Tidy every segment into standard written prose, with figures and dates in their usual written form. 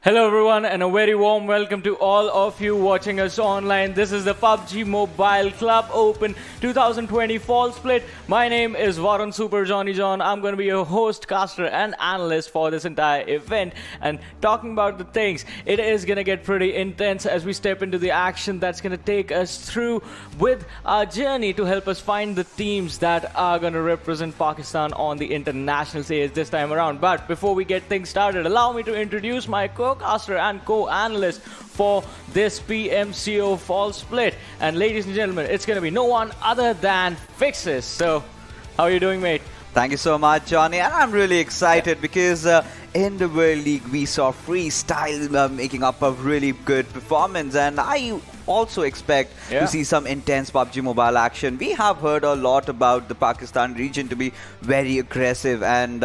Hello everyone and a very warm welcome to all of you watching us online. This is the PUBG Mobile Club Open 2020 Fall Split. My name is Varun Super Johnny John. I'm going to be your host, caster and analyst for this entire event. And talking about the things, it is going to get pretty intense as we step into the action that's going to take us through with our journey to help us find the teams that are going to represent Pakistan on the international stage this time around. But before we get things started, allow me to introduce my co-caster and co-analyst for this PMCO Fall Split. And ladies and gentlemen, it's going to be no one other than Fixes. So, how are you doing, mate? Thank you so much, Johnny. And I'm really excited because in the World League, we saw Freestyle making up a really good performance. And I also expect to see some intense PUBG Mobile action. We have heard a lot about the Pakistan region to be very aggressive. And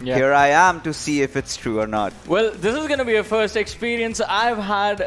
here I am to see if it's true or not. Well, this is going to be a first experience I've had.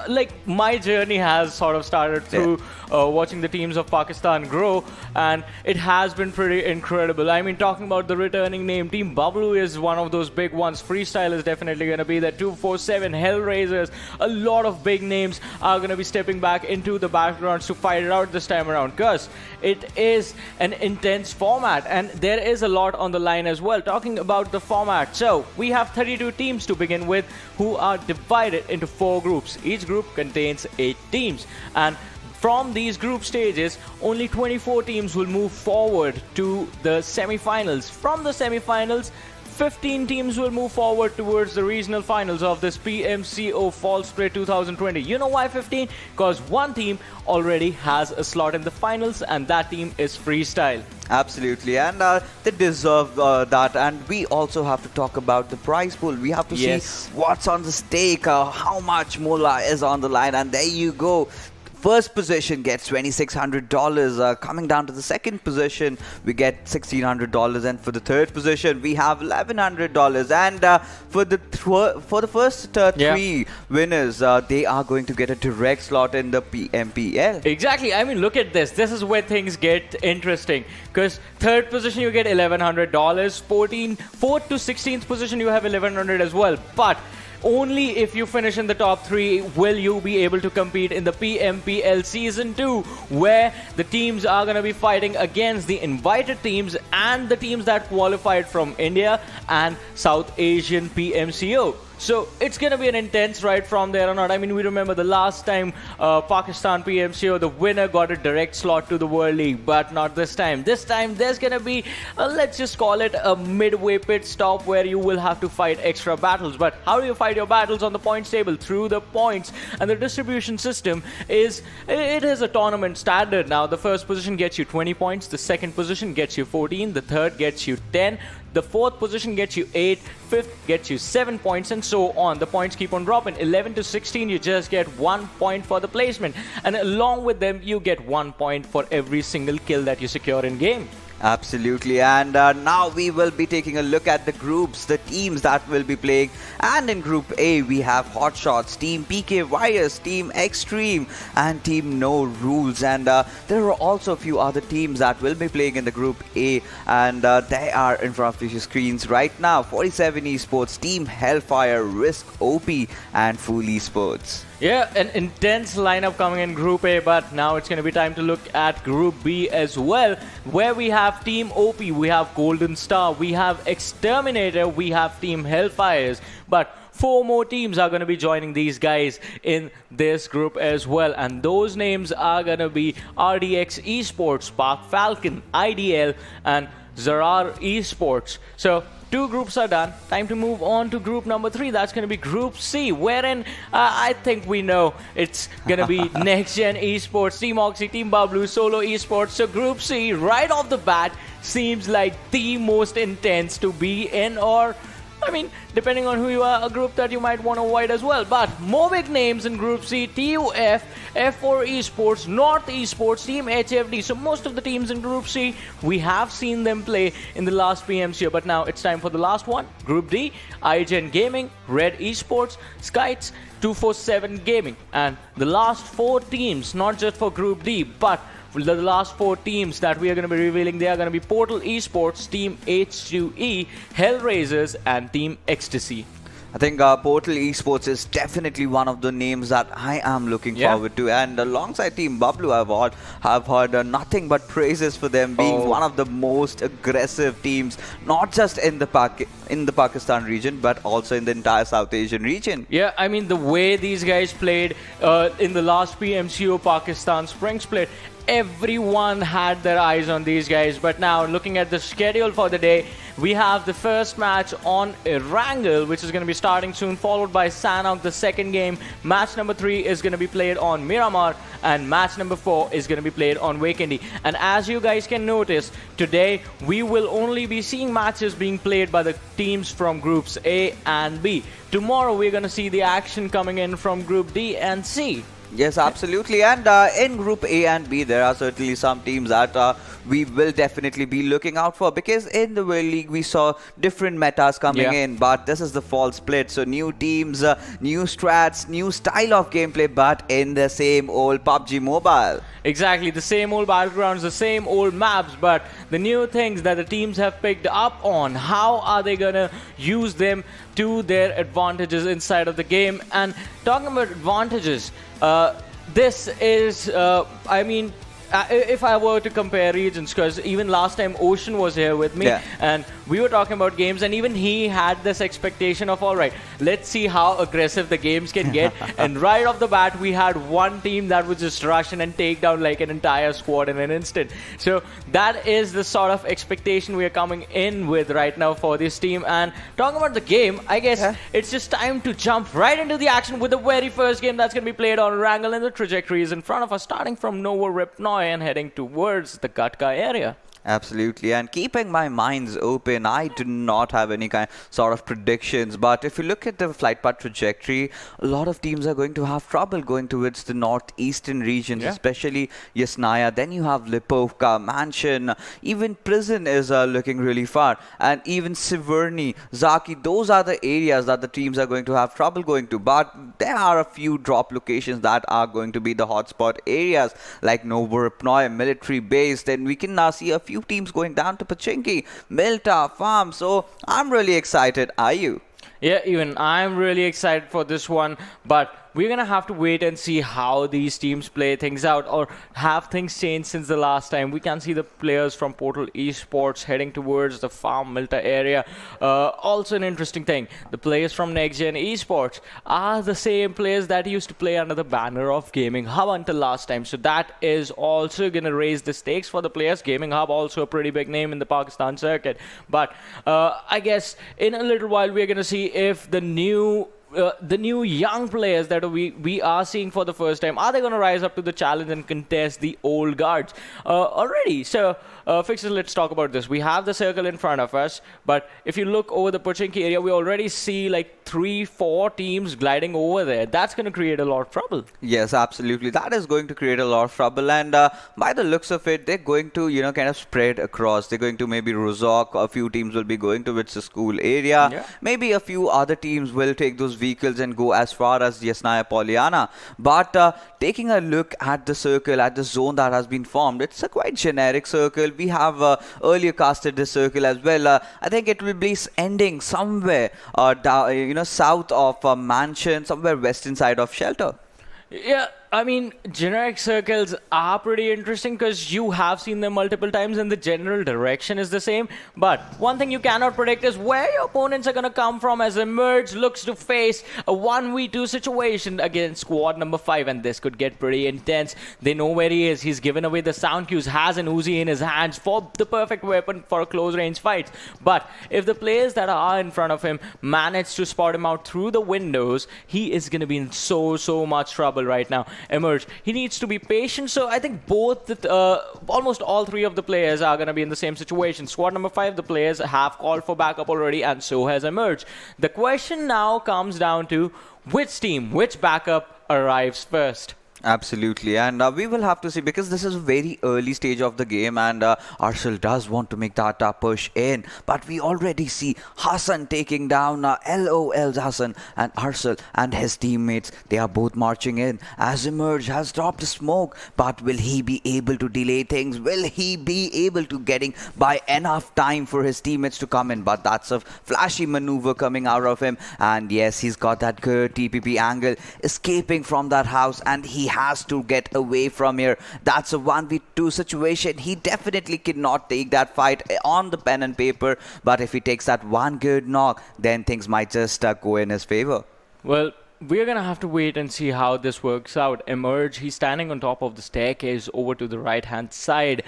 Like, my journey has sort of started through watching the teams of Pakistan grow, and it has been pretty incredible. I mean, talking about the returning name, Team Bablu is one of those big ones. Freestyle is definitely going to be there. 247, HellRaisers, a lot of big names are going to be stepping back into the backgrounds to fight it out this time around, because it is an intense format and there is a lot on the line as well. Talking about the format, so we have 32 teams to begin with, who are divided into 4 groups. Each group contains 8 teams, and from these group stages, only 24 teams will move forward to the semi-finals. From the semi-finals, 15 teams will move forward towards the regional finals of this PMCO Fall Split 2020. You know why 15? Because one team already has a slot in the finals, and that team is Freestyle. Absolutely, and they deserve that. And we also have to talk about the prize pool. We have to see what's on the stake, how much moolah is on the line, and there you go. First position gets $2,600. Coming down to the second position, we get $1,600, and for the third position, we have $1,100. And for the first 3 winners, they are going to get a direct slot in the PMPL. Exactly. I mean, look at this. This is where things get interesting, because third position you get $1,100, 4th to 16th position you have $1,100 as well. But only if you finish in the top 3 will you be able to compete in the PMPL Season 2, where the teams are going to be fighting against the invited teams and the teams that qualified from India and South Asian PMCO. So it's going to be an intense ride from there on out. I mean, we remember the last time Pakistan PMCO, the winner got a direct slot to the World League, but not this time. This time there's going to be, let's just call it a midway pit stop, where you will have to fight extra battles. But how do you fight your battles on the points table? Through the points. And the distribution system is, it is a tournament standard now. The first position gets you 20 points, the second position gets you 14, the third gets you 10, the fourth position gets you 8, fifth gets you 7 points, and so on. The points keep on dropping. 11 to 16, you just get 1 point for the placement. And along with them, you get 1 point for every single kill that you secure in game. Absolutely, and now we will be taking a look at the groups, the teams that will be playing. And in Group A, we have HotShotSs, Team PK Virus, Team Xetreme, and Team No Rules. And there are also a few other teams that will be playing in the Group A, and they are in front of your screens right now. 47 Esports, TeamHELLFIRE, riskOP, and Fool Esports. Yeah, an intense lineup coming in Group A, but now it's going to be time to look at Group B as well, where we have TeamOP, we have Golden Star, we have Exterminator, we have TeamHELLFIREs, but 4 more teams are going to be joining these guys in this group as well, and those names are going to be RDX Esports, FALCON, IDL, and ZARAR Esports. So 2 groups are done. Time to move on to group number 3. That's going to be Group C, wherein I think we know it's going to be NextGen Esports, Team Oxy, Team Bablu, Solo Esports. So Group C, right off the bat, seems like the most intense to be in, or I mean, depending on who you are, a group that you might want to avoid as well. But more big names in Group C: TUF, F4 Esports, North Esports, Team HFD. So most of the teams in Group C, we have seen them play in the last PMCO. But now it's time for the last one. Group D: IGen Gaming, Red Esports, SCYTES, 247 Gaming. And the last 4 teams, not just for Group D, but the last 4 teams that we are going to be revealing, they are going to be Portal Esports, Team H2E, HellRaisers, and Team ECSTASYYY. I think Portal Esports is definitely one of the names that I am looking forward to. And alongside Team Bablu, have heard nothing but praises for them being one of the most aggressive teams, not just in the Pakistan region, but also in the entire South Asian region. Yeah, I mean, the way these guys played in the last PMCO Pakistan Spring Split, everyone had their eyes on these guys. But now, looking at the schedule for the day, we have the first match on Erangel, which is going to be starting soon, followed by Sanhok, the second game. Match number 3 is going to be played on Miramar, and match number 4 is going to be played on Vikendi. And as you guys can notice, today we will only be seeing matches being played by the teams from groups A and B. Tomorrow we're going to see the action coming in from group D and C. Yes, absolutely. And in Group A and B, there are certainly some teams that we will definitely be looking out for, because in the World League, we saw different metas coming in, but this is the fall split. So new teams, new strats, new style of gameplay, but in the same old PUBG Mobile. Exactly, the same old battlegrounds, the same old maps, but the new things that the teams have picked up on, how are they gonna use them to their advantages inside of the game? And talking about advantages, this is, I mean, if I were to compare regions, because even last time Ocean was here with me, and we were talking about games, and even he had this expectation of, all right, let's see how aggressive the games can get. And right off the bat, we had one team that would just rush in and take down like an entire squad in an instant. So that is the sort of expectation we are coming in with right now for this team. And talking about the game, I guess it's just time to jump right into the action with the very first game that's going to be played on Erangel, and the trajectory is in front of us, starting from Nova Ripnoy and heading towards the Gatka area. Absolutely, and keeping my minds open, I do not have any sort of predictions, but if you look at the flight path trajectory, a lot of teams are going to have trouble going towards the northeastern regions, especially Yasnaya. Then you have Lipovka, Mansion, even Prison is looking really far, and even Siverny, Zaki. Those are the areas that the teams are going to have trouble going to, but there are a few drop locations that are going to be the hotspot areas, like Novoripnoy, military base. Then we can now see a few teams going down to Pachinki, Milta, Farm. So I'm really excited. Are you? Yeah, even I'm really excited for this one, but we're going to have to wait and see how these teams play things out, or have things changed since the last time. We can see the players from Portal Esports heading towards the Farm Milta area. Also an interesting thing, the players from NextGen Esports are the same players that used to play under the banner of Gaming Hub until last time. So that is also going to raise the stakes for the players. Gaming Hub also a pretty big name in the Pakistan circuit. But I guess in a little while we're going to see if the new young players that we are seeing for the first time, are they going to rise up to the challenge and contest the old guards already? So Fixers, let's talk about this. We have the circle in front of us, but if you look over the Pachinki area, we already see like 3-4 teams gliding over there. That's going to create a lot of trouble. Yes, absolutely. That is going to create a lot of trouble, and by the looks of it, they're going to, you know, kind of spread across. They're going to maybe Rozok, a few teams will be going towards the school area. Maybe a few other teams will take those vehicles and go as far as Yasnaya Polyana. But taking a look at the circle, at the zone that has been formed, it's a quite generic circle. We have earlier casted this circle as well. I think it will be ending somewhere south of Mansion, somewhere western side of Shelter. Yeah, I mean, generic circles are pretty interesting because you have seen them multiple times and the general direction is the same. But one thing you cannot predict is where your opponents are going to come from, as Emerge looks to face a 1v2 situation against squad number 5. And this could get pretty intense. They know where he is. He's given away the sound cues, has an Uzi in his hands for the perfect weapon for close range fights. But if the players that are in front of him manage to spot him out through the windows, he is going to be in so much trouble right now. Emerge, he needs to be patient. So I think almost all 3 of the players are going to be in the same situation. Squad number 5, the players have called for backup already, and so has Emerge. The question now comes down to which team, which backup arrives first. Absolutely, and we will have to see because this is a very early stage of the game, and Arshil does want to make that push in. But we already see Hassan taking down LOL's Hassan and Arshil and his teammates. They are both marching in as Emerge has dropped a smoke. But will he be able to delay things? Will he be able to getting by enough time for his teammates to come in? But that's a flashy maneuver coming out of him, and yes, he's got that good TPP angle, escaping from that house, and he has to get away from here. That's a 1v2 situation. He definitely cannot take that fight on the pen and paper, but if he takes that one good knock, then things might just go in his favor. Well, we're gonna have to wait and see how this works out. Emerge, he's standing on top of the staircase over to the right hand side,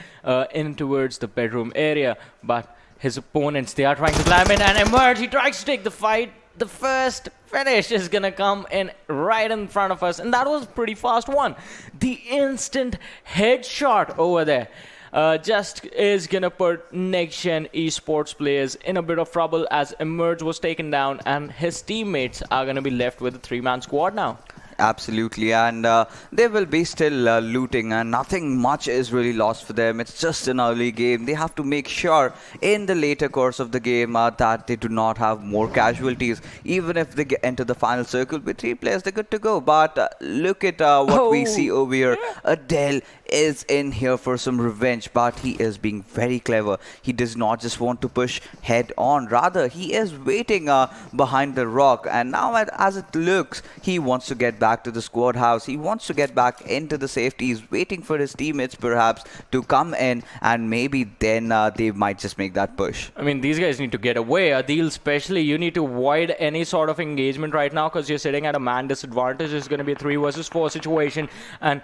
in towards the bedroom area, but his opponents, they are trying to climb in, and Emerge, he tries to take the fight. The first finish is gonna come in right in front of us, and that was a pretty fast one. The instant headshot over there just is gonna put NextGen Esports players in a bit of trouble, as Emerge was taken down and his teammates are gonna be left with a 3-man squad now. Absolutely, and they will be still looting, and nothing much is really lost for them. It's just an early game. They have to make sure in the later course of the game that they do not have more casualties. Even if they enter the final circle with 3 players, they're good to go. But look at what we see over here. Adele is in here for some revenge, but he is being very clever. He does not just want to push head on, rather he is waiting behind the rock, and now as it looks, he wants to get back to the squad house. He wants to get back into the safety. He's waiting for his teammates perhaps to come in, and maybe then they might just make that push. I mean, these guys need to get away. Adil especially, you need to avoid any sort of engagement right now, because you're sitting at a man disadvantage. It's going to be a 3 versus 4 situation, and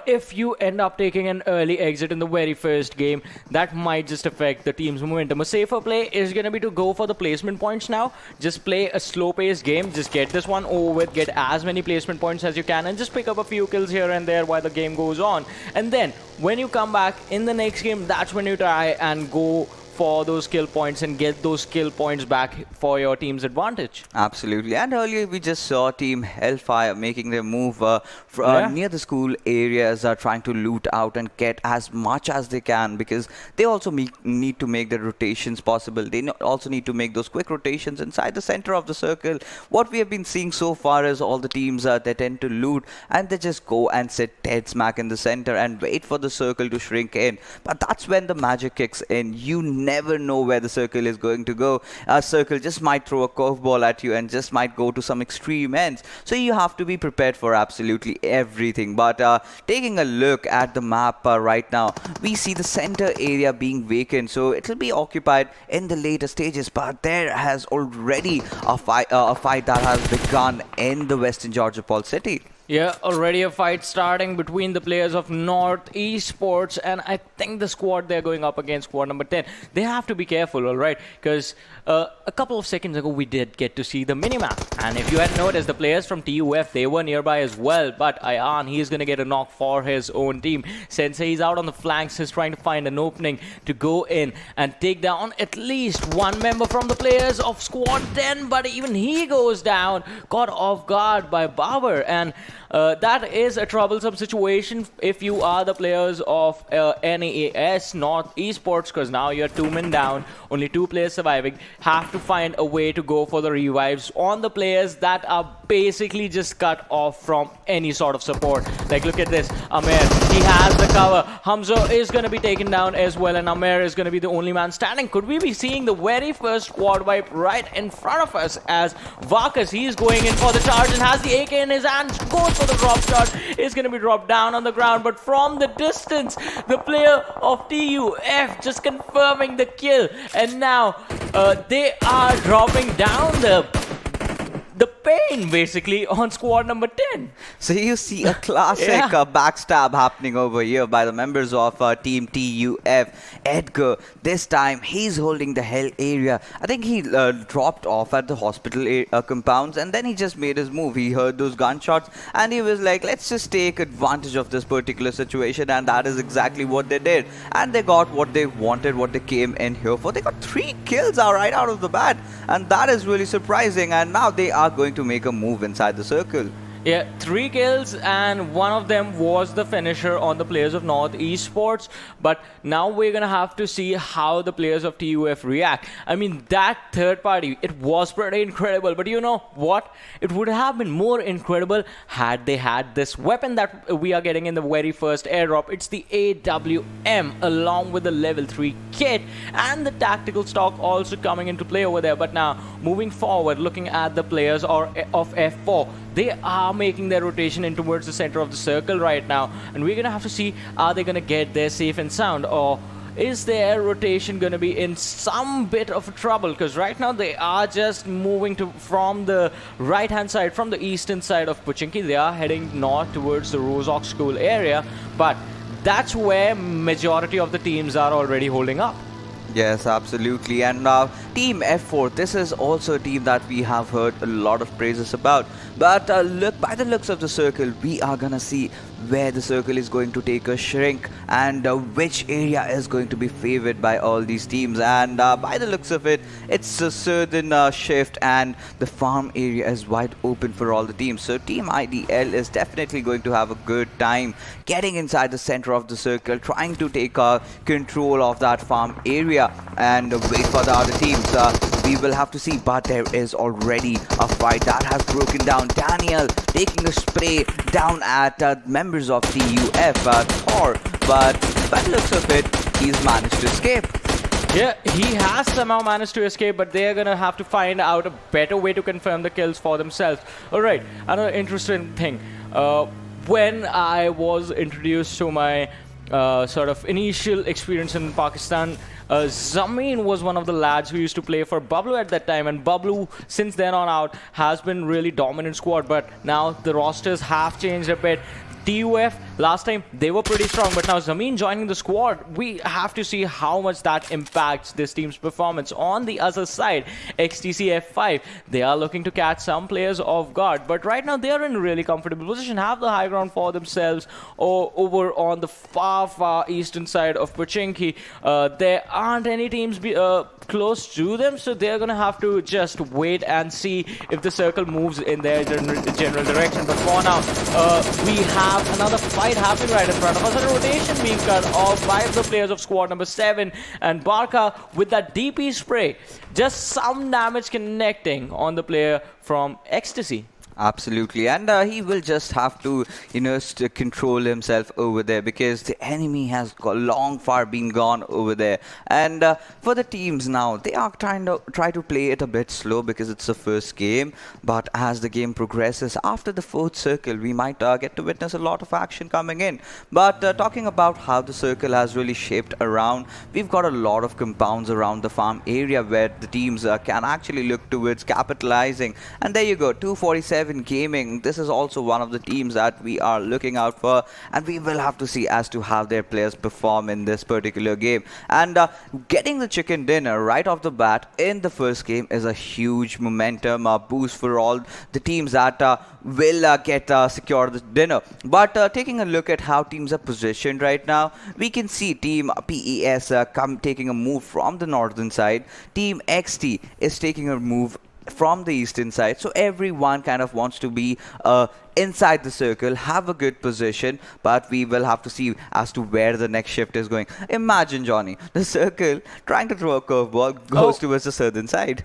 if you end up taking an early exit in the very first game, that might just affect the team's momentum. A safer play is going to be to go for the placement points now. Just play a slow-paced game. Just get this one over with. Get as many placement points as you can, and just pick up a few kills here and there while the game goes on. And then when you come back in the next game, that's when you try and go for those skill points and get those skill points back for your team's advantage. Absolutely. And earlier we just saw Team Hellfire making their move near the school areas, trying to loot out and get as much as they can, because they also need to make the rotations possible. They also need to make those quick rotations inside the center of the circle. What we have been seeing so far is all the teams they tend to loot and they just go and sit dead smack in the center and wait for the circle to shrink in. But that's when the magic kicks in. You never know where the circle is going to go. A circle just might throw a curveball at you and just might go to some extreme ends. So you have to be prepared for absolutely everything. But taking a look at the map right now, we see the center area being vacant. So it will be occupied in the later stages. But there has already a fight that has begun in the Western Georgia Paul City. Yeah, already a fight starting between the players of North Esports, and I think the squad they're going up against, squad number 10, they have to be careful, alright? Because a couple of seconds ago we did get to see the minimap, and if you had noticed, the players from TUF, they were nearby as well, but Ayan, he's going to get a knock for his own team. Sensei, he's out on the flanks, he's trying to find an opening to go in and take down at least one member from the players of squad 10, but even he goes down, caught off guard by Bauer, and that is a troublesome situation if you are the players of NEAS, North Esports, because now you're 2 men down, only 2 players surviving. Have to find a way to go for the revives on the players that are basically just cut off from any sort of support. Like, look at this. Amer, he has the cover. Hamza is going to be taken down as well, and Amer is going to be the only man standing. Could we be seeing the very first squad wipe right in front of us, as Varkas, he's going in for the charge and has the AK in his hand, goes for the drop shot, is going to be dropped down on the ground, but from the distance, the player of TUF just confirming the kill, and now they are dropping down the pain basically on squad number 10. So you see a classic backstab happening over here by the members of Team TUF. Edgar, this time he's holding the hell area. I think he dropped off at the hospital compounds, and then he just made his move. He heard those gunshots and he was like, let's just take advantage of this particular situation, and that is exactly what they did. And they got what they wanted, what they came in here for. They got 3 kills right out of the bat, and that is really surprising, and now they are going to make a move inside the circle. Yeah, 3 kills, and one of them was the finisher on the players of North Esports. But now we're gonna have to see how the players of TUF react. I mean, that third party, it was pretty incredible. But you know what? It would have been more incredible had they had this weapon that we are getting in the very first airdrop. It's the AWM, along with the level 3 kit and the tactical stock also coming into play over there. But now, moving forward, looking at the players of F4, they are making their rotation in towards the center of the circle right now, and we're gonna have to see, are they gonna get there safe and sound, or is their rotation gonna be in some bit of trouble? Because right now they are just moving from the right hand side, from the eastern side of Pochinki. They are heading north towards the Rosox School area, but that's where majority of the teams are already holding up. Yes, absolutely. And Team F4, this is also a team that we have heard a lot of praises about. But look, by the looks of the circle, we are gonna see where the circle is going to take a shrink and which area is going to be favored by all these teams. And by the looks of it, it's a certain shift, and the farm area is wide open for all the teams. So Team IDL is definitely going to have a good time getting inside the center of the circle, trying to take control of that farm area and wait for the other teams. We will have to see, but there is already a fight that has broken down. Daniel taking a spray down at members of TUF, Thor, but by the looks of it, he's managed to escape. Yeah, he has somehow managed to escape, but they're gonna have to find out a better way to confirm the kills for themselves. Alright, another interesting thing. When I was introduced to my sort of initial experience in Pakistan, Zameen was one of the lads who used to play for Bablu at that time, and Bablu since then on out has been really dominant squad. But now the rosters have changed a bit. TUF, last time they were pretty strong, but now Zameen joining the squad, we have to see how much that impacts this team's performance. On the other side, XTC F5, they are looking to catch some players off guard, but right now they are in a really comfortable position, have the high ground for themselves. Or over on the far eastern side of Pochinki, there aren't any teams close to them, so they're gonna have to just wait and see if the circle moves in their general direction. But for now, we have another fight happening right in front of us. A rotation being cut off by the players of squad number 7, and Barca with that DP spray, just some damage connecting on the player from Ecstasy. Absolutely, and he will just have to, control himself over there, because the enemy has long far been gone over there. And for the teams now, they are trying to play it a bit slow because it's the first game. But as the game progresses, after the 4th circle, we might get to witness a lot of action coming in. But talking about how the circle has really shaped around, we've got a lot of compounds around the farm area where the teams can actually look towards capitalizing. And there you go, 247 Gaming. This is also one of the teams that we are looking out for, and we will have to see as to how their players perform in this particular game. And getting the chicken dinner right off the bat in the first game is a huge momentum boost for all the teams that will secure the dinner. But taking a look at how teams are positioned right now, we can see Team PES taking a move from the northern side. Team XT is taking a move from the eastern side, so everyone kind of wants to be inside the circle, have a good position, but we will have to see as to where the next shift is going. Imagine, Johnny, the circle trying to throw a curveball goes towards the southern side.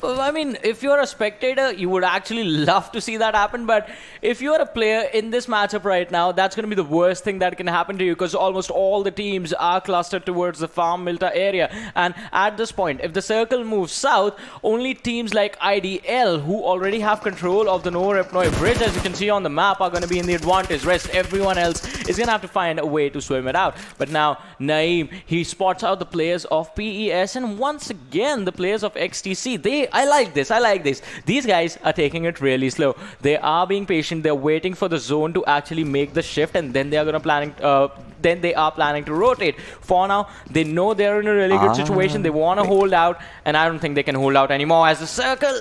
I mean, if you're a spectator, you would actually love to see that happen. But if you're a player in this matchup right now, that's going to be the worst thing that can happen to you, because almost all the teams are clustered towards the farm Milta area. And at this point, if the circle moves south, only teams like IDL, who already have control of the Noor-Epnoy bridge, as you can see on the map, are going to be in the advantage. Rest everyone else is going to have to find a way to swim it out. But now, Naeem, he spots out the players of PES, and once again, the players of XTC. I like this. These guys are taking it really slow. They are being patient. They're waiting for the zone to actually make the shift, and then they are gonna then they are planning to rotate. For now, they know they're in a really good situation. They want to hold out, and I don't think they can hold out anymore as the circle.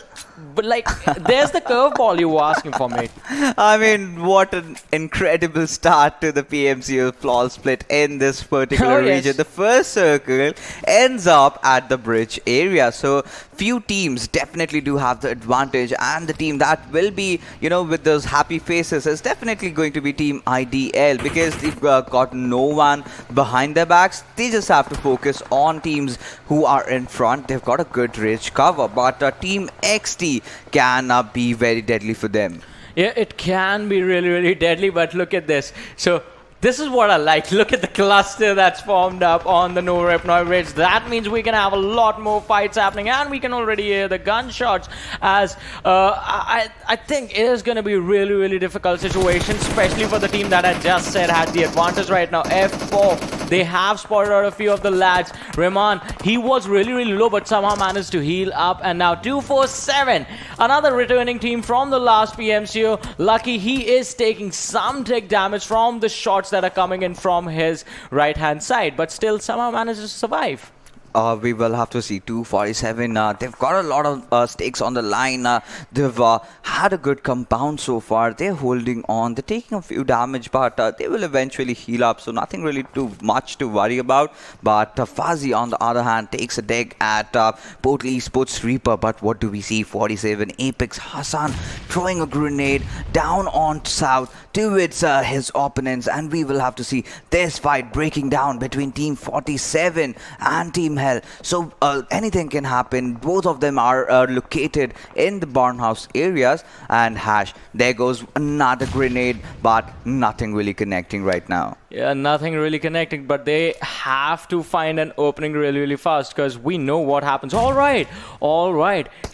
But like, there's the curveball you were asking for, mate. I mean, what an incredible start to the PMCO flawless split in this particular region. The first circle ends up at the bridge area. So few teams definitely do have the advantage, and the team that will be, you know, with those happy faces is definitely going to be Team IDL, because they've got no one behind their backs. They just have to focus on teams who are in front. They've got a good rich cover, but Team XT can be very deadly for them. Yeah, it can be really, really deadly, but look at this. So this is what I like. Look at the cluster that's formed up on the No Repnoy Ridge. That means we can have a lot more fights happening, and we can already hear the gunshots, as I think it is going to be a really, really difficult situation, especially for the team that I just said had the advantage right now. F4, they have spotted out a few of the lads. Rahman, he was really, really low, but somehow managed to heal up, and now 247. Another returning team from the last PMCO. Lucky, he is taking some tick damage from the shots that are coming in from his right-hand side, but still somehow manages to survive. We will have to see. 247. They've got a lot of stakes on the line. They've had a good compound so far. They're holding on. They're taking a few damage, but they will eventually heal up. So nothing really too much to worry about. But Fuzzy, on the other hand, takes a dig at Portal Esports Reaper. But what do we see? 47. Apex Hassan throwing a grenade down on south towards his opponents. And we will have to see this fight breaking down between Team 47 and Team Hell. So anything can happen. Both of them are located in the Barnhouse areas. And Hash, there goes another grenade, but nothing really connecting right now. Yeah, nothing really connecting, but they have to find an opening really, really fast, because we know what happens. All right.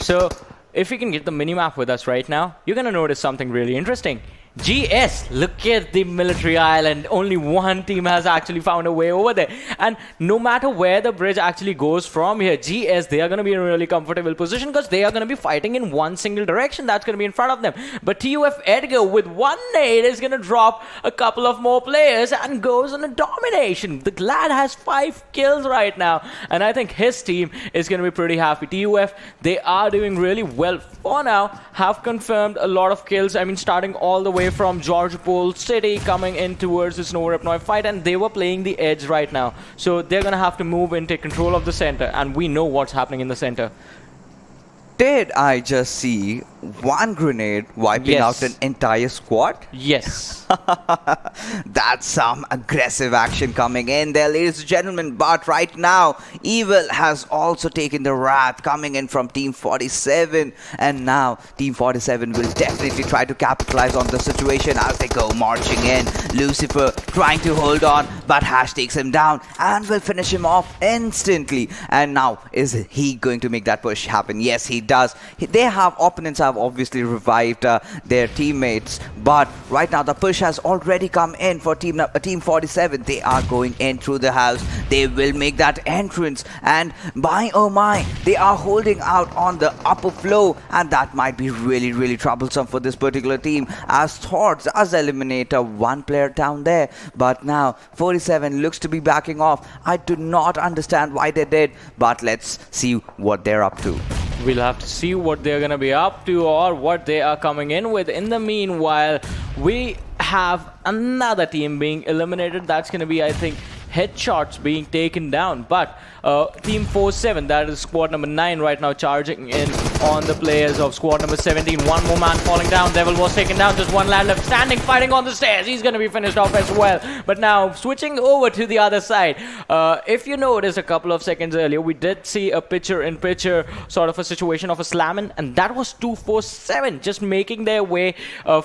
So if we can get the minimap with us right now, you're going to notice something really interesting. GS, look at the military island. Only one team has actually found a way over there. And no matter where the bridge actually goes from here, GS, they are going to be in a really comfortable position, because they are going to be fighting in one single direction. That's going to be in front of them. But TUF Edgar with one nade is going to drop a couple of more players and goes on a domination. The Glad has 5 kills right now, and I think his team is going to be pretty happy. TUF, they are doing really well for now, have confirmed a lot of kills. I mean, starting all the way from George Bull City, coming in towards this No Repnoy fight, and they were playing the edge right now. So they're going to have to move and take control of the center, and we know what's happening in the center. Did I just see one grenade wiping out an entire squad? Yes. That's some aggressive action coming in there, ladies and gentlemen. But right now, Evil has also taken the wrath coming in from Team 47. And now, Team 47 will definitely try to capitalize on the situation as they go marching in. Lucifer trying to hold on, but Hash takes him down and will finish him off instantly. And now, is he going to make that push happen? Yes, he does. Opponents have obviously revived their teammates, but right now the push has already come in for Team 47. They are going in through the house. They will make that entrance, and by oh my, they are holding out on the upper floor, and that might be really, really troublesome for this particular team, as Thoughts does eliminate one player down there. But now 47 looks to be backing off. I do not understand why they did, but let's see what they're up to. We'll have to see what they're going to be up to, or what they are coming in with. In the meanwhile, we have another team being eliminated. That's going to be, I think, headshots being taken down. But Team 47, that is squad number 9 right now, charging in on the players of squad number 17. One more man falling down. Devil was taken down. Just one lad left standing, fighting on the stairs. He's going to be finished off as well. But now, switching over to the other side. If you notice, a couple of seconds earlier, we did see a picture-in-picture sort of a situation of a slamming, and that was 247, just making their way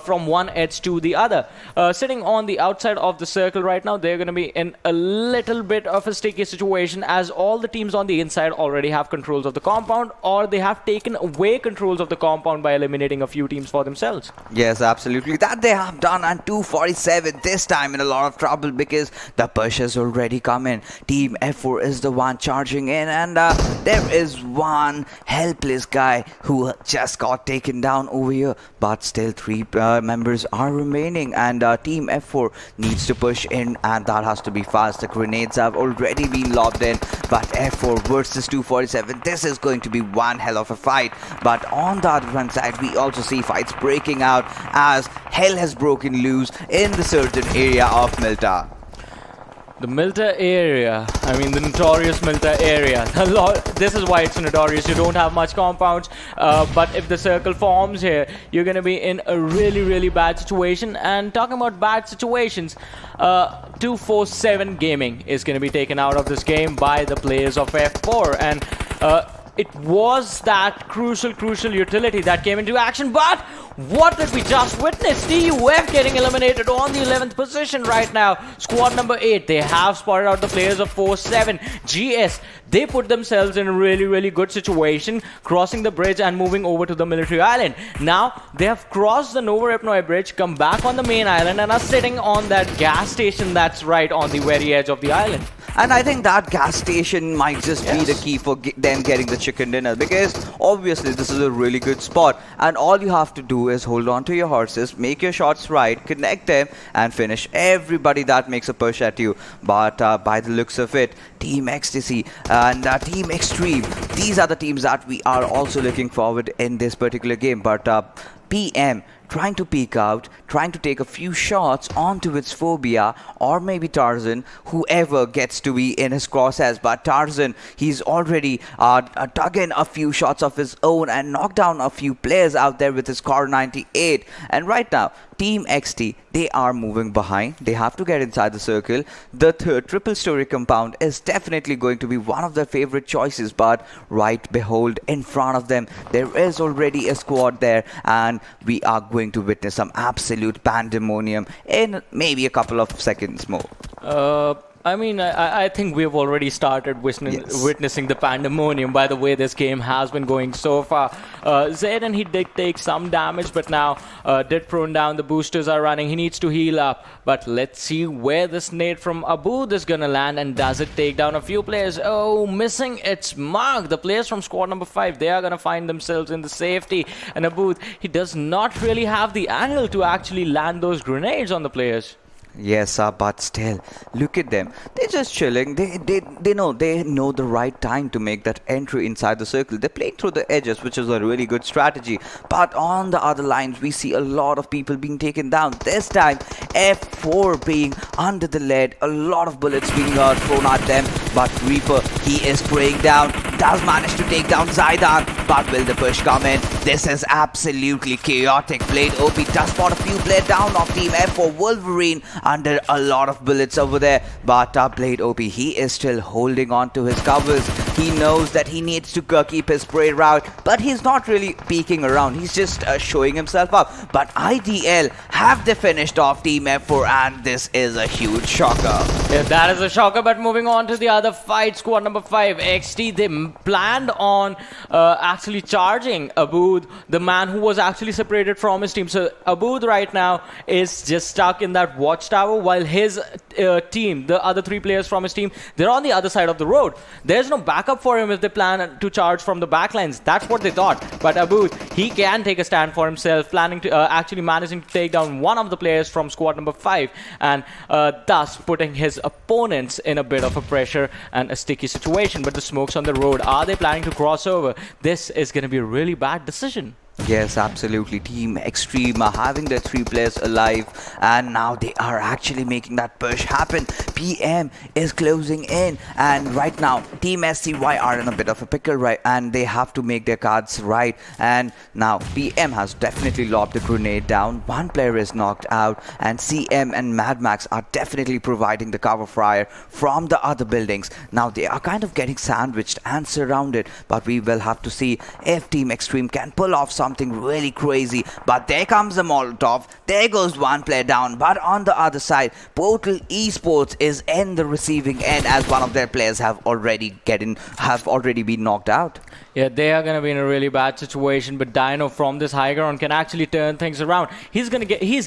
from one edge to the other. Sitting on the outside of the circle right now, they're going to be in a little bit of a sticky situation, as all the teams on the inside already have controls of the compound, or they have taken away controls of the compound by eliminating a few teams for themselves. Yes, absolutely. That they have done, and 247 this time in a lot of trouble because the push has already come in. Team F4 is the one charging in, and there is one helpless guy who just got taken down over here, but still 3 members are remaining, and Team F4 needs to push in, and that has to be fast. The grenades have already been lobbed in, but F4 versus 247, this is going to be one hell of a fight. But on the other hand side, we also see fights breaking out as hell has broken loose in the certain area of Milta. The Milta area, I mean the notorious Milta area. This is why it's notorious. You don't have much compounds, but if the circle forms here, you're going to be in a really bad situation. And talking about bad situations, 247 Gaming is going to be taken out of this game by the players of F4, and it was that crucial utility that came into action. But what did we just witness? TUF getting eliminated on the 11th position right now. Squad number 8, they have spotted out the players of 4-7. GS, they put themselves in a really good situation, crossing the bridge and moving over to the military island. Now, they have crossed the Nova Repnoi bridge, come back on the main island, and are sitting on that gas station that's right on the very edge of the island. And I think that gas station might just be the key for them getting the chicken dinner, because obviously this is a really good spot, and all you have to do is hold on to your horses, make your shots right, connect them, and finish everybody that makes a push at you. But by the looks of it, Team Ecstasy and Team Xetreme, these are the teams that we are also looking forward in this particular game. But PM trying to peek out, trying to take a few shots onto its phobia, or maybe Tarzan, whoever gets to be in his crosshairs. But Tarzan, he's already dug in a few shots of his own and knocked down a few players out there with his Car 98. And right now, Team XT, they are moving behind. They have to get inside the circle. The triple story compound is definitely going to be one of their favorite choices, but right behold, in front of them, there is already a squad there, and we are going to witness some absolute pandemonium in maybe a couple of seconds more. I mean, I think we've already started witnessing the pandemonium by the way this game has been going so far. Zayden, he did take some damage, but now did prone down. The boosters are running. He needs to heal up. But let's see where this nade from Abud is going to land, and does it take down a few players? Oh, missing its mark. The players from squad number 5, they are going to find themselves in the safety. And Abud, he does not really have the angle to actually land those grenades on the players. Yes, but still, look at them. They're just chilling. They know the right time to make that entry inside the circle. They're playing through the edges, which is a really good strategy. But on the other lines, we see a lot of people being taken down. This time, F4 being under the lead. A lot of bullets being thrown at them. But Reaper, he is spraying down. Does manage to take down Zaidan. But will the push come in? This is absolutely chaotic. BladeOP does spot a few players down of Team F4. Wolverine under a lot of bullets over there, but BladeOP, he is still holding on to his covers. He knows that he needs to keep his spray route, but he's not really peeking around. He's just showing himself up. But IDL, have they finished off Team F4, and this is a huge shocker. Yeah, that is a shocker. But moving on to the other fight, squad number 5, XT, they planned on actually charging Abud, the man who was actually separated from his team. So Abud right now is just stuck in that watchtower, while his team, the other 3 players from his team, they're on the other side of the road. There's no backup for him if they plan to charge from the backlines. That's what they thought. But Abud, he can take a stand for himself, planning to actually managing to take down one of the players from squad number 5, and thus putting his opponents in a bit of a pressure and a sticky situation. But the smokes on the road, are they planning to cross over? This is going to be a really bad decision. Yes, absolutely. Team Xetreme are having their 3 players alive, and now they are actually making that push happen. PM is closing in, and right now Team SCYYY are in a bit of a pickle, right? And they have to make their cards right. And now PM has definitely lobbed a grenade down. One player is knocked out, and CM and Mad Max are definitely providing the cover fire from the other buildings. Now they are kind of getting sandwiched and surrounded, but we will have to see if Team Xetreme can pull off something really crazy. But there comes the Molotov. There goes one player down. But on the other side, Portal Esports is in the receiving end, as one of their players have already been knocked out. Yeah, they are going to be in a really bad situation, but Dino from this high ground can actually turn things around. He's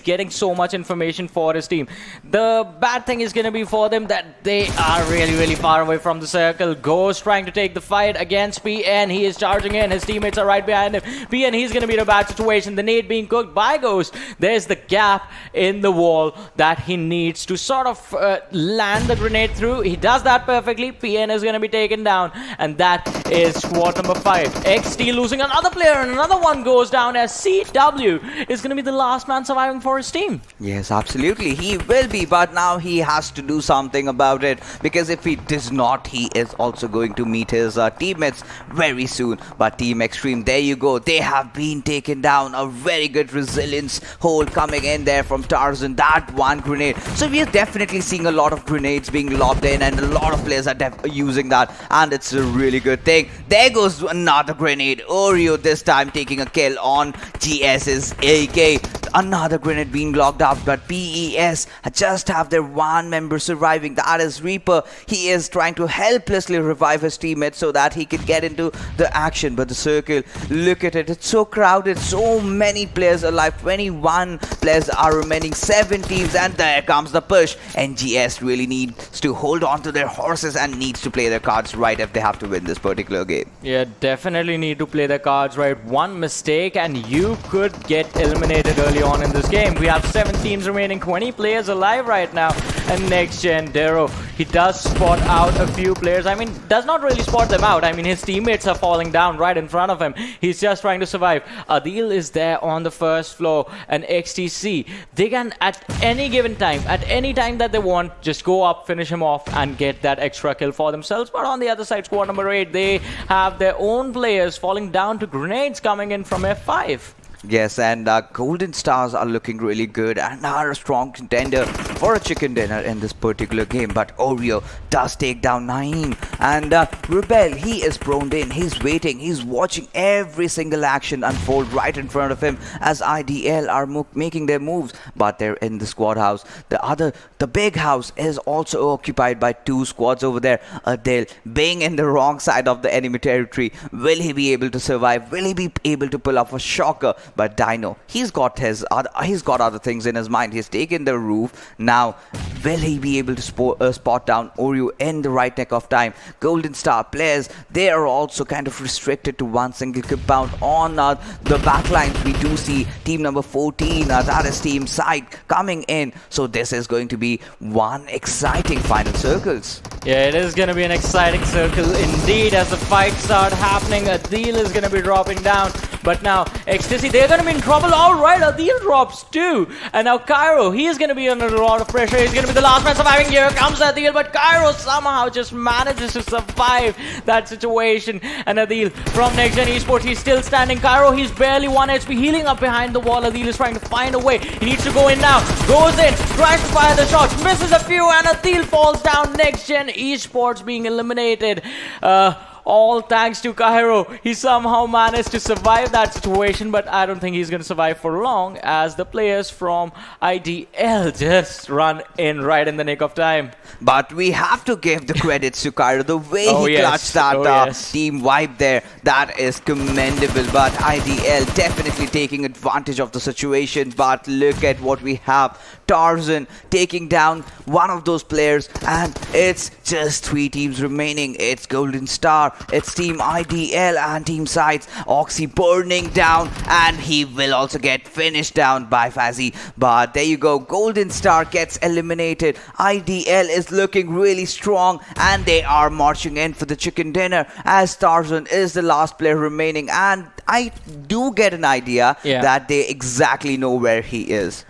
getting so much information for his team. The bad thing is going to be for them that they are really, really far away from the circle. Ghost trying to take the fight against PN. He is charging in. His teammates are right behind him. PN, he's going to be in a bad situation. The nade being cooked by Ghost. There's the gap in the wall that he needs to sort of land the grenade through. He does that perfectly. PN is going to be taken down, and that is squad number 5. XT losing another player, and another one goes down as CW is going to be the last man surviving for his team. Yes, absolutely. He will be, but now he has to do something about it, because if he does not, he is also going to meet his teammates very soon. But Team Xetreme, there you go. They have been taken down. A very good resilience hold coming in there from Tarzan. That one grenade. So we are definitely seeing a lot of grenades being lobbed in, and a lot of players are using that, and it's a really good thing. There goes another grenade. Oreo this time taking a kill on GS's AK. Another grenade being locked up, but PES just have their one member surviving. That is Reaper. He is trying to helplessly revive his teammates so that he can get into the action. But the circle, look at it. It's so crowded. So many players alive. 21 players are remaining. 7 teams, and there comes the push. And GS really needs to hold on to their horses and needs to play their cards right if they have to win this particular game. Yeah, definitely need to play their cards right. One mistake and you could get eliminated early on in this game. We have 7 teams remaining, 20 players alive right now. And NextGen Dero, he does spot out a few players. I mean, does not really spot them out. I mean, his teammates are falling down right in front of him. He's just trying to survive. Adil is there on the first floor, and XTC, they can at any given time, at any time that they want, just go up, finish him off, and get that extra kill for themselves. But on the other side, squad number 8, they have their own players falling down to grenades coming in from F5. Yes, and Golden Stars are looking really good and are a strong contender for a chicken dinner in this particular game. But Oreo does take down Naeem, and Rebel, he is prone in. He's waiting. He's watching every single action unfold right in front of him as IDL are making their moves. But they're in the squad house. The big house is also occupied by 2 squads over there. Adil being in the wrong side of the enemy territory. Will he be able to survive? Will he be able to pull off a shocker? But Dino, he's got other things in his mind. He's taken the roof. Now, will he be able to spot down Oreo in the right neck of time? Golden Star players, they are also kind of restricted to one single compound. On the backlines, we do see team number 14, that is Team Side, coming in. So this is going to be one exciting final circles. Yeah, it is going to be an exciting circle indeed as the fight start happening. Adil is going to be dropping down. But now, Ecstasy, they're going to be in trouble. Alright, Adil drops too. And now Cairo, he is going to be under a lot of pressure. He's going to be the last man surviving. Here comes Adil, but Cairo somehow just manages to survive that situation. And Adil from NextGen Esports, he's still standing. Cairo, he's barely 1 HP, healing up behind the wall. Adil is trying to find a way. He needs to go in now. Goes in, tries to fire the shots, misses a few, and Adil falls down. NextGen Esports being eliminated. All thanks to Cairo. He somehow managed to survive that situation, but I don't think he's going to survive for long as the players from IDL just run in right in the nick of time. But we have to give the credits to Cairo. The way he clutched that team wipe there, that is commendable. But IDL definitely taking advantage of the situation. But look at what we have. Tarzan taking down one of those players, and it's just 3 teams remaining. It's Golden Star, it's Team IDL, and Team Sides. Oxy burning down, and he will also get finished down by Fazzy. But there you go, Golden Star gets eliminated. IDL is looking really strong, and they are marching in for the chicken dinner as Tarzan is the last player remaining. And I do get an idea that they exactly know where he is.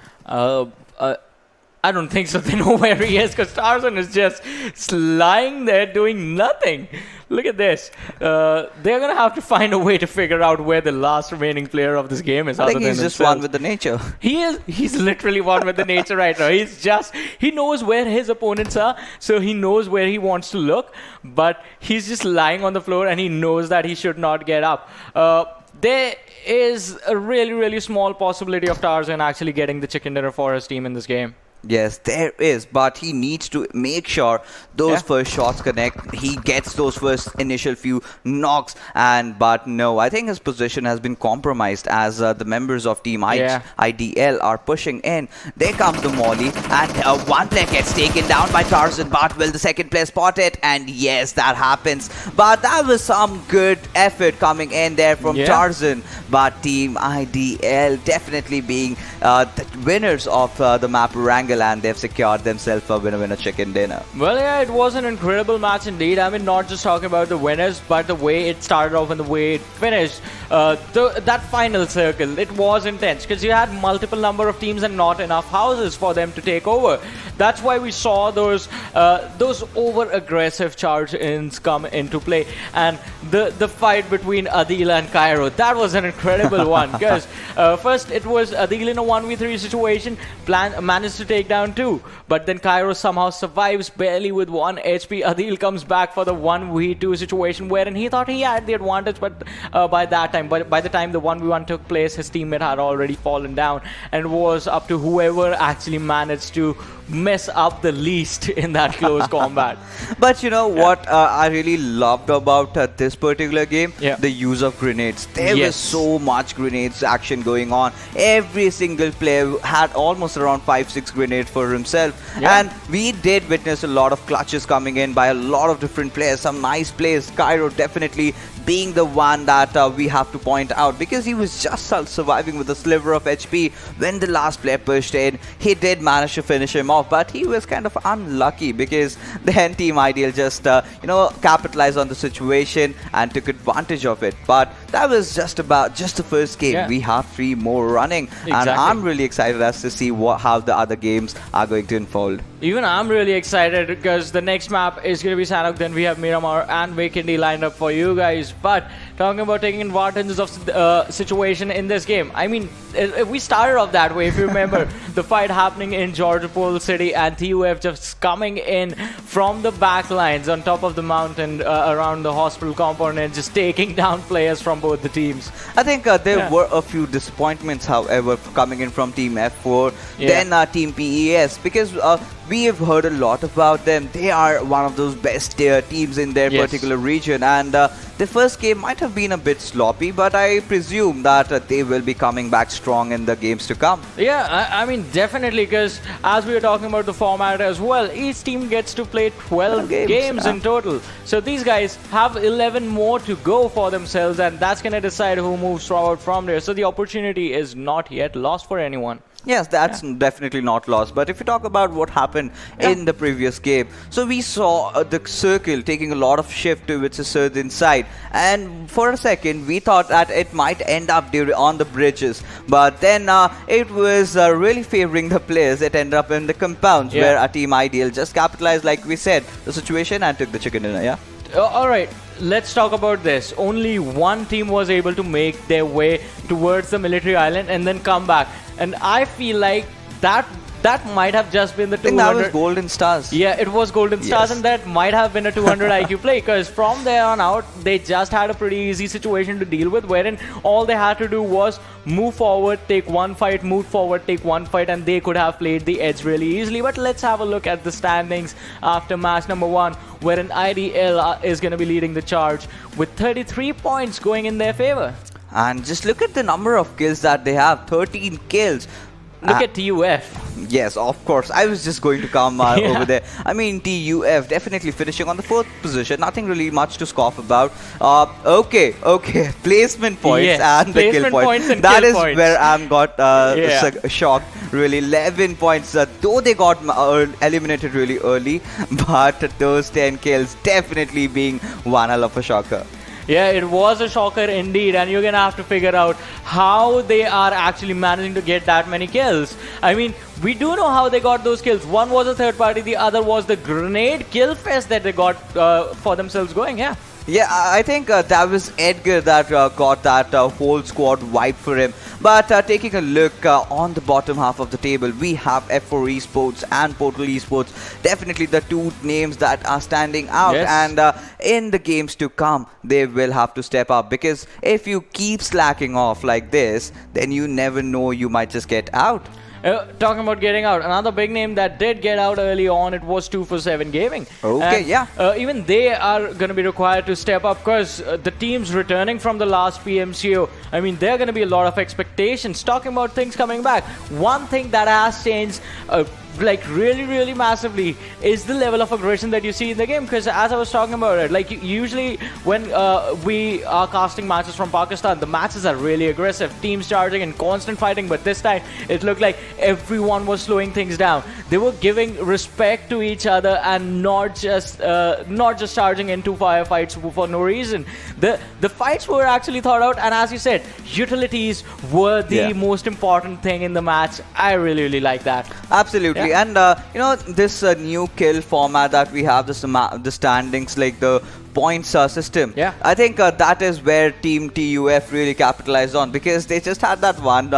I don't think so. They know where he is because Tarzan is just lying there doing nothing. Look at this. They're going to have to find a way to figure out where the last remaining player of this game is. I think he's just one with the nature. He's literally one with the nature right now. He knows where his opponents are, so he knows where he wants to look, but he's just lying on the floor and he knows that he should not get up. There is a really, really small possibility of Tarzan actually getting the chicken dinner for his team in this game. Yes, there is, but he needs to make sure those first shots connect. He gets those first initial few knocks, but no, I think his position has been compromised as the members of Team IDL are pushing in. There comes the Molly, and one player gets taken down by Tarzan, but will the second player spot it? And yes, that happens. But that was some good effort coming in there from Tarzan. But Team IDL definitely being the winners of the map Erangel, and they've secured themselves a winner-winner chicken dinner. Well, yeah, it was an incredible match indeed. I mean, not just talking about the winners, but the way it started off and the way it finished. That final circle, it was intense because you had multiple number of teams and not enough houses for them to take over. That's why we saw those over-aggressive charge-ins come into play. And the fight between Adil and Cairo, that was an incredible one. Because first it was Adil in a 1v3 situation, managed to take down 2. But then Cairo somehow survives barely with 1 HP. Adil comes back for the 1v2 situation wherein he thought he had the advantage, but by the time the 1v1 took place, his teammate had already fallen down, and it was up to whoever actually managed to mess up the least in that close combat. But you know what I really loved about this particular game? The use of grenades. There was so much grenades action going on. Every single player had almost around 5-6 grenades for himself. And we did witness a lot of clutches coming in by a lot of different players. Some nice plays. Cairo definitely being the one that we have to point out, because he was just surviving with a sliver of HP when the last player pushed in. He did manage to finish him off, but he was kind of unlucky because then Team Ideal just capitalized on the situation and took advantage of it. But that was just the first game. We have 3 more running, and I'm really excited as to see how the other games are going to unfold. Even I'm really excited because the next map is going to be Sanhok, then we have Miramar and Vikendi lined up for you guys. But talking about taking advantages of situation in this game, I mean, we started off that way, if you remember. The fight happening in Georgopol City and TUF just coming in from the back lines on top of the mountain around the hospital compound and just taking down players from both the teams. I think there were a few disappointments, however, coming in from Team F4, then Team PES, because we have heard a lot about them. They are one of those best teams in their particular region, and the first game might have been a bit sloppy, but I presume that they will be coming back strong in the games to come. Yeah, I mean, definitely, because as we were talking about the format as well, each team gets to play 12 games in total. So these guys have 11 more to go for themselves, and that's going to decide who moves forward from there. So the opportunity is not yet lost for anyone. Yes, that's definitely not lost. But if you talk about what happened in the previous game, so we saw the circle taking a lot of shift towards a certain side, and for a second we thought that it might end up on the bridges, but then it was really favoring the players. It ended up in the compounds where a Team Ideal just capitalized, like we said, the situation and took the chicken dinner. Alright, let's talk about this. Only one team was able to make their way towards the military island and then come back. And I feel like that might have just been the 200. I think that was Golden Stars. Yeah, it was Golden Stars, and that might have been a 200 IQ play, because from there on out, they just had a pretty easy situation to deal with, wherein all they had to do was move forward, take one fight, move forward, take one fight, and they could have played the edge really easily. But let's have a look at the standings after match number 1, wherein IDL is going to be leading the charge with 33 points going in their favor. And just look at the number of kills that they have, 13 kills. Look at TUF. Yes, of course. I was just going to come over there. I mean, TUF definitely finishing on the 4th position. Nothing really much to scoff about. Okay. Placement points and the kill points. That is where I got shocked. Really, 11 points. Though they got eliminated really early, but those 10 kills definitely being one hell of a shocker. Yeah, it was a shocker indeed, and you're going to have to figure out how they are actually managing to get that many kills. I mean, we do know how they got those kills. One was a third party, the other was the grenade kill fest that they got for themselves going, Yeah, I think that was Edgar that got that whole squad wiped for him. But taking a look on the bottom half of the table, we have F4 Esports and Portal Esports. Definitely the two names that are standing out. And in the games to come, they will have to step up. Because if you keep slacking off like this, then you never know, you might just get out. Talking about getting out, another big name that did get out early on, it was 247 Gaming. Okay, and, yeah. Even they are going to be required to step up because the teams returning from the last PMCO, I mean, there are going to be a lot of expectations. Talking about things coming back, one thing that has changed like really massively is the level of aggression that you see in the game, because as I was talking about it, like usually when we are casting matches from Pakistan, the matches are really aggressive, teams charging and constant fighting, but this time it looked like everyone was slowing things down. They were giving respect to each other and not just charging into firefights for no reason. The fights were actually thought out, and as you said, utilities were the most important thing in the match. I really like that. Absolutely. Yeah. And you know, this new kill format that we have, the standings, like the points system, I think that is where Team TUF really capitalized on, because they just had that one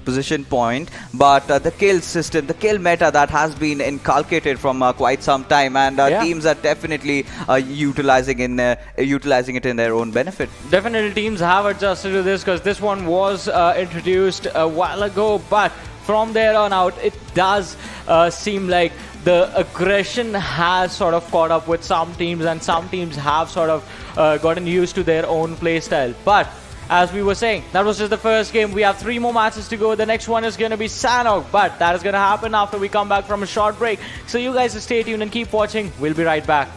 position point, but the kill system, the kill meta that has been inculcated from quite some time, and teams are definitely utilizing it in their own benefit. Definitely teams have adjusted to this, because this one was introduced a while ago, but from there on out, it does seem like the aggression has sort of caught up with some teams, and some teams have sort of gotten used to their own playstyle. But as we were saying, that was just the first game. We have 3 more matches to go. The next one is going to be Sanhok, but that is going to happen after we come back from a short break. So you guys stay tuned and keep watching. We'll be right back.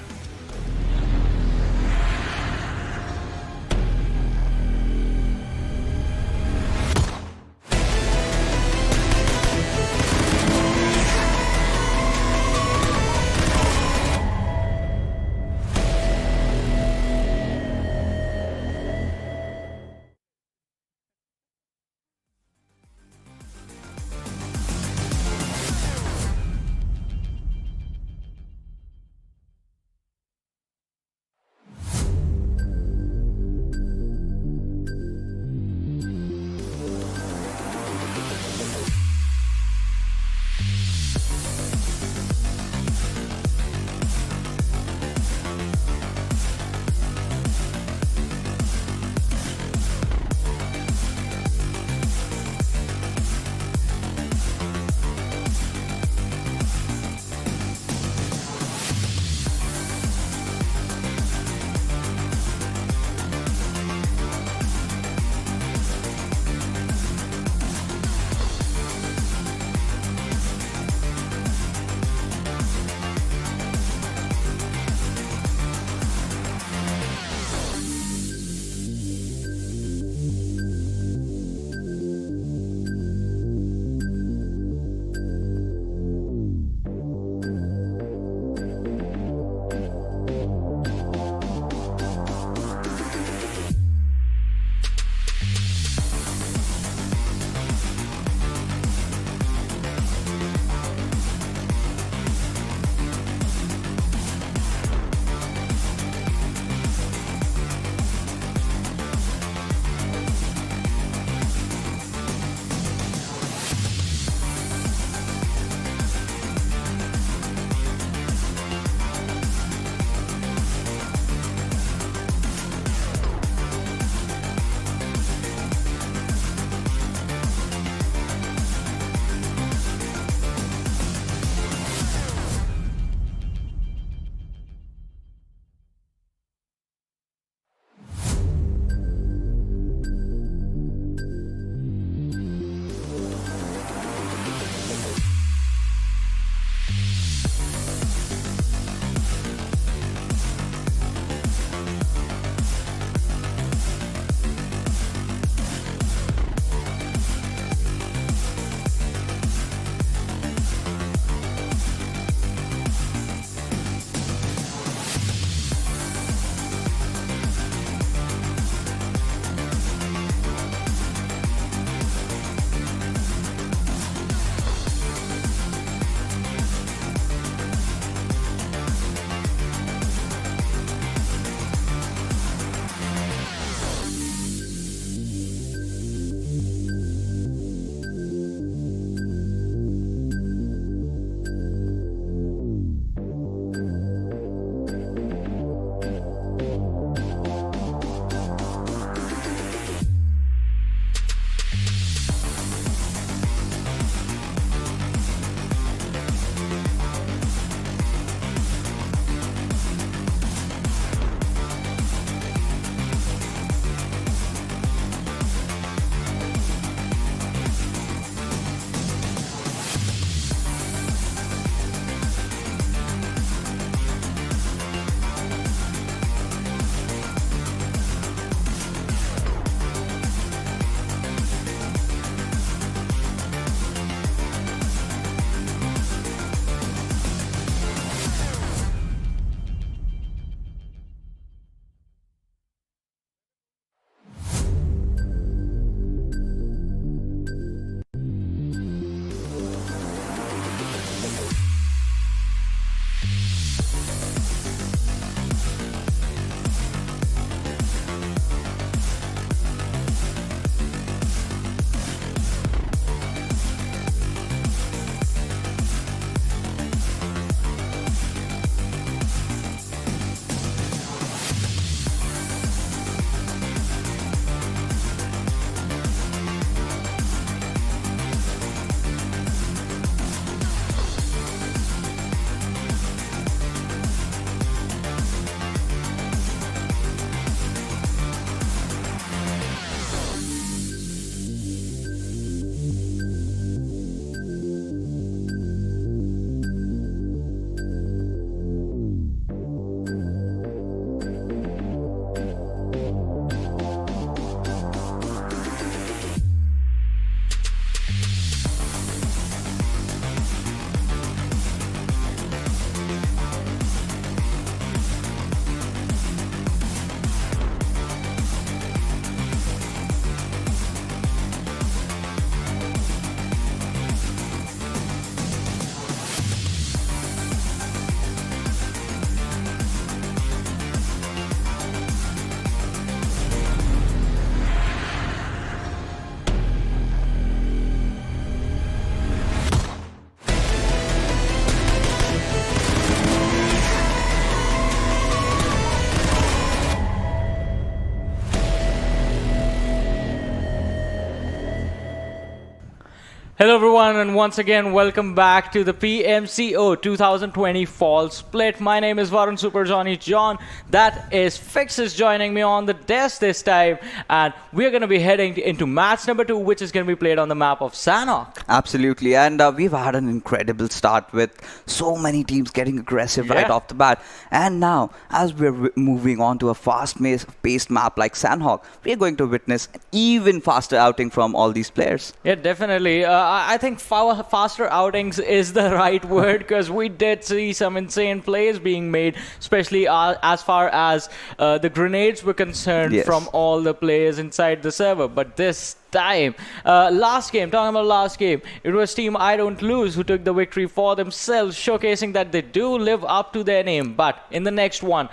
Hello everyone, and once again welcome back to the PMCO 2020 Fall Split. My name is Varun Super Johnny John. That is Fixes joining me on the desk this time, and we're going to be heading into match number 2, which is going to be played on the map of Sanhok. Absolutely, and we've had an incredible start with so many teams getting aggressive right off the bat. And now, as we're moving on to a fast-paced map like Sanhok, we're going to witness an even faster outing from all these players. Yeah, definitely. I think faster outings is the right word, because we did see some insane plays being made, especially as far as the grenades were concerned from all the players inside the server. But this time, talking about last game, it was Team I Don't Lose who took the victory for themselves, showcasing that they do live up to their name. But in the next one,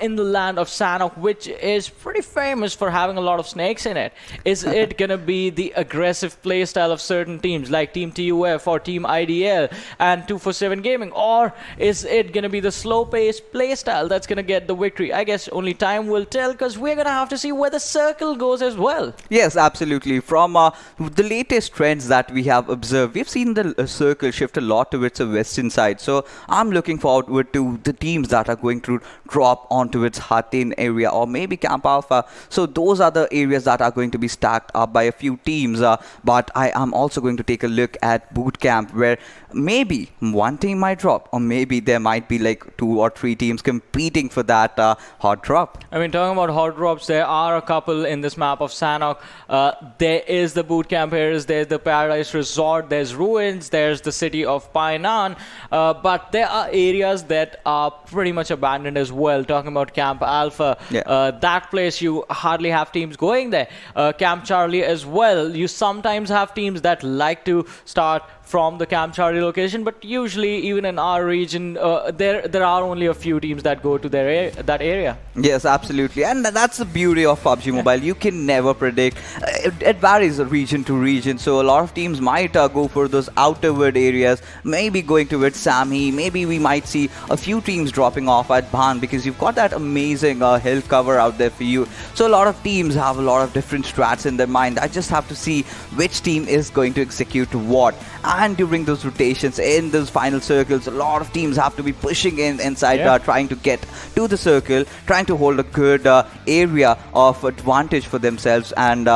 in the land of Sanhok, which is pretty famous for having a lot of snakes in it, is it gonna be the aggressive playstyle of certain teams like Team TUF or Team IDL and 247 Gaming, or is it gonna be the slow-paced playstyle that's gonna get the victory? I guess only time will tell, because we're gonna have to see where the circle goes as well. Yes, absolutely. From the latest trends that we have observed, we've seen the circle shift a lot towards the western side. So I'm looking forward to the teams that are going to drop onto its Hatin area or maybe Camp Alpha. So those are the areas that are going to be stacked up by a few teams. But I am also going to take a look at Boot Camp, where maybe one team might drop, or maybe there might be like 2 or 3 teams competing for that hot drop. I mean, talking about hot drops, there are a couple in this map of Sanhok. There is the Boot Camp here, there's the Paradise Resort, there's Ruins, there's the city of Painan, but there are areas that are pretty much abandoned as well. Talking about Camp Alpha, that place you hardly have teams going there. Camp Charlie as well, you sometimes have teams that like to start from the Camp Charlie location, but usually even in our region, there are only a few teams that go to that area. Yes, absolutely, and that's the beauty of PUBG Mobile. You can never predict. It varies region to region, so a lot of teams might go for those outerward areas, maybe going towards Sami. Maybe we might see a few teams dropping off at Bhan, because you've got that amazing hill cover out there for you. So a lot of teams have a lot of different strats in their mind. I just have to see which team is going to execute what. And during those rotations, in those final circles, a lot of teams have to be pushing inside, trying to get to the circle, trying to hold a good area of advantage for themselves. And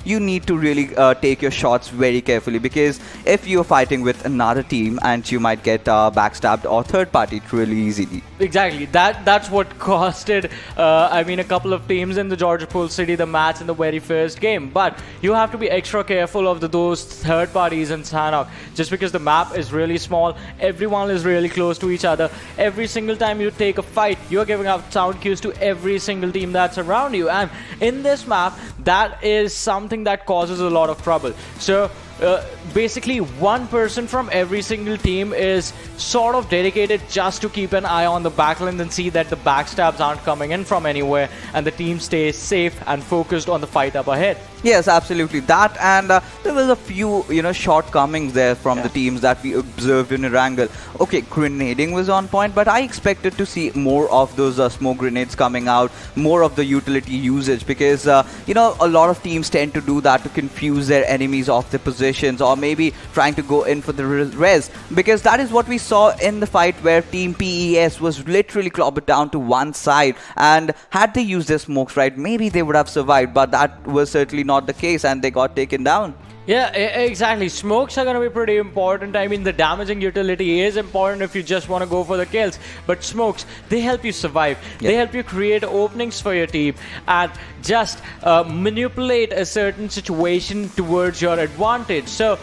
you need to really take your shots very carefully, because if you're fighting with another team, and you might get backstabbed or third party really easily. Exactly. That's what costed a couple of teams in the Georgia Pool City the match in the very first game. But you have to be extra careful of those third parties in Sanhok, just because the map is really small, everyone is really close to each other. Every single time you take a fight, you're giving out sound cues to every single team that's around you, and in this map, that is something that causes a lot of trouble. So basically one person from every single team is sort of dedicated just to keep an eye on the backline and see that the backstabs aren't coming in from anywhere, and the team stays safe and focused on the fight up ahead. Yes, absolutely. That, and there was a few, shortcomings there from the teams that we observed in Erangel. Okay, grenading was on point, but I expected to see more of those smoke grenades coming out, more of the utility usage, because, a lot of teams tend to do that to confuse their enemies off their positions, or maybe trying to go in for the res, because that is what we saw in the fight where Team PES was literally clobbered down to one side, and had they used their smokes right, maybe they would have survived, but that was certainly not the case, and they got taken down. Yeah, exactly. Smokes are going to be pretty important. I mean, the damaging utility is important if you just want to go for the kills. But smokes, they help you survive. They help you create openings for your team and just manipulate a certain situation towards your advantage. So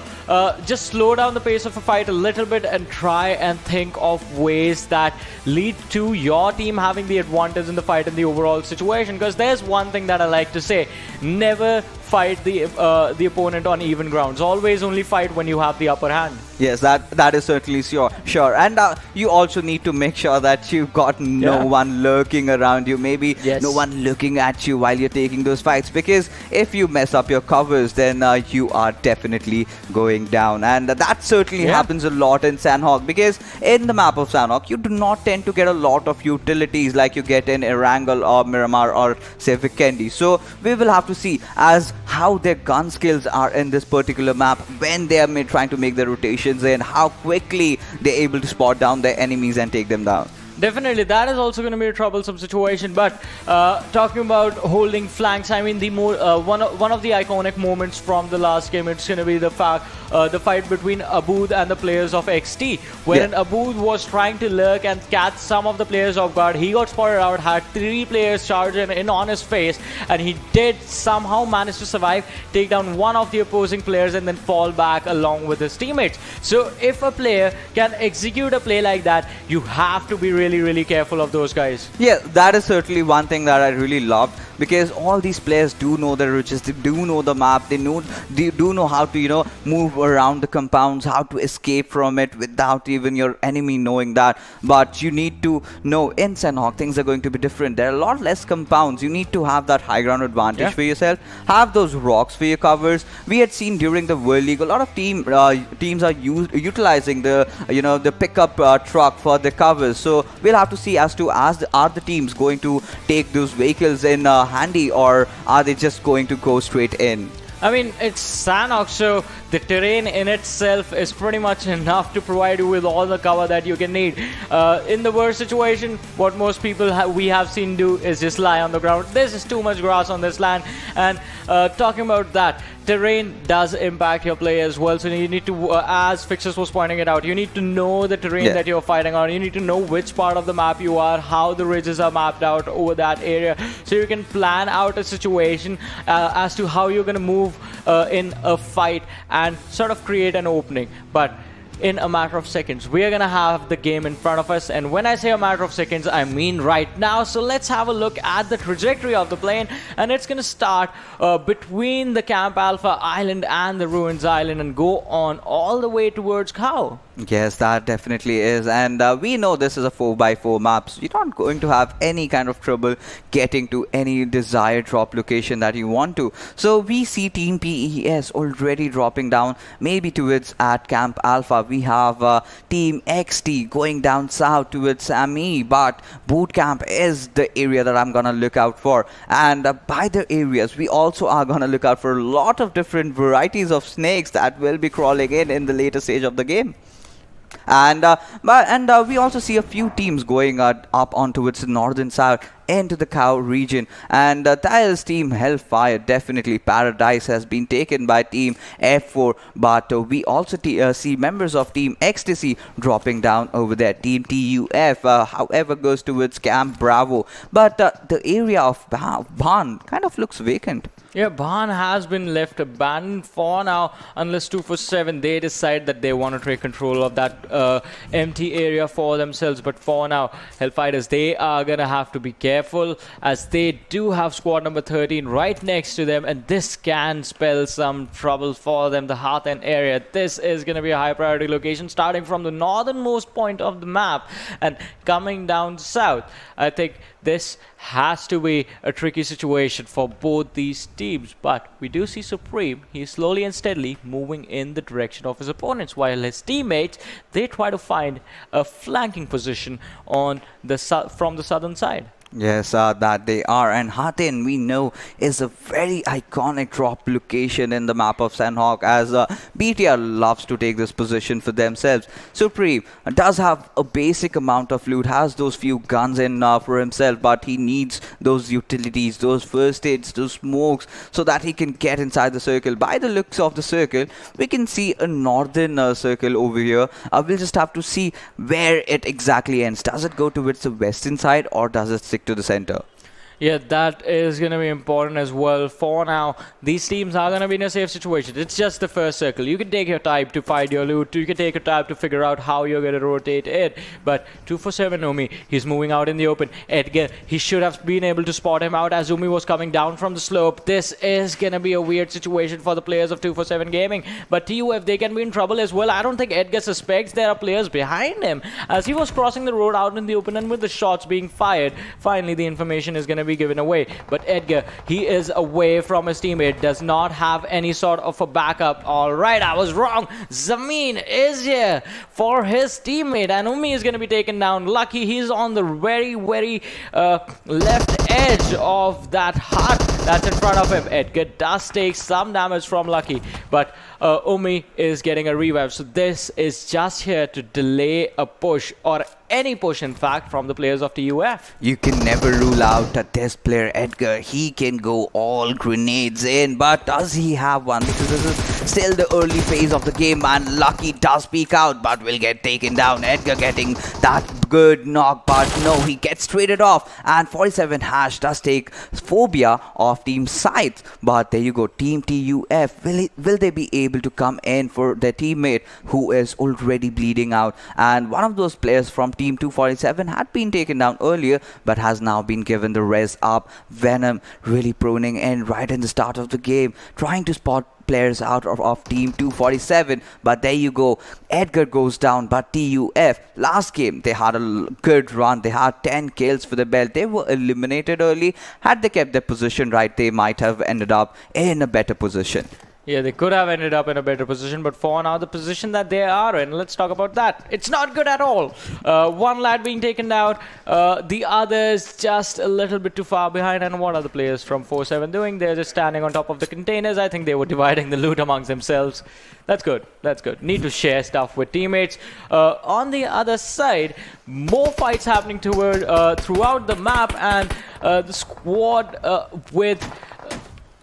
just slow down the pace of a fight a little bit and try and think of ways that lead to your team having the advantage in the fight and the overall situation. Because there's one thing that I like to say: never fight the opponent on even grounds. Always only fight when you have the upper hand. Yes, that is certainly sure. And you also need to make sure that you've got no one lurking around you. Maybe no one looking at you while you're taking those fights. Because if you mess up your covers, then you are definitely going down. And that certainly happens a lot in Sanhok. Because in the map of Sanhok, you do not tend to get a lot of utilities like you get in Erangel or Miramar or say Vikendi. So we will have to see, as how their gun skills are in this particular map when they are trying to make the rotations in, how quickly they're able to spot down their enemies and take them down. Definitely, that is also going to be a troublesome situation. But talking about holding flanks, I mean, the one of the iconic moments from the last game, it's going to be the fight between Abood and the players of XT, wherein Abood was trying to lurk and catch some of the players off guard. He got spotted out, had 3 players charge in on his face, and he did somehow manage to survive, take down one of the opposing players, and then fall back along with his teammates. So if a player can execute a play like that, you have to be really careful of those guys. Yeah, that is certainly one thing that I really loved, because all these players do know the riches, they do know the map, they do know how to move around the compounds, how to escape from it without even your enemy knowing that. But you need to know in Sanhok things are going to be different. There are a lot less compounds. You need to have that high ground advantage for yourself, have those rocks for your covers. We had seen during the World League a lot of teams are utilizing the pickup truck for the covers. So we'll have to see are the teams going to take those vehicles in handy, or are they just going to go straight in? I mean, it's Sanhok, so the terrain in itself is pretty much enough to provide you with all the cover that you can need. In the worst situation, what most people we have seen do is just lie on the ground. There's just too much grass on this land. And talking about that, terrain does impact your play as well. So you need to, as Fixers was pointing it out, you need to know the terrain that you're fighting on. You need to know which part of the map you are, how the ridges are mapped out over that area, so you can plan out a situation as to how you're going to move in a fight and sort of create an opening. But in a matter of seconds, we are gonna have the game in front of us, and when I say a matter of seconds, I mean right now. So let's have a look at the trajectory of the plane, and it's gonna start between the Camp Alpha Island and the Ruins Island and go on all the way towards Cow. Yes, that definitely is, and we know this is a 4x4 map, so you're not going to have any kind of trouble getting to any desired drop location that you want to. So we see Team PES already dropping down, maybe towards at Camp Alpha. We have Team XT going down south towards Sammy, but Boot Camp is the area that I'm gonna look out for. And by the areas, we also are gonna look out for a lot of different varieties of snakes that will be crawling in the later stage of the game. And we also see a few teams going up on towards the northern south into the Cow region, and that is Team Hellfire. Definitely Paradise has been taken by Team F4, but we also see members of Team Ecstasy dropping down over there. Team TUF however goes towards Camp Bravo, but the area of Ban kind of looks vacant. Yeah, Ban has been left abandoned for now, unless 247 they decide that they want to take control of that empty area for themselves. But for now, HellFighters, they are gonna have to be careful, as they do have squad number 13 right next to them, and this can spell some trouble for them. The Hearth End area, this is gonna be a high priority location, starting from the northernmost point of the map and coming down south. I think this has to be a tricky situation for both these teams, but we do see Supreme. He's slowly and steadily moving in the direction of his opponents, while his teammates, they try to find a flanking position on the from the southern side. Yes, that they are, and Hatin we know is a very iconic drop location in the map of Sanhok, as BTR loves to take this position for themselves. Supreme does have a basic amount of loot, has those few guns in for himself, but he needs those utilities, those first aids, those smokes, so that he can get inside the circle. By the looks of the circle, we can see a northern circle over here. We'll just have to see where it exactly ends. Does it go towards the western side, or does it stick to the center? Yeah, that is going to be important as well. For now, these teams are going to be in a safe situation. It's just the first circle. You can take your time to find your loot. You can take your time to figure out how you're going to rotate it. But 247 Umi, he's moving out in the open. Edgar, he should have been able to spot him out as Umi was coming down from the slope. This is going to be a weird situation for the players of 247 Gaming. But TUF, they can be in trouble as well. I don't think Edgar suspects there are players behind him, as he was crossing the road out in the open, and with the shots being fired, finally the information is going to be given away. But Edgar, he is away from his teammate, does not have any sort of a backup. Alright, I was wrong. Zameen is here for his teammate, and Umi is going to be taken down. Lucky he's on the very left edge of that hut. that's in front of him. Edgar does take some damage from Lucky, but Umi is getting a revive. So this is just here to delay a push, or any push in fact, from the players of TUF. You can never rule out that this player Edgar, he can go all grenades in, but does he have one? Because this is still the early phase of the game, and Lucky does peek out but will get taken down. Edgar getting that good knock, but no, he gets traded off, and 47 Hash does take Phobia of Team SCYTES. But there you go, Team TUF, will they be able to come in for their teammate who is already bleeding out? And one of those players from Team 247 had been taken down earlier but has now been given the res up. Venom really proning in right in the start of the game, trying to spot players out of Team 247, but there you go, Edgar goes down. But TUF, last game they had a good run, they had 10 kills for the belt, they were eliminated early. Had they kept their position right, they might have ended up in a better position. Yeah, they could have ended up in a better position, but for now, the position that they are in, let's talk about that. It's not good at all. One lad being taken down, the others just a little bit too far behind. And what are the players from 4-7 doing? They're just standing on top of the containers. I think they were dividing the loot amongst themselves. That's good. That's good. Need to share stuff with teammates. On the other side, more fights happening throughout the map, and the squad with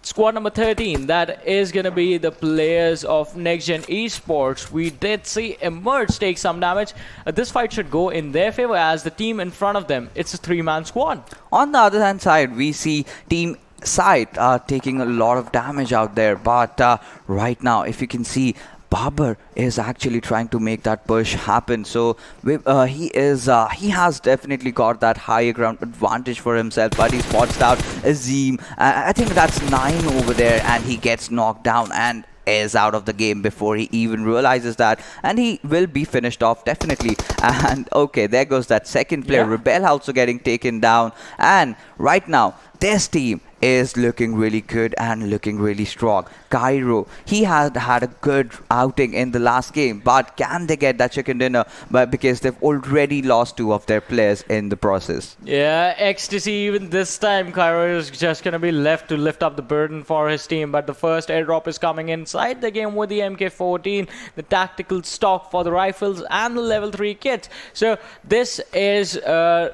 squad number 13, that is going to be the players of NextGen Esports. We did see Emerge take some damage. This fight should go in their favor, as the team in front of them, it's a 3-man squad. On the other hand side, we see Team SCYTES taking a lot of damage out there. But right now, if you can see, Babar is actually trying to make that push happen. So he has definitely got that higher ground advantage for himself, but he spots out Azim. I think that's 9 over there, and he gets knocked down and is out of the game before he even realizes that, and he will be finished off definitely. And okay, there goes that second player. Yeah. Rebel also getting taken down, and right now this team is looking really good and looking really strong. Cairo, he had a good outing in the last game, but can they get that chicken dinner? But because they've already lost 2 of their players in the process. Yeah, Ecstasy, even this time, Cairo is just going to be left to lift up the burden for his team. But the first airdrop is coming inside the game with the MK14, the tactical stock for the rifles, and the level 3 kits. So this is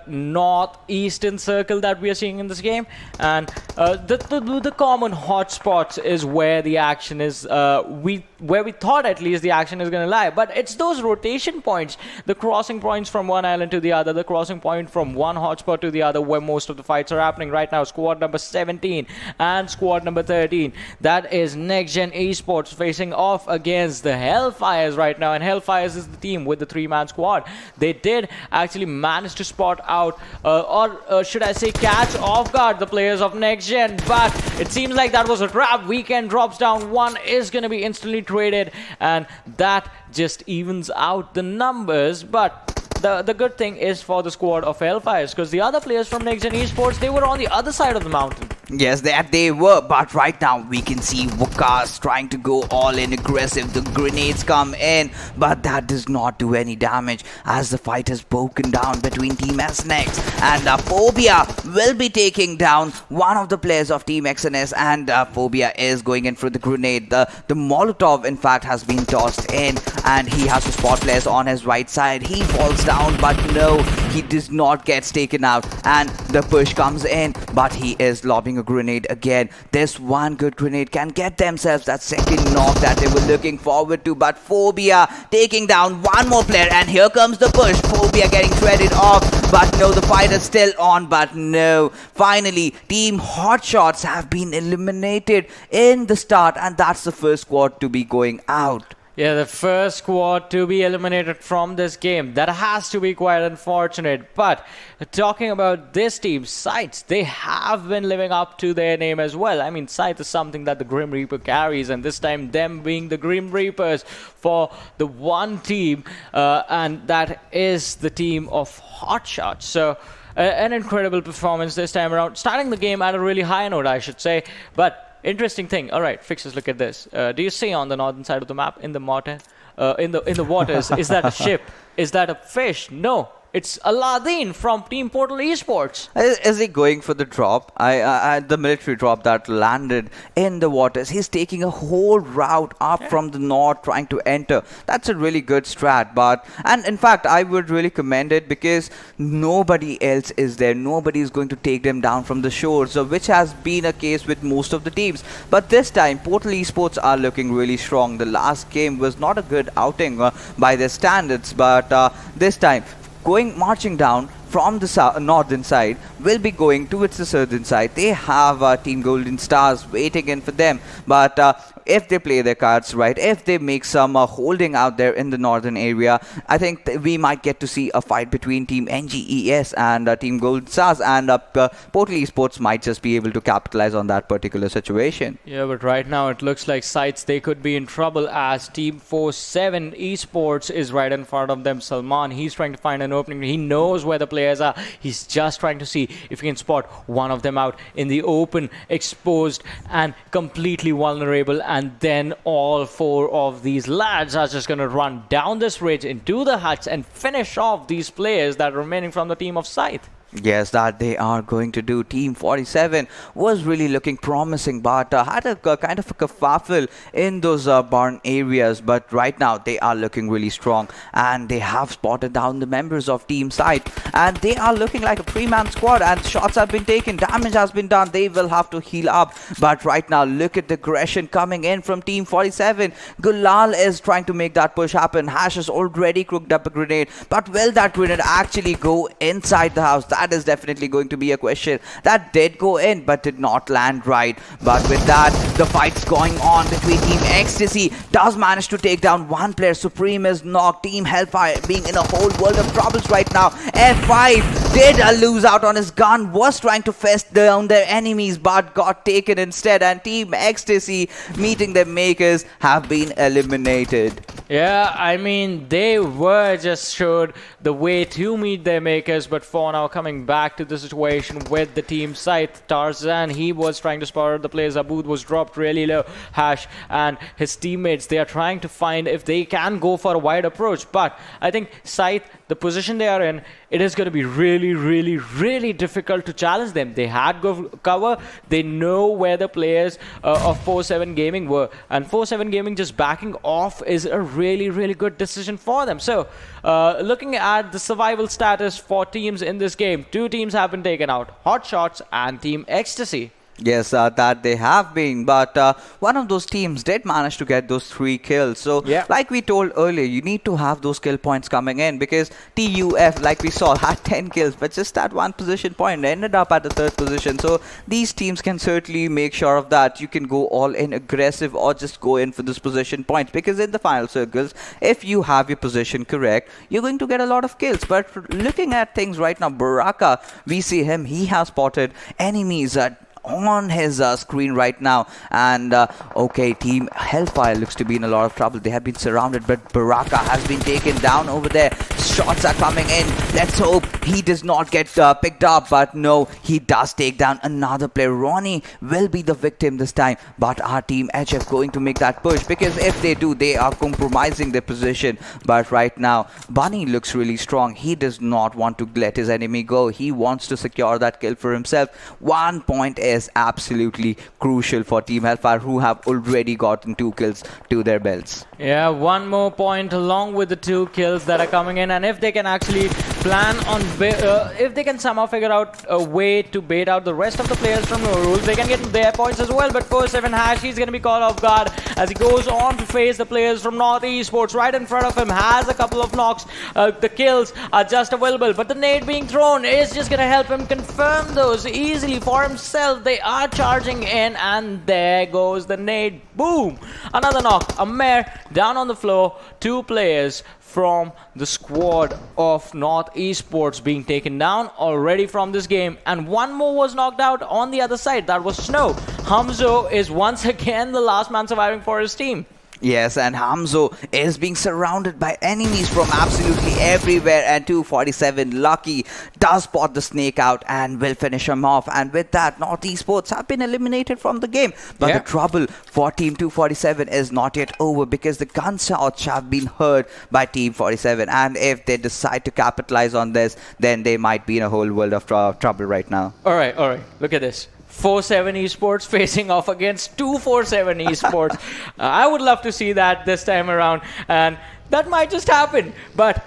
northeastern circle that we are seeing in this game, and the common hotspots is where the action is, where we thought at least the action is going to lie. But it's those rotation points, the crossing points from one island to the other, the crossing point from one hotspot to the other, where most of the fights are happening right now. Squad number 17 and squad number 13, that is NextGen Esports facing off against the HellFires right now. And HellFires is the team with the 3-man squad. They did actually manage to spot out, or should I say catch off guard, the players of NextGen, but it seems like that was a trap. Vikendi drops down, one is going to be instantly traded, and that just evens out the numbers. But the good thing is for the squad of HellFires, because the other players from NextGen Esports, they were on the other side of the mountain. Yes, they were, but right now we can see Wukas trying to go all in aggressive. The grenades come in, but that does not do any damage as the fight has broken down between Team SNX, and Phobia will be taking down one of the players of Team XNS, and Phobia is going in for the grenade. The Molotov in fact has been tossed in, and he has to spot players on his right side. He falls down, but no, he does not get taken out, and the push comes in, but he is lobbing a grenade again. This one good grenade can get themselves that second knock that they were looking forward to. But Phobia taking down one more player, and here comes the push. Phobia getting shredded off, but no, the fight is still on. But no, finally Team HotShotSs have been eliminated in the start, and that's the first squad to be going out. Yeah, the first squad to be eliminated from this game. That has to be quite unfortunate. But talking about this team, SCYTES, they have been living up to their name as well. I mean, SCYTES is something that the Grim Reaper carries, and this time them being the Grim Reapers for the one team, and that is the team of HotShotSs. So an incredible performance this time around, starting the game at a really high note, I should say. But interesting thing. All right, Fixers, look at this. Do you see on the northern side of the map, in the water, in the waters, is that a ship? Is that a fish? No, It's Aladdin from Team Portal Esports. Is he going for the drop? The military drop that landed in the waters. He's taking a whole route up from the north, trying to enter. That's a really good strat. And in fact, I would really commend it because nobody else is there. Nobody is going to take them down from the shores, which has been a case with most of the teams. But this time, Portal Esports are looking really strong. The last game was not a good outing by their standards, but this time, marching down from the northern side, will be going towards the southern side. They have Team Golden Stars waiting in for them, but if they play their cards right, if they make some holding out there in the northern area, I think we might get to see a fight between Team NGES and Team Golden Stars, and Portal Esports might just be able to capitalize on that particular situation. Yeah, but right now it looks like SCYTES, they could be in trouble as Team 47 Esports is right in front of them. Salman, he's trying to find an opening. He knows where the players are. He's just trying to see if he can spot one of them out in the open, exposed and completely vulnerable. And then all four of these lads are just going to run down this ridge into the huts and finish off these players that are remaining from the team of SCYTES. Yes, that they are going to do. Team 47 was really looking promising, but had a kind of a kerfuffle in those barn areas. But right now, they are looking really strong, and they have spotted down the members of Team SCYTES, and they are looking like a three-man squad, and shots have been taken, damage has been done. They will have to heal up. But right now, look at the aggression coming in from Team 47. Gulal is trying to make that push happen. Hash has already cooked up a grenade, but will that grenade actually go inside the house? That is definitely going to be a question. That did go in, but did not land right. But with that, the fight's going on between Team Ecstasy. Does manage to take down one player. Supreme is knocked. Team Hellfire being in a whole world of troubles right now. F5 did lose out on his gun. Was trying to fest down their enemies, but got taken instead. And Team Ecstasy, meeting their makers, have been eliminated. Yeah, I mean, they were just showed the way to meet their makers, but for now, coming back to the situation with the team SCYTES, Tarzan, he was trying to spot the players. Abood was dropped really low. Hash and his teammates, they are trying to find if they can go for a wide approach, but I think SCYTES, the position they are in, it is going to be really difficult to challenge them. They had cover. They know where the players of 4-7 Gaming were, and 4-7 Gaming just backing off is a really good decision for them. So looking at the survival status for teams in this game, two teams have been taken out, HotShotSs and Team Ecstasy. Yes, that they have been, but one of those teams did manage to get those 3 kills. So, like we told earlier, you need to have those kill points coming in, because TUF, like we saw, had 10 kills, but just that one position point ended up at the 3rd position. So, these teams can certainly make sure of that. You can go all in aggressive or just go in for this position points, because in the final circles, if you have your position correct, you're going to get a lot of kills. But looking at things right now, Baraka, we see him, he has spotted enemies on his screen right now, and okay, Team Hellfire looks to be in a lot of trouble. They have been surrounded, but Baraka has been taken down over there. Shots are coming in. Let's hope he does not get picked up, but no, he does take down another player. Ronnie will be the victim this time, but our Team HF going to make that push, because if they do, they are compromising their position. But right now, Bunny looks really strong. He does not want to let his enemy go. He wants to secure that kill for himself. 1 point is absolutely crucial for Team Hellfire, who have already gotten 2 kills to their belts. Yeah, 1 more point along with the 2 kills that are coming in, and if they can actually plan on, if they can somehow figure out a way to bait out the rest of the players from no rules, they can get their points as well. But 4-7 Hash, he's going to be caught off guard as he goes on to face the players from North Esports. Right in front of him, has a couple of knocks. The kills are just available, but the nade being thrown is just going to help him confirm those easily for himself. They are charging in, and there goes the nade. Boom! Another knock. Amer down on the floor. 2 players from the squad of North Esports being taken down already from this game, and 1 more was knocked out on the other side. That was Snow. Hamzo is once again the last man surviving for his team. Yes, and Hamzo is being surrounded by enemies from absolutely everywhere, and 247 Lucky does spot the snake out and will finish him off. And with that, North Esports have been eliminated from the game. But the trouble for Team 247 is not yet over, because the gunshots have been heard by Team 47. And if they decide to capitalize on this, then they might be in a whole world of trouble right now. All right. Look at this. 4-7 Esports facing off against 247 Esports. I would love to see that this time around, and that might just happen. But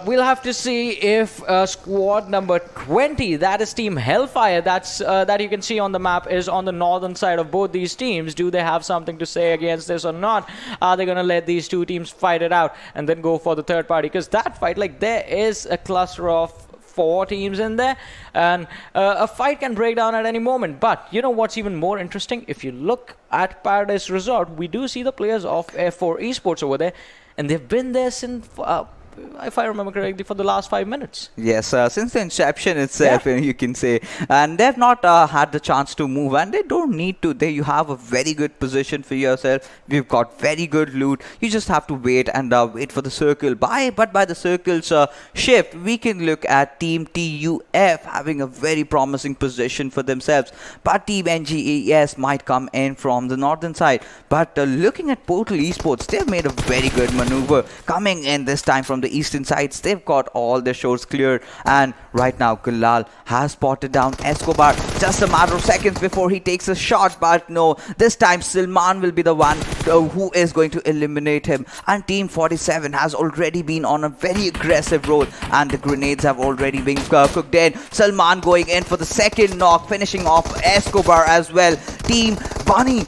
we'll have to see if squad number 20, that is Team Hellfire, that you can see on the map, is on the northern side of both these teams. Do they have something to say against this or not? Are they going to let these two teams fight it out and then go for the third party? Because that fight, like, there is a cluster of 4 teams in there, and a fight can break down at any moment. But you know what's even more interesting? If you look at Paradise Resort, we do see the players of F4 Esports over there, and they've been there since if I remember correctly, for the last 5 minutes. Yes, since the inception itself, you can say. And they've not had the chance to move, and they don't need to. You have a very good position for yourself. We've got very good loot. You just have to wait and wait for the circle. But by the circle's shift, we can look at Team TUF having a very promising position for themselves. But Team NGES might come in from the northern side. But looking at Portal Esports, they've made a very good maneuver coming in this time from the eastern sides. They've got all their shores clear, and right now Gulal has spotted down Escobar. Just a matter of seconds before he takes a shot, but no, this time Silman will be the one who is going to eliminate him. And Team 47 has already been on a very aggressive roll, and the grenades have already been cooked in. Salman going in for the second knock, finishing off Escobar as well. Team Bunny,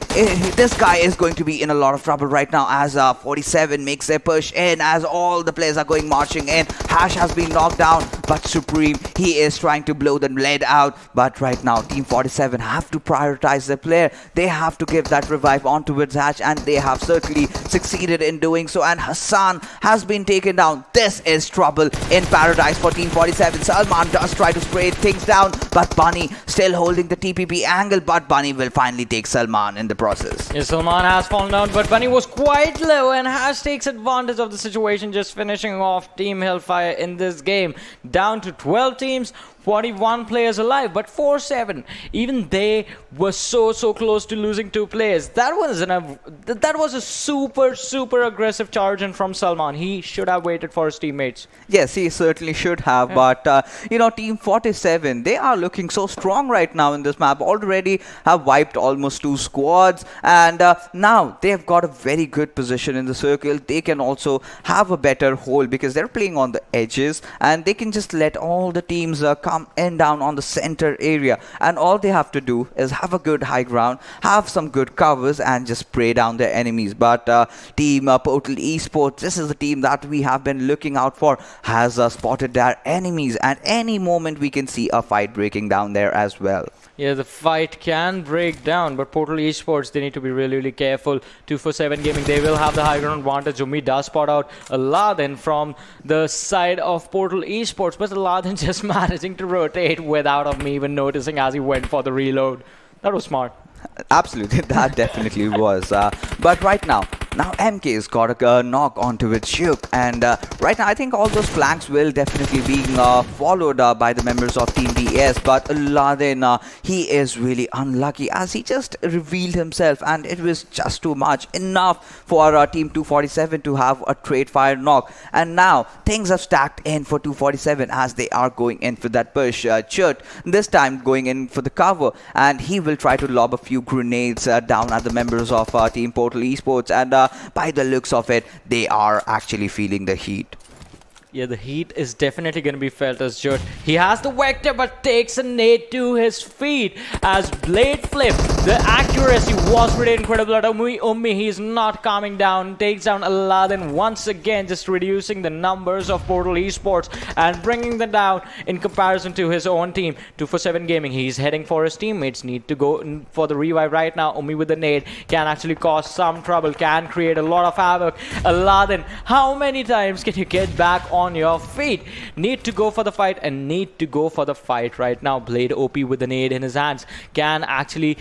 this guy is going to be in a lot of trouble right now, as 47 makes their push in, as all the players are going marching in. Hash has been knocked down, but Supreme, he is trying to blow the lead out. But right now, Team 47 have to prioritize their player. They have to give that revive on towards Hash, and they have certainly succeeded in doing so. And Hassan has been taken down. This is trouble in paradise for Team 47. Salman does try to spray things down, but Bunny still holding the TPP angle, but Bunny will finally take Salman in the process. Yes, Salman has fallen down, but Bunny was quite low, and Hash takes advantage of the situation, just finishing off Team Hellfire in this game. Down to 12 teams, 41 players alive, but 4-7, even they were so close to losing 2 players. That was a super aggressive charge in from Salman. He should have waited for his teammates. Yes, he certainly should have, but you know, Team 47, they are looking so strong right now in this map. Already have wiped almost 2 squads, and now they've got a very good position in the circle. They can also have a better hold because they're playing on the edges, and they can just let all the teams come in down on the center area, and all they have to do is have a good high ground, have some good covers, and just spray down their enemies. But Team Portal Esports, this is the team that we have been looking out for, has spotted their enemies, and any moment we can see a fight breaking down there as well. Yeah, the fight can break down, but Portal Esports, they need to be really careful. 247 Gaming, they will have the high ground advantage. Umi does spot out Aladdin from the side of Portal Esports, but Aladdin just managing to rotate without me even noticing as he went for the reload. That was smart. Absolutely, that definitely was. But right now MK's got a knock onto its ship, and right now I think all those flanks will definitely be followed by the members of Team DS. But Aladdin, he is really unlucky as he just revealed himself, and it was just too much, enough for Team 247 to have a trade fire knock. And now things have stacked in for 247 as they are going in for that push. Chut this time going in for the cover, and he will try to lob a few grenades down at the members of Team Portal Esports, and by the looks of it, they are actually feeling the heat. Yeah, the heat is definitely going to be felt as Jut. He has the vector but takes a nade to his feet as Blade Flip. The accuracy was pretty incredible at Ummi. He's not calming down. Takes down Aladdin once again, just reducing the numbers of Portal Esports and bringing them down in comparison to his own team. 247 Gaming, he's heading for his teammates. Need to go for the revive right now. Ummi with the nade can actually cause some trouble, can create a lot of havoc. Aladdin, how many times can you get back on on your feet. Need to go for the fight and need to go for the fight right now. Blade OP with the nade in his hands can actually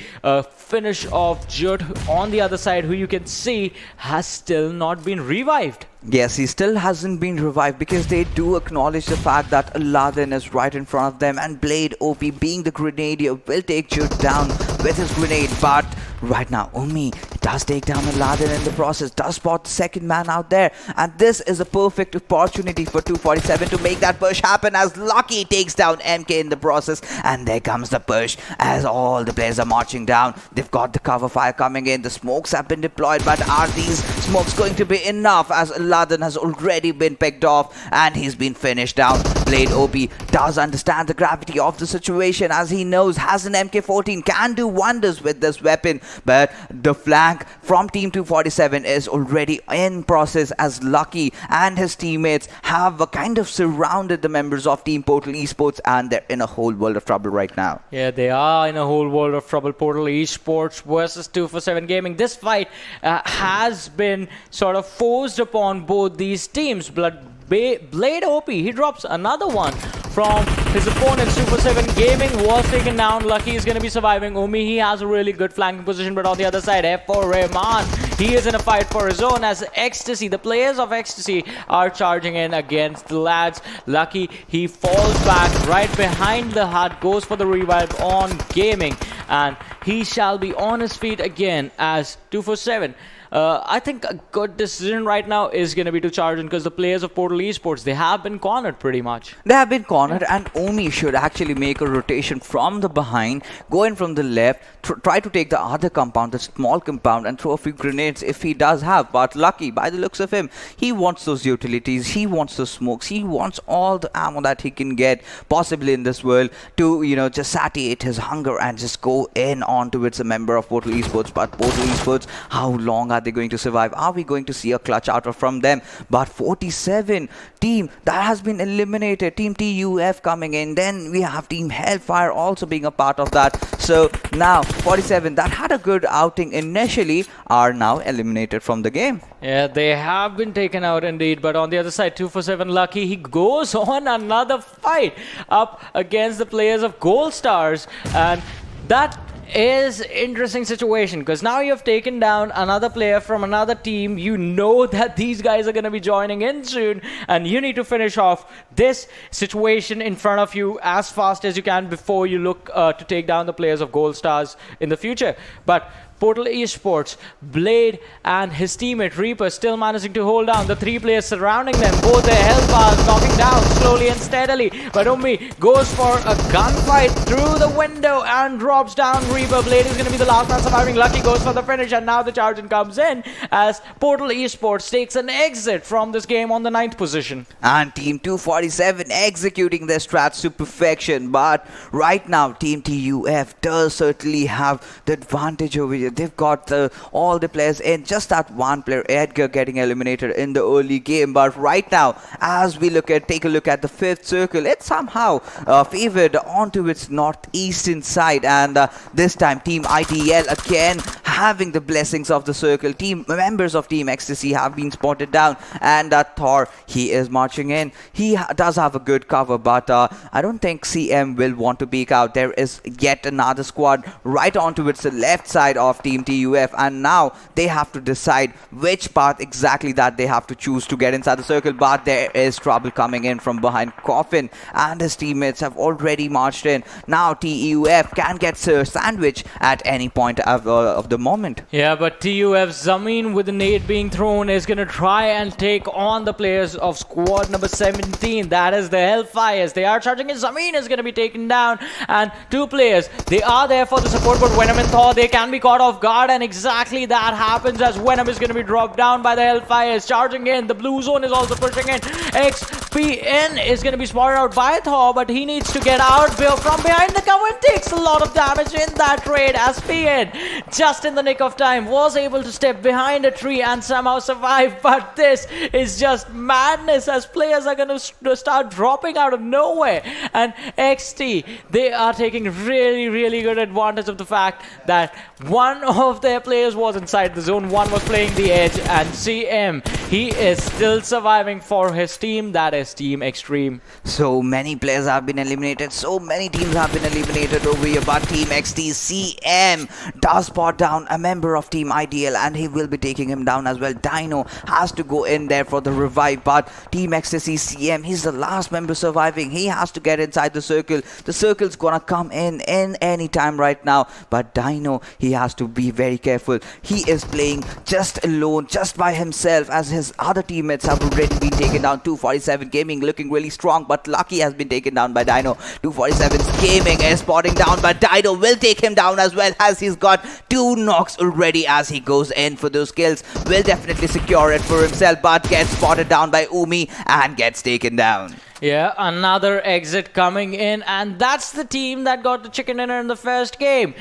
finish off Jut on the other side, who you can see has still not been revived. Yes, he still hasn't been revived because they do acknowledge the fact that Aladdin is right in front of them, and Blade OP, being the grenadier, will take Jut down with his grenade. But right now, Umi does take down Aladdin in the process, does spot the second man out there, and this is a perfect opportunity for 247 to make that push happen, as Lucky takes down MK in the process. And there comes the push as all the players are marching down. They've got the cover fire coming in, the smokes have been deployed, but are these smokes going to be enough, as Aladdin has already been picked off and he's been finished down. Blade OP does understand the gravity of the situation, as he knows has an MK14, can do wonders with this weapon, but the flank from Team 247 is already in process, as Lucky and his teammates have kind of surrounded the members of Team Portal Esports, and they're in a whole world of trouble right now. Yeah, they are in a whole world of trouble. Portal Esports versus 247 Gaming. This fight has been sort of forced upon both these teams. Blade OP, he drops another one from his opponents. 247 Gaming was taken down. Lucky is going to be surviving. Umi, he has a really good flanking position, but on the other side, F4 Rahman, he is in a fight for his own, as Ecstasy, the players of Ecstasy, are charging in against the lads. Lucky, he falls back right behind the hut, goes for the revive on Gaming, and he shall be on his feet again, as 247. I think a good decision right now is going to be to charge in, because the players of Portal Esports, they have been cornered pretty much. They have been cornered, and Omi should actually make a rotation from the behind, go in from the left, try to take the other compound, the small compound, and throw a few grenades if he does have. But Lucky, by the looks of him, he wants those utilities, he wants those smokes, he wants all the ammo that he can get possibly in this world to, you know, just satiate his hunger and just go in on towards a member of Portal Esports. But Portal Esports, how long are they going to survive? Are we going to see a clutch out from them? But 47 team that has been eliminated, Team TUF coming in, then we have Team Hellfire also being a part of that. So now 47 that had a good outing initially are now eliminated from the game. Yeah, they have been taken out indeed. But on the other side, 247 Lucky, he goes on another fight up against the players of Gold Stars, and that is interesting situation, because now you have taken down another player from another team. You know that these guys are going to be joining in soon, and you need to finish off this situation in front of you as fast as you can before you look to take down the players of Gold Stars in the future. But Portal Esports, Blade and his teammate Reaper still managing to hold down the three players surrounding them. Both their health bars knocking down slowly and steadily. But Umi goes for a gunfight through the window and drops down Reaper. Blade is going to be the last man surviving. Lucky goes for the finish, and now the charge-in comes in as Portal Esports takes an exit from this game on the 9th position. And Team 247 executing their strats to perfection. But right now, Team TUF does certainly have the advantage over here. They've got all the players in. Just that one player, Edgar, getting eliminated in the early game. But right now, as we take a look at the 5th circle, it's somehow favored onto its northeastern side. And this time, Team IDL again having the blessings of the circle. Members of Team Ecstasy have been spotted down, and Thor, he is marching in. He does have a good cover, but I don't think CM will want to peek out. There is yet another squad right onto its left side of Team TUF, and now they have to decide which path exactly that they have to choose to get inside the circle. But there is trouble coming in from behind. Coffin and his teammates have already marched in. Now TUF can get sandwich at any point of the moment. Yeah, but TUF Zameen, with the nade being thrown, is going to try and take on the players of squad number 17. That is the HellFires. They are charging in. Zameen is going to be taken down, and two players, they are there for the support, but Venom and Thor, they can be caught off guard, and exactly that happens as Venom is going to be dropped down by the HellFires. Charging in, the blue zone is also pushing in. XPN is going to be spotted out by Thor, but he needs to get out from behind the cover and takes a lot of damage in that trade, as PN, just in the nick of time, was able to step behind a tree and somehow survive. But this is just madness, as players are going to start dropping out of nowhere, and XT, they are taking really good advantage of the fact that one of their players was inside the zone, one was playing the edge, and CM, he is still surviving for his team. That is is Team Xetreme. So many players have been eliminated. So many teams have been eliminated over here. But Team CM does spot down a member of Team IDL, and he will be taking him down as well. Dino has to go in there for the revive, but Team CM, he's the last member surviving. He has to get inside the circle. The circle's gonna come in any time right now. But Dino, he has to be very careful. He is playing just alone, just by himself, as his other teammates have already been taken down. 247 Gaming looking really strong, but Lucky has been taken down by Dino. 247 Gaming is spotting down, but Dino will take him down as well, as he's got 2 knocks already as he goes in for those kills. Will definitely secure it for himself, but gets spotted down by Umi and gets taken down. Yeah, another exit coming in, and that's the team that got the chicken dinner in the first game.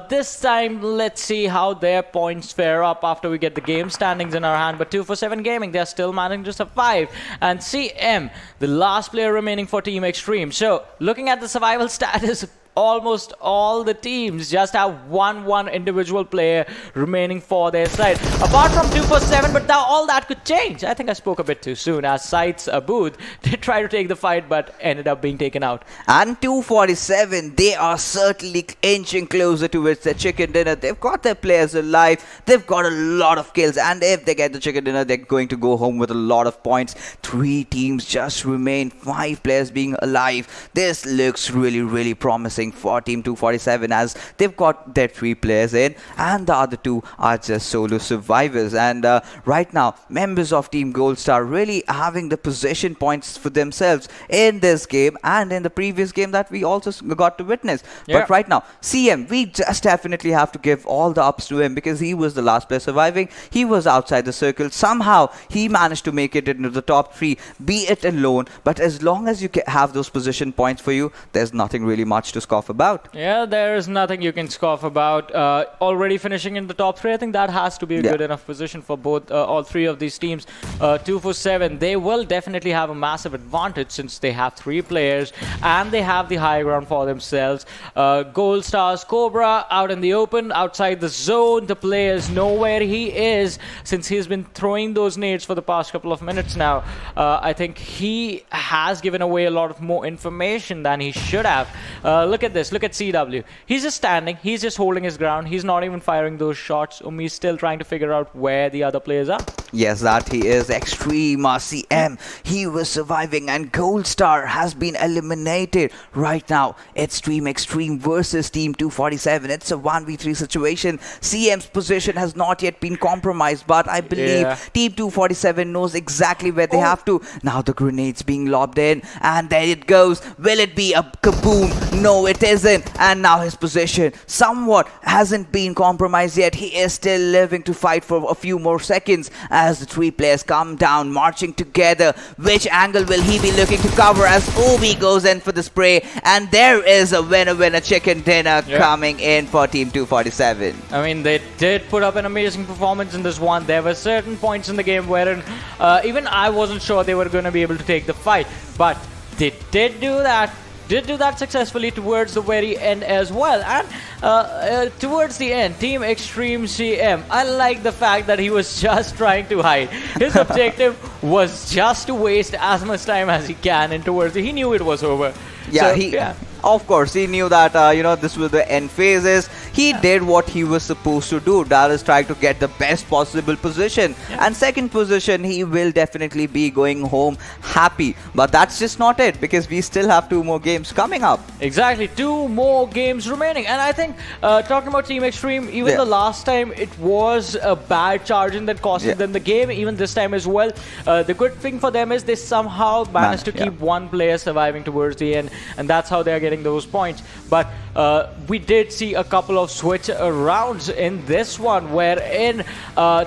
This time, let's see how their points fare up after we get the game standings in our hand. But 247 Gaming, they're still managing to survive. And CM, the last player remaining for Team Xetreme. So, looking at the survival status, almost all the teams just have one individual player remaining for their side. Apart from 247, but now all that could change. I think I spoke a bit too soon, as SCYTES Booth did try to take the fight, but ended up being taken out. And 247, they are certainly inching closer towards the chicken dinner. They've got their players alive. They've got a lot of kills, and if they get the chicken dinner, they're going to go home with a lot of points. 3 teams just remain, 5 players being alive. This looks really promising for Team 247, as they've got their 3 players in, and the other 2 are just solo survivors. And right now, members of Team Goldstar really having the possession points for themselves in this game and in the previous game that we also got to witness. Yeah. But right now, CM, we just definitely have to give all the ups to him, because he was the last player surviving. He was outside the circle. Somehow he managed to make it into the top 3, be it alone. But as long as you have those position points for you, there's nothing really much to scoff about. Yeah, there's nothing you can scoff about. Already finishing in the top 3, I think that has to be a good enough position for both all 3 of these teams. 247, they will definitely have a massive advantage, since they have 3 players and they have the high ground for themselves. Gold Stars Cobra out in the open, outside the zone. The players know where he is, since he's been throwing those nades for the past couple of minutes now. I think he has given away a lot of more information than he should have. Look at this. Look at CW. He's just standing. He's just holding his ground. He's not even firing those shots. Umi's still trying to figure out where the other players are. Yes, that he is. Xetreme CM, he was surviving, and Goldstar has been eliminated. Right now, it's Team Xetreme versus Team 247. It's a 1v3 situation. CM's position has not yet been compromised, but I believe Team 247 knows exactly where they have to. Now the grenade's being lobbed in, and there it goes. Will it be a kaboom? No, it isn't. And now his position somewhat hasn't been compromised yet. He is still living to fight for a few more seconds as the 3 players come down, marching together. Which angle will he be looking to cover, as Obi goes in for the spray? And there is a winner chicken dinner coming in for Team 247. I mean, they did put up an amazing performance in this one. There were certain points in the game wherein even I wasn't sure they were going to be able to take the fight, but they did do that. Did do that successfully towards the very end as well. And towards the end, Team Xetreme CM, I like the fact that he was just trying to hide. His objective was just to waste as much time as he can, and towards he knew it was over. Yeah, so, of course, he knew that, this was the end phases. He did what he was supposed to do. That is trying to get the best possible position. And second position, he will definitely be going home happy. But that's just not it, because we still have 2 more games coming up. Exactly, 2 more games remaining. And I think, talking about Team Xetreme, even the last time, it was a bad charging that costed them the game. Even this time as well. The good thing for them is they somehow managed to keep 1 player surviving towards the end. And that's how they're getting those points. But we did see a couple of switch rounds in this one, wherein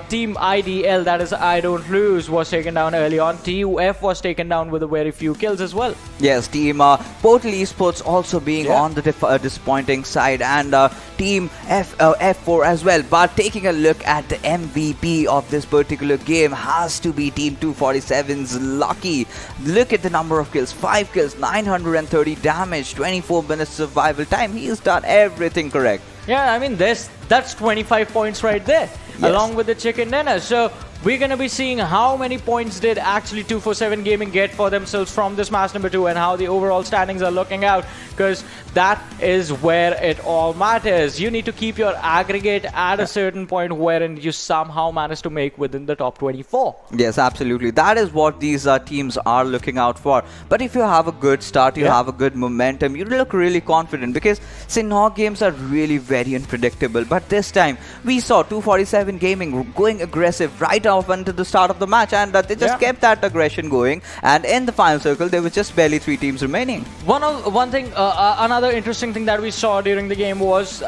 Team IDL, that is I Don't Lose, was taken down early on. TUF was taken down with a very few kills as well. Yes, Team PUBG Esports also being on the disappointing side, and Team F4 as well. But taking a look at the MVP of this particular game has to be Team 247's Lucky. Look at the number of kills. 5 kills, 930 damage, 24 minutes survival time. He's done everything correct. Yeah, I mean, that's 25 points right there, along with the chicken dinner. So we're going to be seeing how many points did actually 247 Gaming get for themselves from this match number 2 and how the overall standings are looking out, because that is where it all matters. You need to keep your aggregate at a certain point wherein you somehow manage to make within the top 24. Yes, absolutely. That is what these teams are looking out for. But if you have a good start, you have a good momentum, you look really confident, because Sanhok games are really very unpredictable. But this time, we saw 247 Gaming going aggressive right off until the start of the match, and they just kept that aggression going. And in the final circle, there were just barely 3 teams remaining. Another interesting thing that we saw during the game was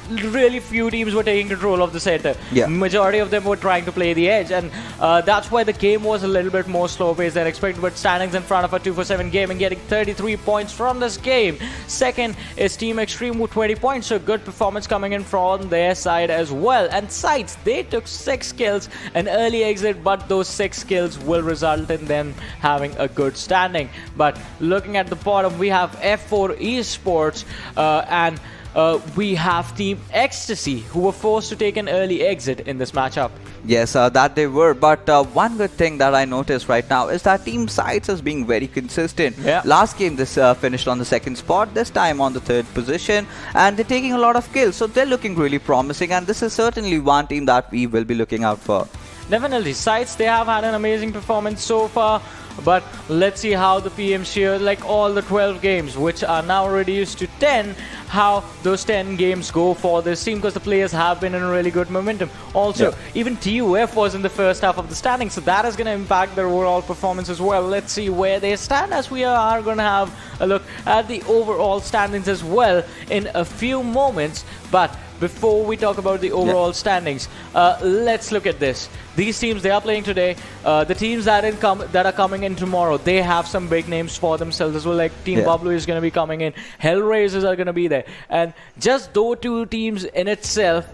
really few teams were taking control of the center. Majority of them were trying to play the edge, and that's why the game was a little bit more slow-paced than expected. But standings in front of a 247 Gaming getting 33 points from this game. Second is Team Xetreme with 20 points, so good performance coming in from their side as well. And SCYTES, they took 6 kills, an early exit, but those 6 kills will result in them having a good standing. But looking at the bottom, we have F4 Esports and we have Team ECSTASYYY, who were forced to take an early exit in this matchup. Yes, that they were. But one good thing that I noticed right now is that Team SCYTES is being very consistent. Last game, this finished on the 2nd spot. This time on the 3rd position. And they're taking a lot of kills. So they're looking really promising. And this is certainly one team that we will be looking out for. Definitely. SCYTES, they have had an amazing performance so far. But let's see how the PMCO, like all the 12 games, which are now reduced to 10, how those 10 games go for this team, because the players have been in a really good momentum. Also, even TUF was in the first half of the standing, so that is going to impact their overall performance as well. Let's see where they stand, as we are going to have a look at the overall standings as well in a few moments. But before we talk about the overall standings, let's look at this. These teams, they are playing today. The teams that are coming in tomorrow, they have some big names for themselves as well. Like Team Bablu is going to be coming in. HellRaisers are going to be there. And just those 2 teams in itself,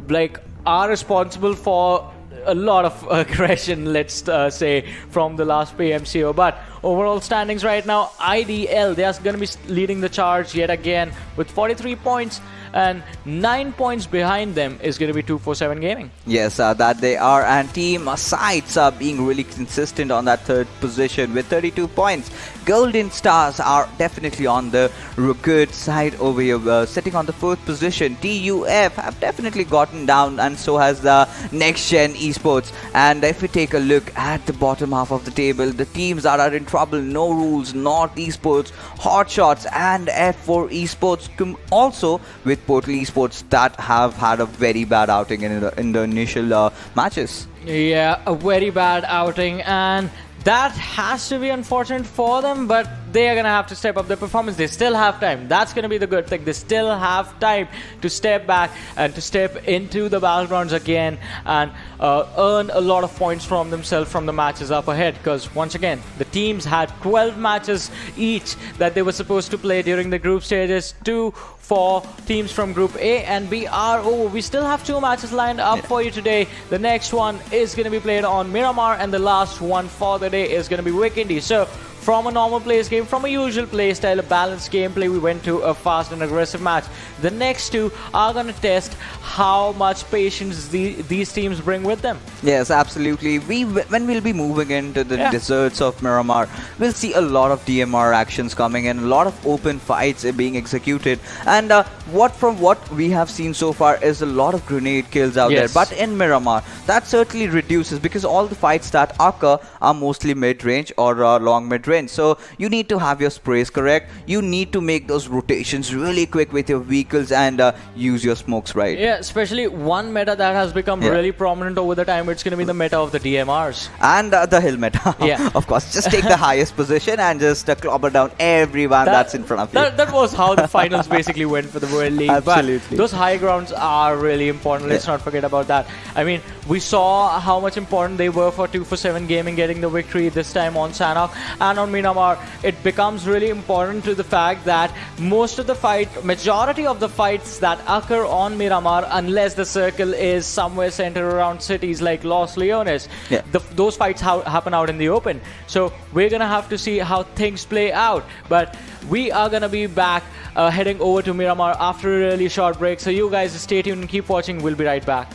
like, are responsible for a lot of aggression, let's say, from the last PMCO. But overall standings right now, IDL, they are going to be leading the charge yet again with 43 points. And 9 points behind them is going to be 247 Gaming. Yes, that they are. And Team SCYTES are being really consistent on that 3rd position with 32 points. Golden Stars are definitely on the good side over here, sitting on the 4th position. TUF have definitely gotten down, and so has the NextGen Esports. And if we take a look at the bottom half of the table, the teams that are in trouble: No Rules, North Esports, HotShotSs, and F4 Esports. Also with Portal Esports, that have had a very bad outing in the initial matches. Yeah, a very bad outing, and that has to be unfortunate for them, but they are going to have to step up their performance. They still have time. That's going to be the good thing. They still have time to step back and to step into the battlegrounds again and earn a lot of points from themselves from the matches up ahead. Because once again, the teams had 12 matches each that they were supposed to play during the group stages. 2 for teams from Group A and B are over. We still have 2 matches lined up for you today. The next one is going to be played on Miramar, and the last one for the day is going to be Vikendi. So from a normal plays game, from a usual play style, a balanced gameplay, we went to a fast and aggressive match. The next 2 are going to test how much patience these teams bring with them. Yes, absolutely. When we'll be moving into the deserts of Miramar, we'll see a lot of DMR actions coming in, a lot of open fights being executed. And from what we have seen so far is a lot of grenade kills out there. But in Miramar, that certainly reduces, because all the fights that occur are mostly mid-range or long mid-range. So you need to have your sprays correct. You need to make those rotations really quick with your vehicles and use your smokes right. Yeah, especially one meta that has become really prominent over the time. It's going to be the meta of the DMRs. And the hill meta. Of course. Just take the highest position and just clobber down everyone that's in front of you. That was how the finals basically went for the World League. Absolutely. But those high grounds are really important. Let's not forget about that. I mean, we saw how much important they were for 247 Gaming getting the victory this time on Sanhok and on Miramar. It becomes really important to the fact that majority of the fights that occur on Miramar, unless the circle is somewhere centered around cities like Los Leones, those fights happen out in the open. So we're going to have to see how things play out. But we are going to be back heading over to Miramar after a really short break. So you guys stay tuned and keep watching. We'll be right back.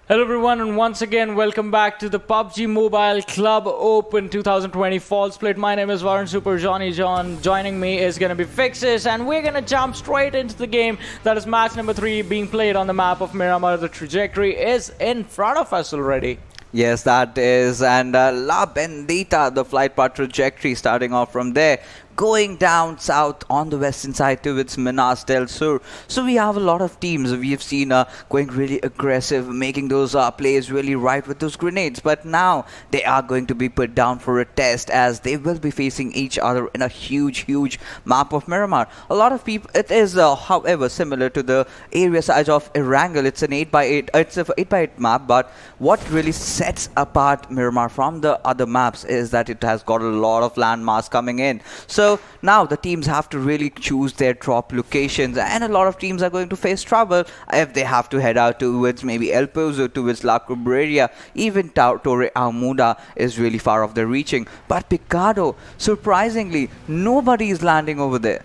Hello everyone, and once again welcome back to the PUBG Mobile Club Open 2020 Fall Split. My name is Warren Super Johnny John. Joining me is going to be Fixes, and we're going to jump straight into the game. That is match number 3 being played on the map of Miramar. The trajectory is in front of us already. Yes, that is, and La Bendita, the flight path trajectory starting off from there, going down south on the western side towards Minas del Sur. So we have a lot of teams we have seen going really aggressive, making those plays really right with those grenades. But now they are going to be put down for a test, as they will be facing each other in a huge map of Miramar. A lot of people, it is however similar to the area size of Erangel. It's an 8x8, it's a 8x8 map, but what really sets apart Miramar from the other maps is that it has got a lot of landmass coming in. So now the teams have to really choose their drop locations, and a lot of teams are going to face trouble if they have to head out towards maybe El Pozo, towards La Cubreria. Even Torre Almuda is really far off their reaching. But Picado, surprisingly, nobody is landing over there.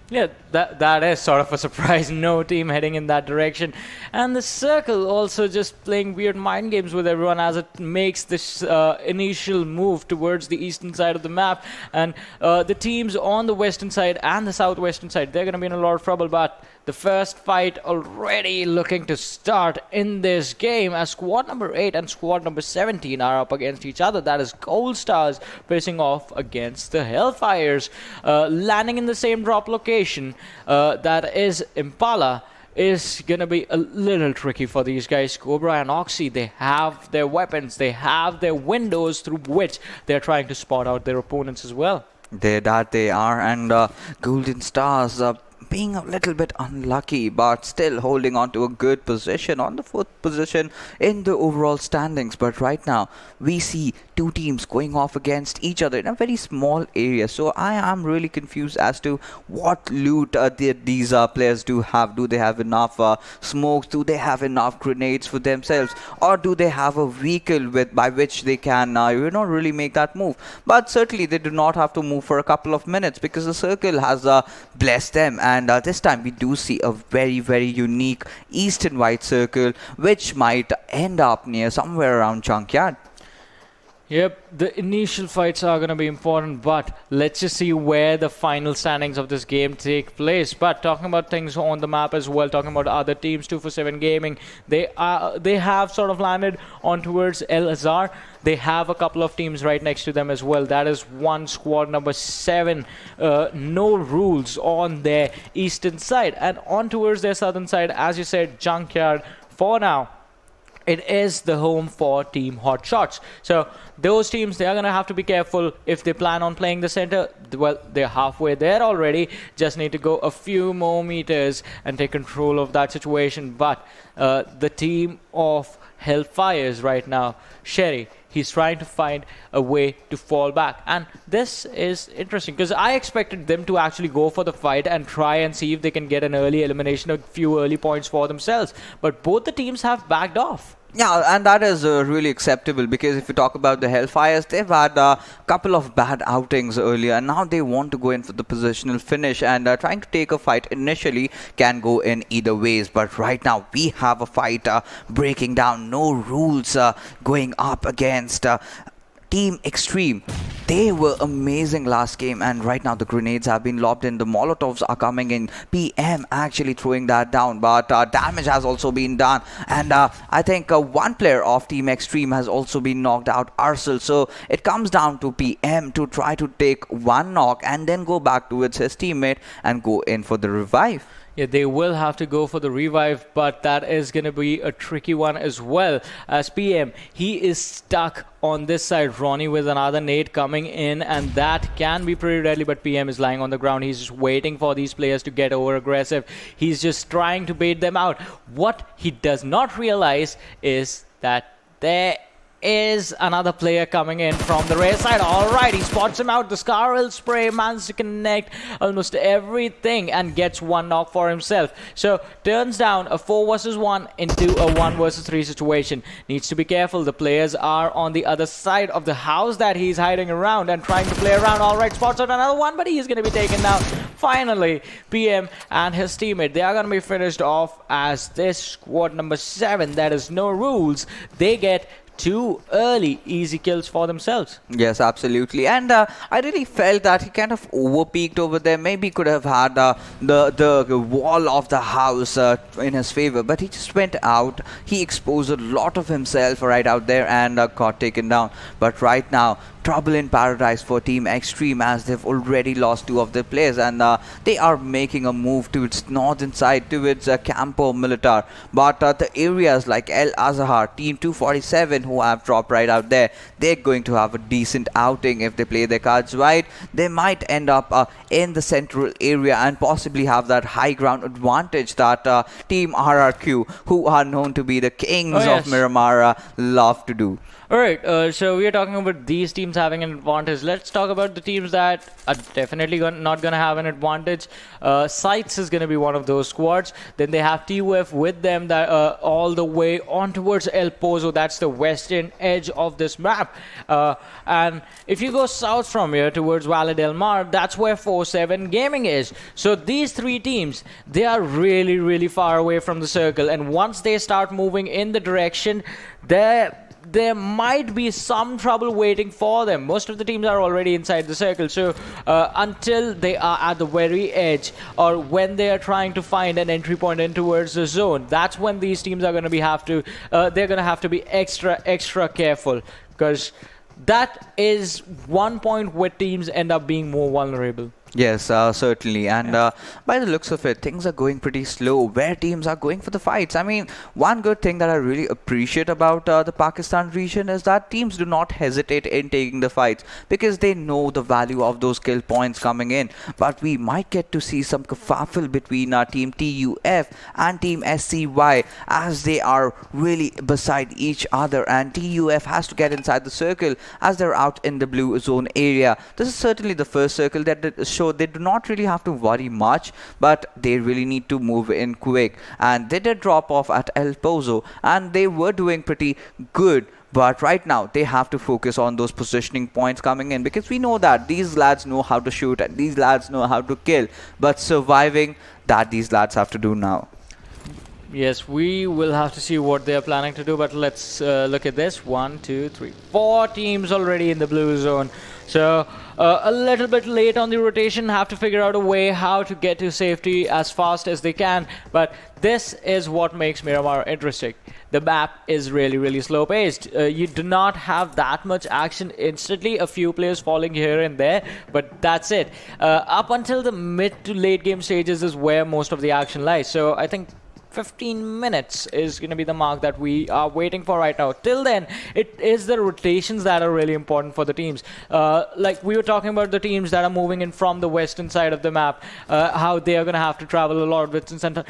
Yeah, that is sort of a surprise. No team heading in that direction. And the Circle also just playing weird mind games with everyone as it makes this initial move towards the eastern side of the map. And the teams on the western side and the southwestern side, they're going to be in a lot of trouble. But the first fight already looking to start in this game, as squad number 8 and squad number 17 are up against each other. That is Gold Stars facing off against the TeamHELLFIREs, landing in the same drop location. That is Impala. Is gonna be a little tricky for these guys. Cobra and Oxy, they have their weapons, they have their windows through which they're trying to spot out their opponents as well. They are, and Golden Stars being a little bit unlucky, but still holding on to a good position on the 4th position in the overall standings. But right now we see two teams going off against each other in a very small area, so I am really confused as to what loot these players do have. Do they have enough smokes? Do they have enough grenades for themselves, or do they have a vehicle by which they can really make that move? But certainly they do not have to move for a couple of minutes, because the Circle has blessed them. And this time we do see a very unique east and white circle, which might end up near somewhere around Junkyard. Yep, the initial fights are going to be important, but let's just see where the final standings of this game take place. But talking about things on the map as well, talking about other teams, 247 Gaming, they have sort of landed on towards El Azhar. They have a couple of teams right next to them as well. That is one squad number 7, no rules on their eastern side, and on towards their southern side, as you said, Junkyard. For now, it is the home for Team HotShotSs. So those teams, they are going to have to be careful if they plan on playing the center. Well, they're halfway there already. Just need to go a few more meters and take control of that situation. But the team of HellFires right now, Sherry, he's trying to find a way to fall back. And this is interesting, because I expected them to actually go for the fight and try and see if they can get an early elimination, a few early points for themselves. But both the teams have backed off. Yeah, and that is really acceptable, because if you talk about the HellFires, they've had a couple of bad outings earlier, and now they want to go in for the positional finish, and trying to take a fight initially can go in either ways. But right now we have a fight breaking down, no rules, going up against Team Xetreme. They were amazing last game, and right now the grenades have been lobbed in, the Molotovs are coming in, PM actually throwing that down, but damage has also been done. And I think one player of Team Xetreme has also been knocked out, Arcel. So it comes down to PM to try to take one knock and then go back towards his teammate and go in for the revive. Yeah, they will have to go for the revive, but that is going to be a tricky one as well, as PM, he is stuck on this side. Ronnie with another nade coming in, and that can be pretty deadly, but PM is lying on the ground. He's just waiting for these players to get over aggressive. He's just trying to bait them out. What he does not realize is that there is another player coming in from the rear side. Alright, he spots him out. The Scarlet Spray manages to connect almost everything and gets one knock for himself. So turns down a 4 versus 1 into a 1 versus 3 situation. Needs to be careful. The players are on the other side of the house that he's hiding around and trying to play around. Alright, spots out another one, but he's going to be taken down finally, PM and his teammate, they are going to be finished off as this squad number 7. That is no rules. They get 2 early easy kills for themselves. Yes, absolutely. And I really felt that he kind of overpeaked over there. Maybe could have had the wall of the house in his favor, but he just went out. He exposed a lot of himself right out there and got taken down. But right now, trouble in paradise for Team Xetreme, as they've already lost 2 of their players, and they are making a move to its northern side, towards Campo Militar. But the areas like El Azahar, Team 247, who have dropped right out there, they're going to have a decent outing if they play their cards right. They might end up in the central area and possibly have that high ground advantage that Team RRQ, who are known to be the kings of Miramar, love to do. Alright, so we are talking about these teams having an advantage. Let's talk about the teams that are definitely not going to have an advantage. SCYTES is going to be one of those squads. Then they have TUF with them, that all the way on towards El Pozo. That's the western edge of this map. And if you go south from here towards Valle del Mar, that's where 4-7 Gaming is. So these 3 teams, they are really, really far away from the circle. And once they start moving in the direction, there might be some trouble waiting for them. Most of the teams are already inside the circle, so until they are at the very edge, or when they are trying to find an entry point in towards the zone, that's when these teams are going to be they're going to have to be extra careful, because that is one point where teams end up being more vulnerable. Yes, certainly. And by the looks of it, things are going pretty slow where teams are going for the fights. I mean, one good thing that I really appreciate about the Pakistan region is that teams do not hesitate in taking the fights, because they know the value of those kill points coming in. But we might get to see some kerfuffle between Team TUF and Team SCYTES, as they are really beside each other, and TUF has to get inside the circle as they're out in the blue zone area. This is certainly the first circle that so they do not really have to worry much, but they really need to move in quick. And they did drop off at El Pozo, and they were doing pretty good. But right now, they have to focus on those positioning points coming in, because we know that these lads know how to shoot and these lads know how to kill. But surviving, that these lads have to do now. Yes, we will have to see what they are planning to do, but let's look at this. 1, 2, 3, 4 teams already in the blue zone. So a little bit late on the rotation, have to figure out a way how to get to safety as fast as they can. But this is what makes Miramar interesting. The map is really, really slow paced. You do not have that much action instantly, a few players falling here and there, but that's it. Up until the mid to late game stages is where most of the action lies. So I think 15 minutes is going to be the mark that we are waiting for right now. Till then, it is the rotations that are really important for the teams. Like we were talking about the teams that are moving in from the western side of the map, how they are going to have to travel a lot of distance, and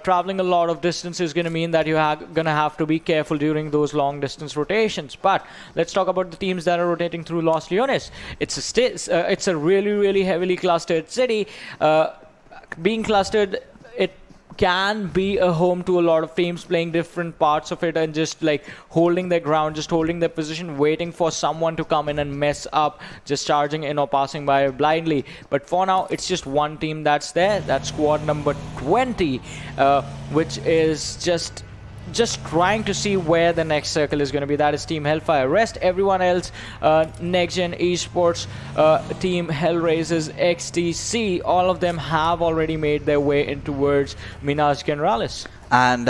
traveling a lot of distance is going to mean that you are going to have to be careful during those long distance rotations. But let's talk about the teams that are rotating through Los Leones. It's a really, really heavily clustered city. Being clustered, it can be a home to a lot of teams playing different parts of it and just like holding their ground, just holding their position, waiting for someone to come in and mess up, just charging in or passing by blindly. But for now, it's just one team that's there. That's squad number 20, which is just trying to see where the next circle is going to be. That is Team Hellfire. Rest everyone else, NextGen Esports, Team HellRaisers XTC, all of them have already made their way in towards Minas Generalis. And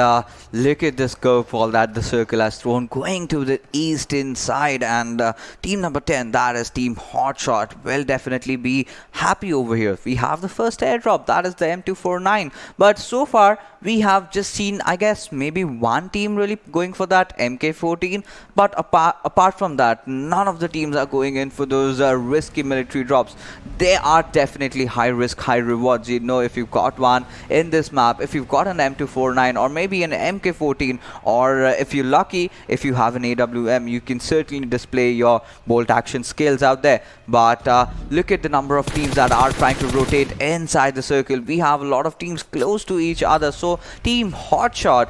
look at this curveball that the circle has thrown, going to the eastern side. And team number 10, that is Team HotShot, will definitely be happy over here. We have the first airdrop, that is the M249. But so far, we have just seen, I guess, maybe one team really going for that MK14. But apart from that, none of the teams are going in for those risky military drops. They are definitely high risk, high rewards. You know, if you've got one in this map, if you've got an M249, 9 or maybe an MK14, or if you're lucky, if you have an AWM, you can certainly display your bolt action skills out there. But look at the number of teams that are trying to rotate inside the circle. We have a lot of teams close to each other, so Team HotShot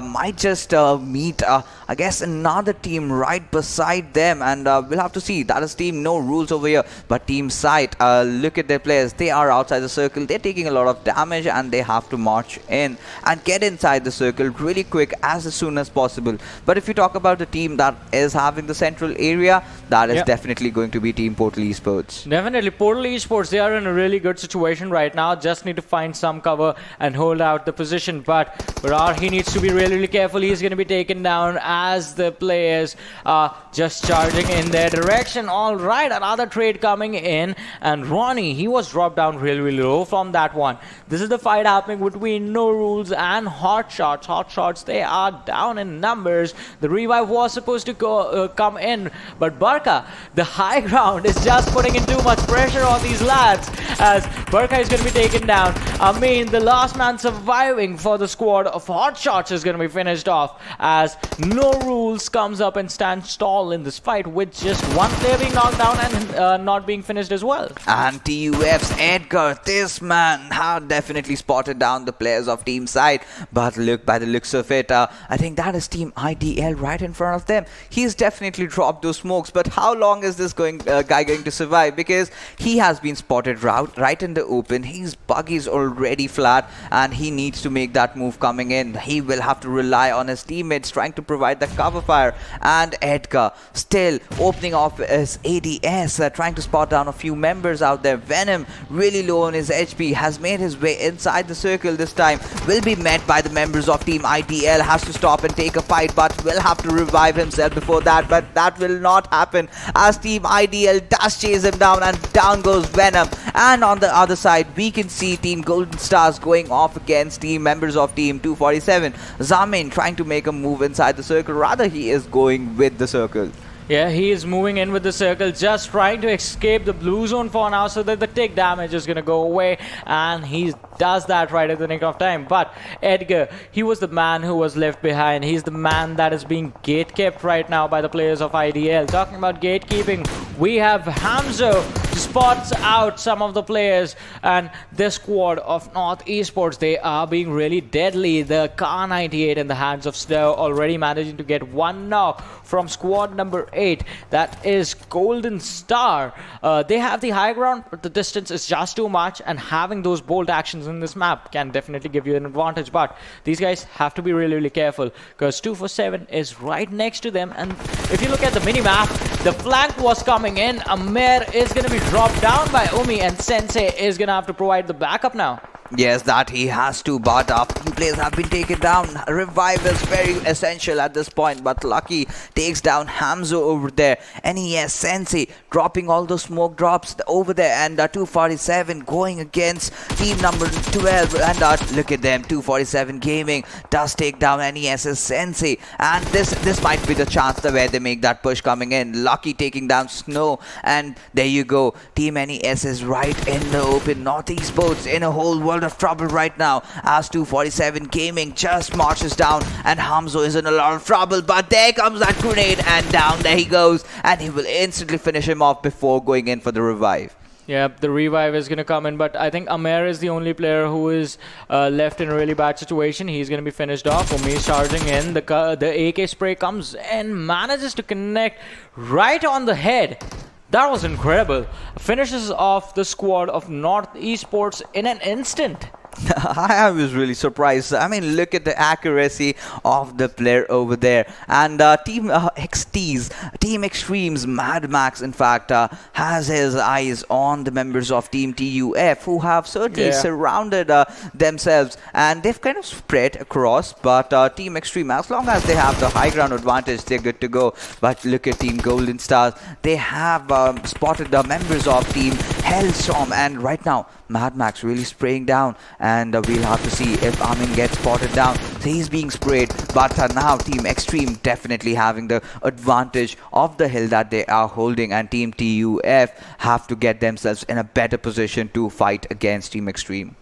might just meet I guess another team right beside them, and we'll have to see. That is Team No Rules over here, but Team Sight, look at their players. They are outside the circle. They're taking a lot of damage, and they have to march in and get inside the circle really quick as soon as possible. But if you talk about the team that is having the central area, that is definitely going to be Team Portal Esports. Definitely. Portal Esports, they are in a really good situation right now. Just need to find some cover and hold out the position. But ZARAR, he needs to be really, really careful. He's going to be taken down as the players are just charging in their direction. All right, another trade coming in. And Ronnie, he was dropped down really, really low from that one. This is the fight happening between No Rules and HotShotSs. HotShotSs, they are down in numbers. The revive was supposed to come in, but Barca, the high ground, is just putting in too much pressure on these lads, as Barca is going to be taken down. I mean, the last man surviving for the squad of HotShotSs is going to be finished off, as No Rules comes up and stands tall in this fight with just one player being knocked down and not being finished as well. And TUF's Edgar, this man had definitely spotted down the players of Team Side, but look, by the looks of it, I think that is Team IDL right in front of them. He's definitely dropped those smokes, but how long is this guy going to survive? Because he has been spotted right in the open. His buggy's already flat, and he needs to make that move coming in. He will have to rely on his teammates trying to provide the cover fire, and Edgar still opening off his ADS, trying to spot down a few members out there. Venom, really low on his HP, has made his way inside the circle this time. Will be met by the members of Team IDL, has to stop and take a fight, but will have to revive himself before that, but that will not happen as Team IDL does chase him down, and down goes Venom. And on the other side, we can see Team Golden Stars going off against members of Team 247. Zamin trying to make a move inside the circle, rather he is going with the circle. Yeah, he is moving in with the circle, just trying to escape the blue zone for now so that the tick damage is going to go away, and he does that right at the nick of time. But Edgar, he was the man who was left behind. He's the man that is being gatekept right now by the players of IDL. Talking about gatekeeping, we have Hamzo spots out some of the players, and this squad of North Esports, they are being really deadly. The Car 98 in the hands of Snow already managing to get one knock from squad number 8. That is Golden Star. They have the high ground, but the distance is just too much, and having those bolt actions in this map can definitely give you an advantage. But these guys have to be really, really careful, because 247 is right next to them. And if you look at the mini-map, the flank was coming in. Amer is going to be dropped down by Umi, and Sensei is going to have to provide the backup now. Yes, that he has to, but few players have been taken down. Revive is very essential at this point, but Lucky takes down Hamzo over there. And yes, Sensei dropping all those smoke drops over there, and 247 going against team number 12. And look at them, 247 Gaming does take down NES's Sensei, and this might be the chance where they make that push coming in. Lucky taking down Snow, and there you go. Team NES is right in the open. North Esports in a whole world of trouble right now, as 247 Gaming just marches down, and Hamzo is in a lot of trouble, but there comes that grenade, and down there he goes, and he will instantly finish him off before going in for the revive. Yeah, the revive is going to come in, but I think Amer is the only player who is left in a really bad situation. He's going to be finished off. Umi is charging in. The AK spray comes and manages to connect right on the head. That was incredible. Finishes off the squad of North Esports in an instant. I was really surprised. I mean, look at the accuracy of the player over there. And Team XT's, Team Xtreme's Mad Max, in fact, has his eyes on the members of Team TUF, who have certainly surrounded themselves, and they've kind of spread across. But Team Xtreme, as long as they have the high ground advantage, they're good to go. But look at Team Golden Stars. They have spotted the members of Team Hellstorm, and right now Mad Max really spraying down, and we'll have to see if Amin gets spotted down. So he's being sprayed, but now Team Xtreme definitely having the advantage of the hill that they are holding, and Team TUF have to get themselves in a better position to fight against Team Xtreme.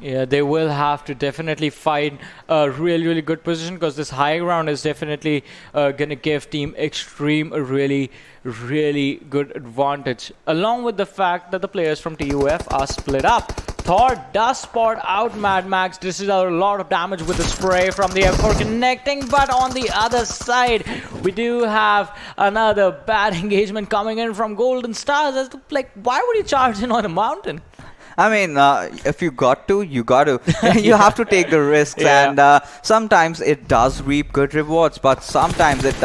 Yeah, they will have to definitely find a really good position, because this high ground is definitely going to give Team Xetreme a really good advantage. Along with the fact that the players from TUF are split up. Thor does spot out Mad Max. This is a lot of damage with the spray from the M4 connecting, but on the other side, we do have another bad engagement coming in from Golden Stars. As to, like, why would you charge in on a mountain? I mean, if you got to, you got to. You have to take the risks, Yeah. and sometimes it does reap good rewards, but sometimes it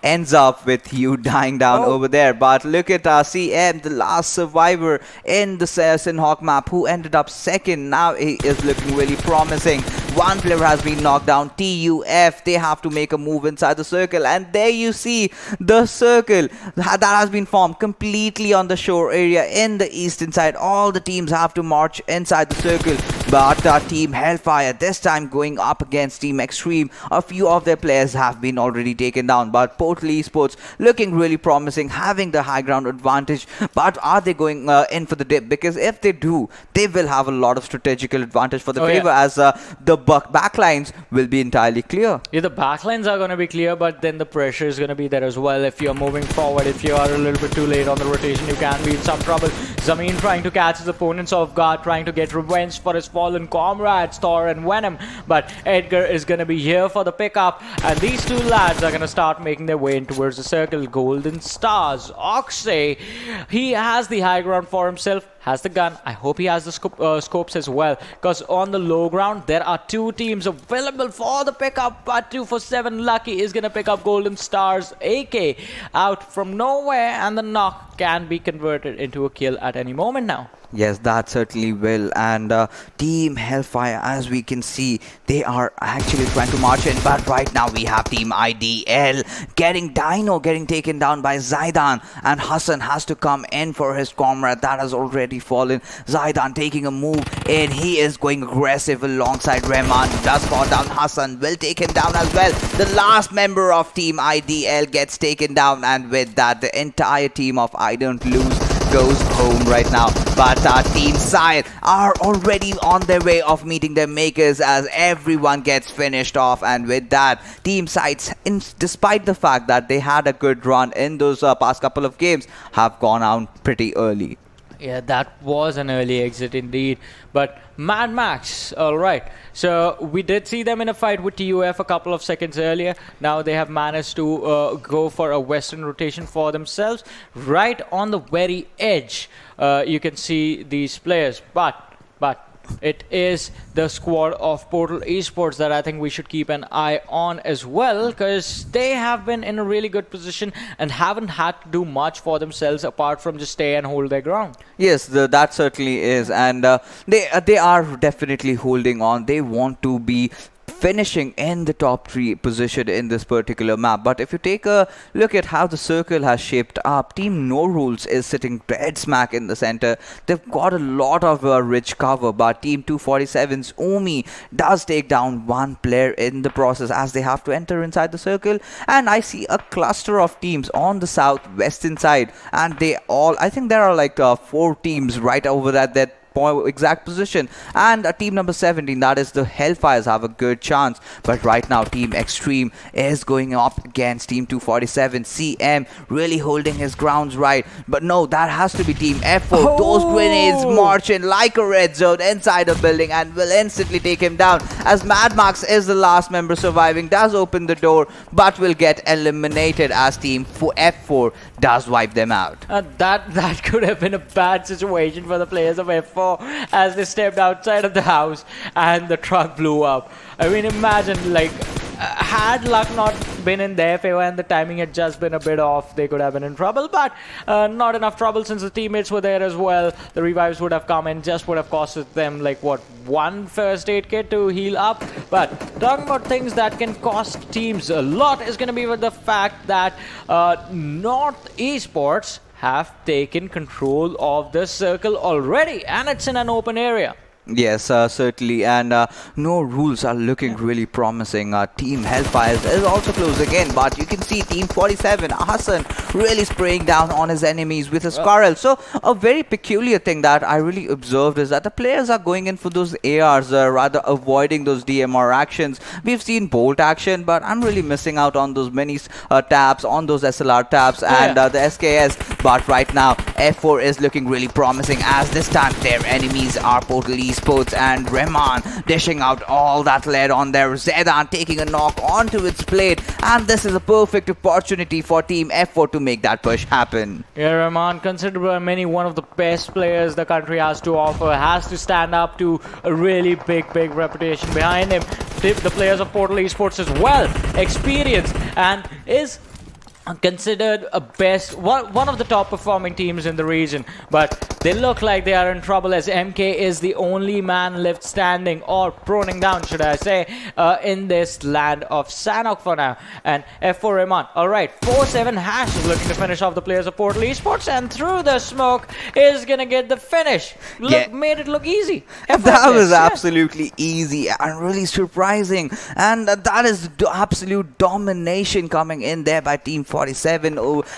ends up with you dying down over there. But look at CM, the last survivor in the Sanhok map, who ended up second. Now he is looking really promising. One player has been knocked down. TUF, they have to make a move inside the circle, and there you see the circle that has been formed completely on the shore area in the eastern side. All the teams have to march inside the circle, but Team Hellfire this time going up against Team Xetreme. A few of their players have been already taken down, but Portal Esports looking really promising, having the high ground advantage. But are they going in for the dip? Because if they do, they will have a lot of strategical advantage for the favor, as the backlines will be entirely clear. Yeah, the backlines are going to be clear, but then the pressure is going to be there as well. If you're moving forward, if you are a little bit too late on the rotation, you can be in some trouble. Zameen trying to catch his opponents off guard, trying to get revenge for his fallen comrades, Thor and Venom. But Edgar is going to be here for the pickup, and these two lads are going to start making their way in towards the circle. Golden Stars, Oxay, he has the high ground for himself, has the gun. I hope he has the scopes as well, because on the low ground there are two teams available for the pickup, but 247 Lucky is going to pick up Golden Stars AK out from nowhere, and the knock can be converted into a kill at any moment now. Yes, that certainly will. And Team Hellfire, as we can see, they are actually trying to march in. But right now we have Team IDL getting Dino getting taken down by Zaidan. And Hassan has to come in for his comrade that has already fallen. Zaidan taking a move in. He is going aggressive alongside Rehman. Does fall down. Hassan will take him down as well. The last member of Team IDL gets taken down. And with that, the entire team of I Don't Lose goes home right now. But Team Side are already on their way of meeting their makers as everyone gets finished off. And with that, Team Sides, despite the fact that they had a good run in those past couple of games, have gone out pretty early. Yeah, that was an early exit indeed. But Mad Max, all right. So we did see them in a fight with TUF a couple of seconds earlier. Now they have managed to go for a western rotation for themselves. Right on the very edge, you can see these players. But it is the squad of Portal Esports that I think we should keep an eye on as well, because they have been in a really good position and haven't had to do much for themselves apart from just stay and hold their ground. Yes, that certainly is, and they are definitely holding on. They want to be finishing in the top 3 position in this particular map. But if you take a look at how the circle has shaped up, Team No Rules is sitting dead smack in the center. They've got a lot of rich cover, but Team 247's Umi does take down one player in the process as they have to enter inside the circle. And I see a cluster of teams on the southwestern side, and they all, I think there are like 4 teams right over that exact position, and team number 17, that is the Hellfires, have a good chance. But right now Team Xetreme is going up against Team 247. CM really holding his grounds right, but no, that has to be Team F4. Those grenades march in like a red zone inside a building and will instantly take him down, as Mad Max is the last member surviving, does open the door, but will get eliminated as Team F4 does wipe them out. That could have been a bad situation for the players of F4 as they stepped outside of the house and the truck blew up. I mean, imagine, like, had luck not been in their favor and the timing had just been a bit off, they could have been in trouble. But not enough trouble since the teammates were there as well. The revives would have come in, just would have costed them, like, what, 1 first aid kit to heal up. But talking about things that can cost teams a lot is going to be with the fact that North Esports have taken control of the circle already, and it's in an open area. Yes, certainly, and No Rules are looking really promising. Team Hellfires is also close again, but you can see Team 47, Hassan, really spraying down on his enemies with his Squirrel. So a very peculiar thing that I really observed is that the players are going in for those ARs, rather avoiding those DMR actions. We've seen bolt action, but I'm really missing out on those mini taps, on those SLR taps, and the SKS. But right now, F4 is looking really promising, as this time their enemies are Portal Esports and Rahman dishing out all that lead on there. Zedan taking a knock onto its plate, and this is a perfect opportunity for Team F4 to make that push happen. Yeah, Rahman, considered by many one of the best players the country has to offer, has to stand up to a really big reputation behind him. The players of Portal Esports as well, experienced, and is considered one of the top performing teams in the region, but they look like they are in trouble, as MK is the only man left standing, or proning down should I say, in this land of Sanhok for now. And F4 Rahman, alright, 4-7 Hash is looking to finish off the players of Portal Esports, and through the smoke is gonna get the finish. Made it look easy. That was absolutely easy and really surprising, and that is absolute domination coming in there by Team 47.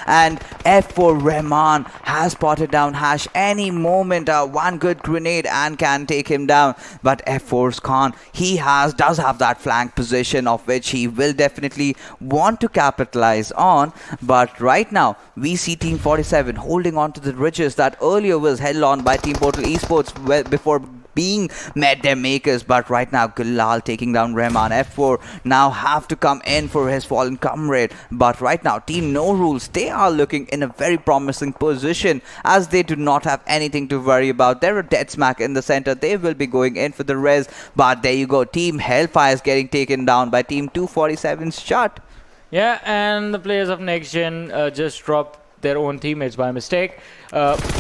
And F4 Rahman has spotted down Hash any moment. One good grenade and can take him down, but F4's Khan, he does have that flank position, of which he will definitely want to capitalize on. But right now we see Team 47 holding on to the riches that earlier was held on by Team Portal Esports before being met their makers. But right now Gulal taking down Rahman. F4 now have to come in for his fallen comrade, but right now Team No Rules, they are looking in a very promising position, as they do not have anything to worry about. They're a dead smack in the center, they will be going in for the res. But there you go, Team HellFire is getting taken down by Team 247's shot. Yeah, and the players of NextGen just dropped their own teammates by mistake.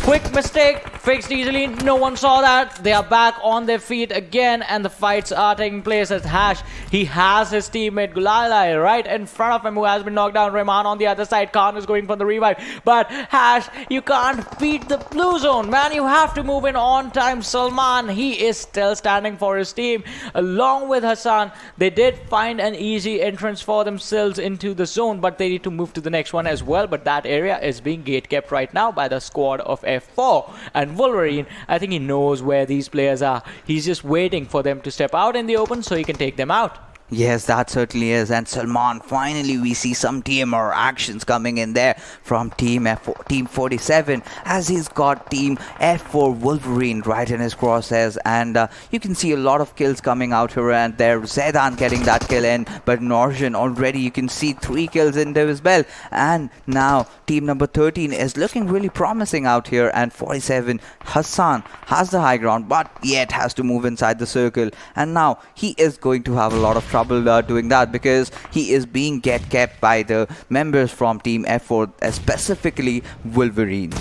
Quick mistake, fixed easily, no one saw that. They are back on their feet again, and the fights are taking place as Hash. He has his teammate Gulalai right in front of him, who has been knocked down. Rahman on the other side, Khan is going for the revive. But Hash, you can't beat the blue zone, man. You have to move in on time. Salman, he is still standing for his team. Along with Hassan, they did find an easy entrance for themselves into the zone, but they need to move to the next one as well. But that area is being gate kept right now by the squad of F4, and Wolverine, I think he knows where these players are. He's just waiting for them to step out in the open so he can take them out. Yes, that certainly is. And Salman, finally we see some TMR actions coming in there from Team 47, as he's got Team F4 Wolverine right in his crosshairs, and you can see a lot of kills coming out here and there. Zedan getting that kill in, but Norjan already, you can see 3 kills into his belt. And now team number 13 is looking really promising out here, and 47 Hassan has the high ground, but yet has to move inside the circle, and now he is going to have a lot of trouble doing that, because he is being kept by the members from Team F4, specifically Wolverine.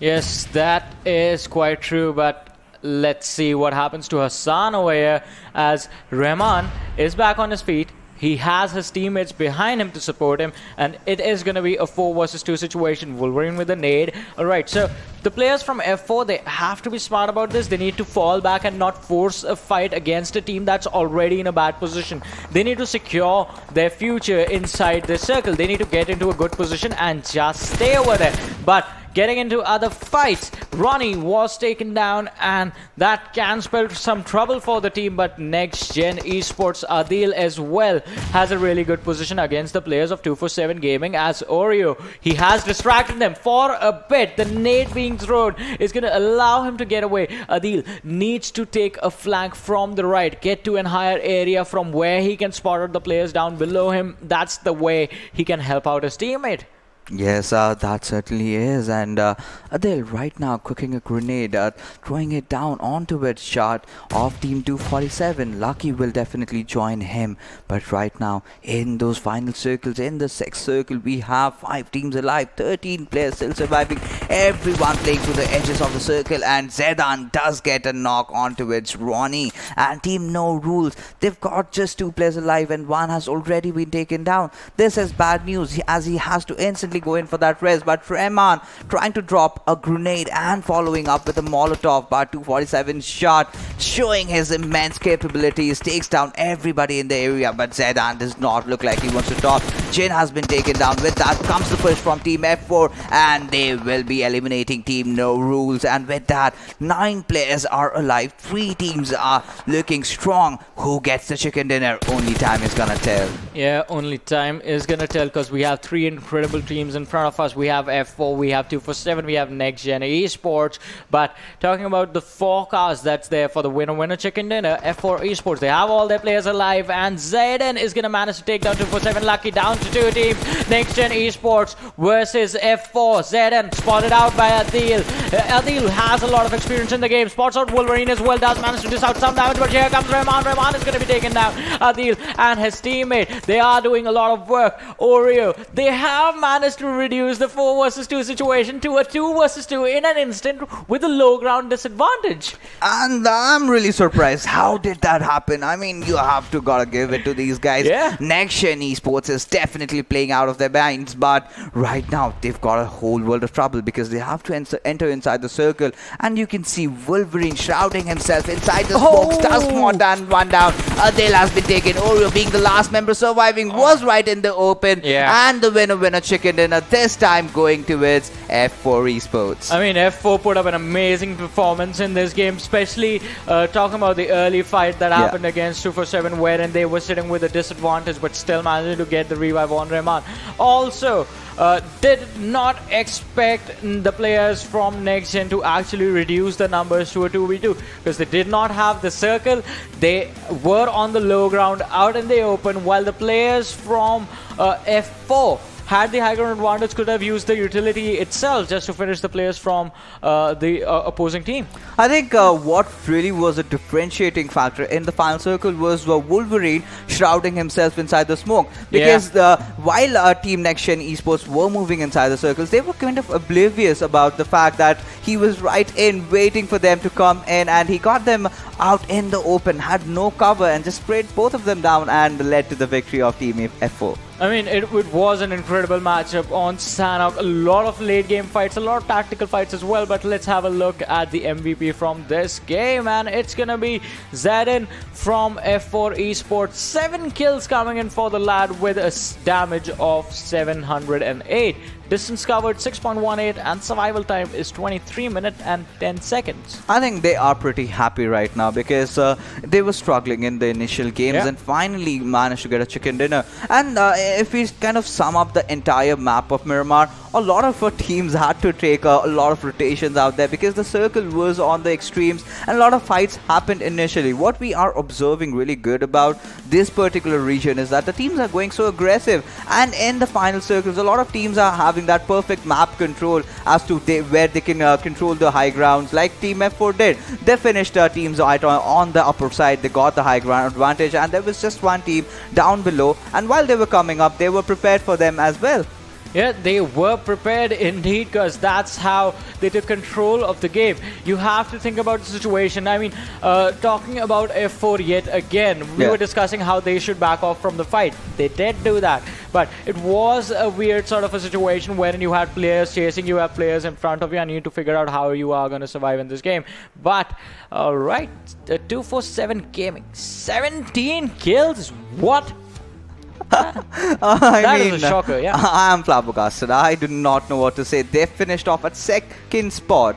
Yes, that is quite true, but let's see what happens to Hassan over here, as Rahman is back on his feet. He has his teammates behind him to support him, and it is going to be a 4 versus 2 situation. Wolverine with a nade. Alright, so the players from F4, they have to be smart about this. They need to fall back and not force a fight against a team that's already in a bad position. They need to secure their future inside the circle. They need to get into a good position and just stay over there. But getting into other fights, Ronnie was taken down, and that can spell some trouble for the team. But NextGen Esports Adil as well has a really good position against the players of 247 Gaming, as Oreo, he has distracted them for a bit. The nade being thrown is going to allow him to get away. Adil needs to take a flank from the right, get to a higher area from where he can spot out the players down below him. That's the way he can help out his teammate. Yes, that certainly is. And Adil right now cooking a grenade, throwing it down onto its shot of Team 247. Lucky will definitely join him. But right now, in those final circles, in the 6th circle, we have 5 teams alive, 13 players still surviving. Everyone playing to the edges of the circle, and Zedan does get a knock onto its Ronnie. And Team No Rules, they've got just 2 players alive, and one has already been taken down. This is bad news, as he has to instantly go in for that res. But Rahman trying to drop a grenade and following up with a Molotov, but 247 shot, showing his immense capabilities, takes down everybody in the area. But Zedan does not look like he wants to talk. NextGen has been taken down. With that comes the push from Team F4, and they will be eliminating Team No Rules. And with that, 9 players are alive. 3 teams are looking strong. Who gets the chicken dinner? Only time is gonna tell. Yeah, only time is gonna tell, because we have 3 incredible teams in front of us. We have F4, we have 247, we have NextGen Esports. But talking about the forecast that's there for the winner chicken dinner, F4 Esports, they have all their players alive, and Zayden is gonna manage to take down 247 Lucky down to 2 teams. NextGen Esports versus F4. Zayden spotted out by Adil. Adil has a lot of experience in the game. Spots out Wolverine as well, does manage to dish out some damage, but here comes Rahman. Rahman is gonna be taken down. Adil and his teammate, they are doing a lot of work. Oreo, they have managed to reduce the 4 versus 2 situation to a 2 versus 2 in an instant with a low ground disadvantage. And I'm really surprised. How did that happen? I mean, you have to gotta give it to these guys. Yeah. NextGen Esports is definitely playing out of their minds, but right now they've got a whole world of trouble because they have to enter inside the circle, and you can see Wolverine shrouding himself inside the smokes. Does more than one down. Adil has been taken. Oreo, being the last member surviving, was right in the open. Yeah. And the winner chicken dinner this time going towards F4 Esports. I mean, F4 put up an amazing performance in this game, especially talking about the early fight that happened against 247, wherein they were sitting with a disadvantage but still managed to get the revive on Rahman. Also, did not expect the players from NextGen to actually reduce the numbers to a 2v2, because they did not have the circle. They were on the low ground out in the open, while the players from F4 had the high ground advantage, could have used the utility itself just to finish the players from the opposing team. I think what really was a differentiating factor in the final circle was Wolverine shrouding himself inside the smoke. Because while Team NextGen Esports were moving inside the circles, they were kind of oblivious about the fact that he was right in, waiting for them to come in, and he got them out in the open, had no cover, and just sprayed both of them down and led to the victory of Team F4. I mean, it was an incredible matchup on Sanhok. A lot of late game fights, a lot of tactical fights as well. But let's have a look at the MVP from this game, and it's gonna be Zayden from F4 Esports. 7 kills coming in for the lad with a damage of 708. Distance covered 6.18, and survival time is 23 minutes and 10 seconds. I think they are pretty happy right now because they were struggling in the initial games and finally managed to get a chicken dinner. And if we kind of sum up the entire map of Miramar, a lot of our teams had to take a lot of rotations out there because the circle was on the extremes and a lot of fights happened initially. What we are observing really good about this particular region is that the teams are going so aggressive, and in the final circles a lot of teams are having that perfect map control as to where they can control the high grounds, like Team F4 did. They finished teams on the upper side, they got the high ground advantage, and there was just one team down below, and while they were coming up they were prepared for them as well. Yeah, they were prepared indeed, because that's how they took control of the game. You have to think about the situation. I mean, talking about F4 yet again, we were discussing how they should back off from the fight. They did do that, but it was a weird sort of a situation wherein you had players chasing you, have players in front of you, and you need to figure out how you are going to survive in this game. But, alright, 247 Gaming, 17 kills, what? That is a shocker, yeah. I am flabbergasted. I do not know what to say. They finished off at second spot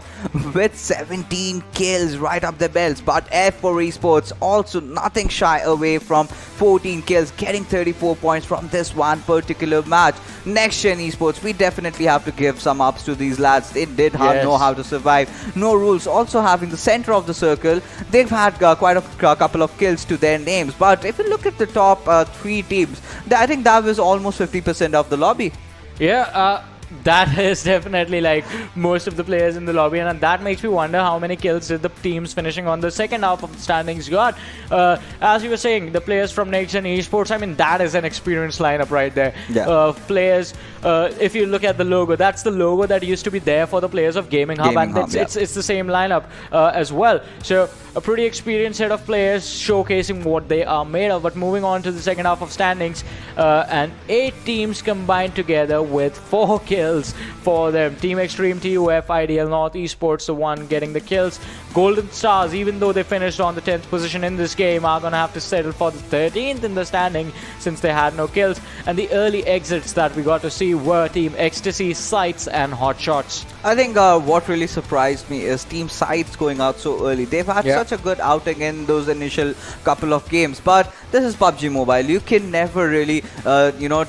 with 17 kills right up their belts. But F4 Esports also nothing shy away from 14 kills, getting 34 points from this one particular match. NextGen Esports, we definitely have to give some ups to these lads. They did know how to survive. No Rules also having the center of the circle. They've had quite a couple of kills to their names. But if you look at the top 3 teams, I think that was almost 50% of the lobby. Yeah, that is definitely like most of the players in the lobby, and that makes me wonder how many kills did the teams finishing on the second half of the standings got. As you were saying, the players from NextGen Esports, I mean, that is an experienced lineup right there. Players, if you look at the logo, that's the logo that used to be there for the players of Gaming Hub, it's the same lineup as well. So a pretty experienced set of players showcasing what they are made of. But moving on to the second half of standings, and 8 teams combined together with 4 kills kills for them. Team Xetreme, TUF, IDL North Esports, the one getting the kills. Golden Stars, even though they finished on the 10th position in this game, are going to have to settle for the 13th in the standing since they had no kills. And the early exits that we got to see were Team ECSTASYYY, SCYTES and HotShotSs. I think what really surprised me is Team SCYTES going out so early. They've had such a good outing in those initial couple of games, but this is PUBG Mobile. You can never really,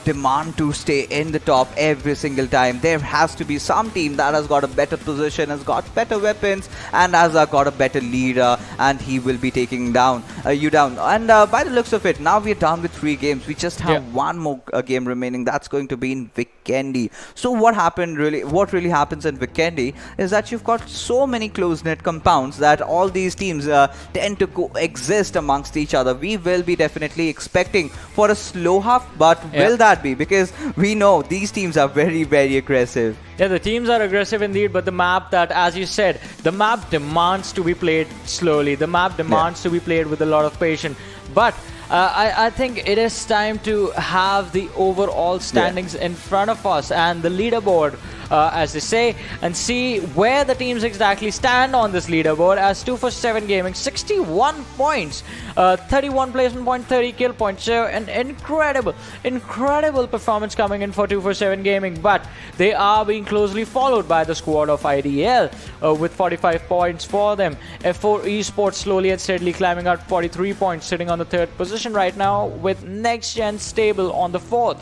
demand to stay in the top every single time. There has to be some team that has got a better position, has got better weapons, and has got a better leader, and he will be taking down you down. And by the looks of it, now we're done with 3 games. We just have one more game remaining. That's going to be in Vikendi. So what really happens in Vikendi is that you've got so many close-knit compounds that all these teams tend to coexist amongst each other. We will be definitely expecting for a slow half, but will that be? Because we know these teams are very, very aggressive. Yeah, the teams are aggressive indeed, but the map that, as you said, the map demands to be played slowly. The map demands to be played with a lot of patience. But I think it is time to have the overall standings in front of us and the leaderboard, as they say, and see where the teams exactly stand on this leaderboard. As 247 Gaming, 61 points, 31 placement point, 30 kill points. So an incredible performance coming in for 247 Gaming, but they are being closely followed by the squad of IDL with 45 points for them. F4 Esports slowly and steadily climbing out 43 points, sitting on the 3rd position right now, with NextGen stable on the 4th.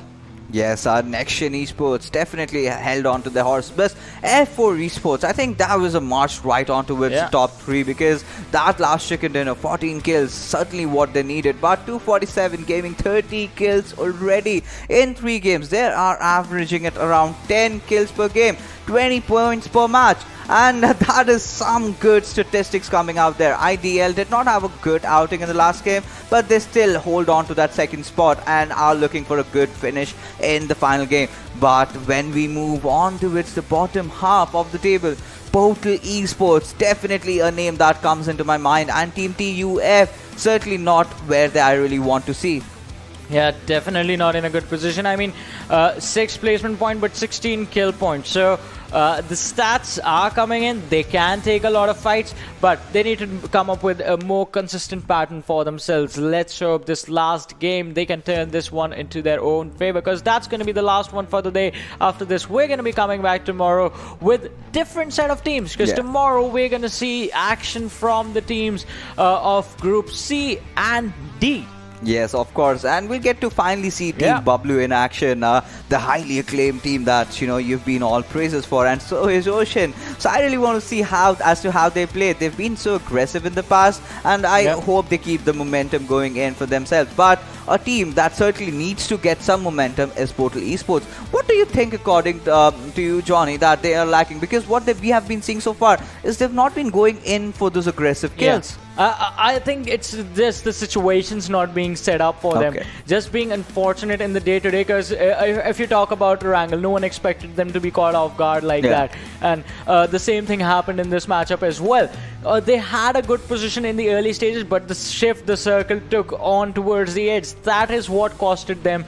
Yes, our NextGen Esports definitely held on to the horse. But F4 Esports, I think that was a march right on towards the top 3, because that last chicken dinner, 14 kills, certainly what they needed. But 247 Gaming, 30 kills already in 3 games. They are averaging at around 10 kills per game, 20 points per match. And that is some good statistics coming out there. IDL did not have a good outing in the last game, but they still hold on to that 2nd spot and are looking for a good finish in the final game. But when we move on towards the bottom half of the table, Portal Esports, definitely a name that comes into my mind, and Team TUF, certainly not where I really want to see. Yeah, definitely not in a good position. I mean, 6 placement point, but 16 kill points. So the stats are coming in. They can take a lot of fights, but they need to come up with a more consistent pattern for themselves. Let's hope this last game they can turn this one into their own favor, because that's going to be the last one for the day. After this, we're going to be coming back tomorrow with different set of teams, because tomorrow we're going to see action from the teams of Group C and D. Yes, of course, and we'll get to finally see Team Bablu in action, the highly acclaimed team that you've been all praises for, and so is Ocean. So I really want to see how they play. They've been so aggressive in the past, and I hope they keep the momentum going in for themselves. But a team that certainly needs to get some momentum is Portal Esports. What do you think, according to you, Johnny, that they are lacking? Because what we have been seeing so far is they've not been going in for those aggressive kills. I think it's just the situations not being set up for them. Just being unfortunate in the day-to-day, because if you talk about Erangel, no one expected them to be caught off guard like that. And the same thing happened in this matchup as well. They had a good position in the early stages, but the shift the circle took on towards the edge, that is what costed them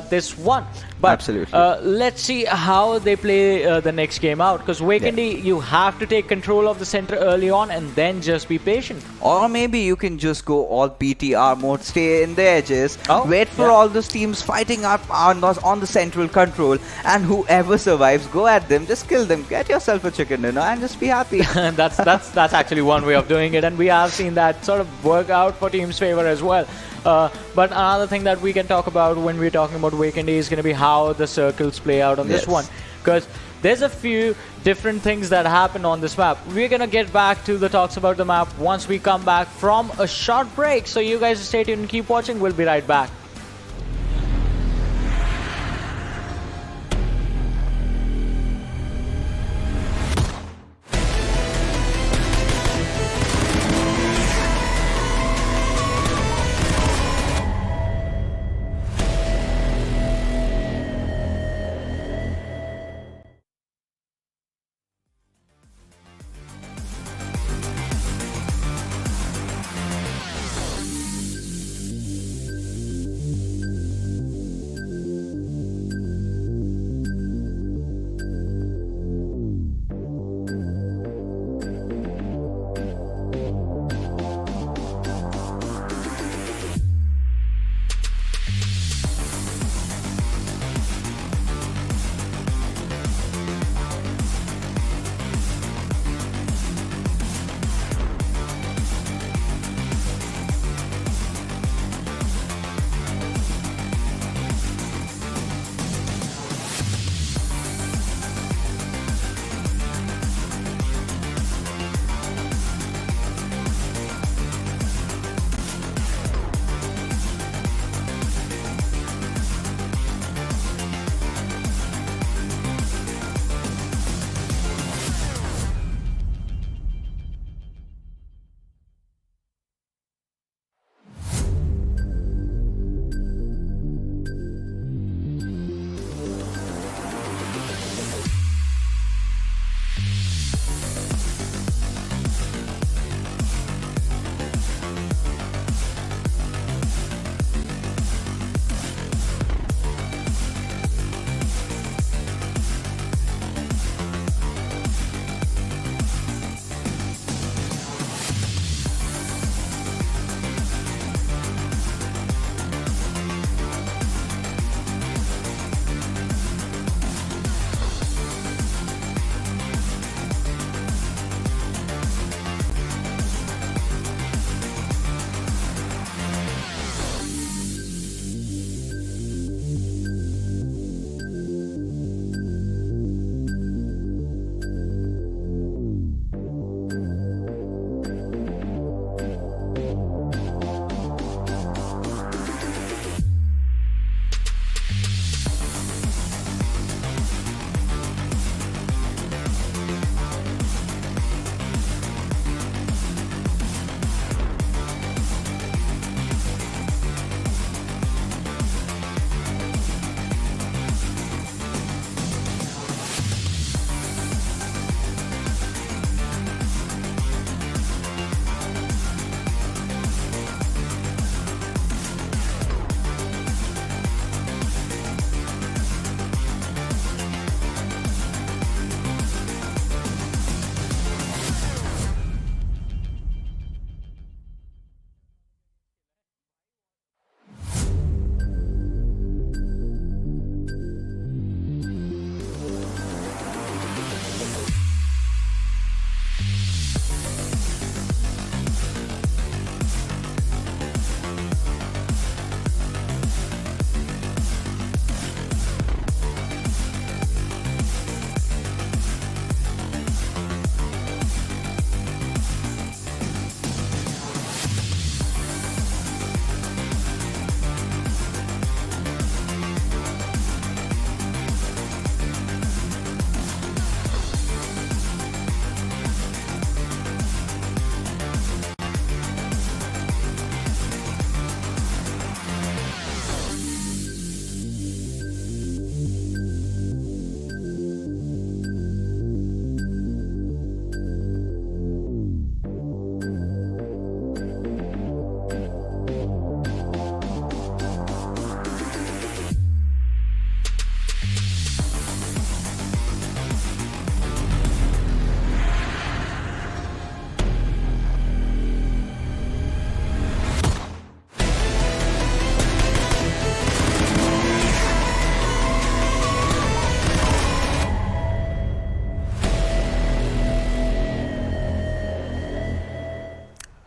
this one. But absolutely, let's see how they play the next game out, because Vikendi, you have to take control of the center early on and then just be patient. Or maybe you can just go all BTR mode, stay in the edges, wait for all those teams fighting up on the central control, and whoever survives, go at them, just kill them, get yourself a chicken dinner, and just be happy. That's actually one way of doing it, and we have seen that sort of work out for team's favor as well. But another thing that we can talk about when we're talking about Vikendi is going to be how the circles play out on this one, because there's a few different things that happen on this map. We're going to get back to the talks about the map once we come back from a short break. So you guys stay tuned and keep watching. We'll be right back.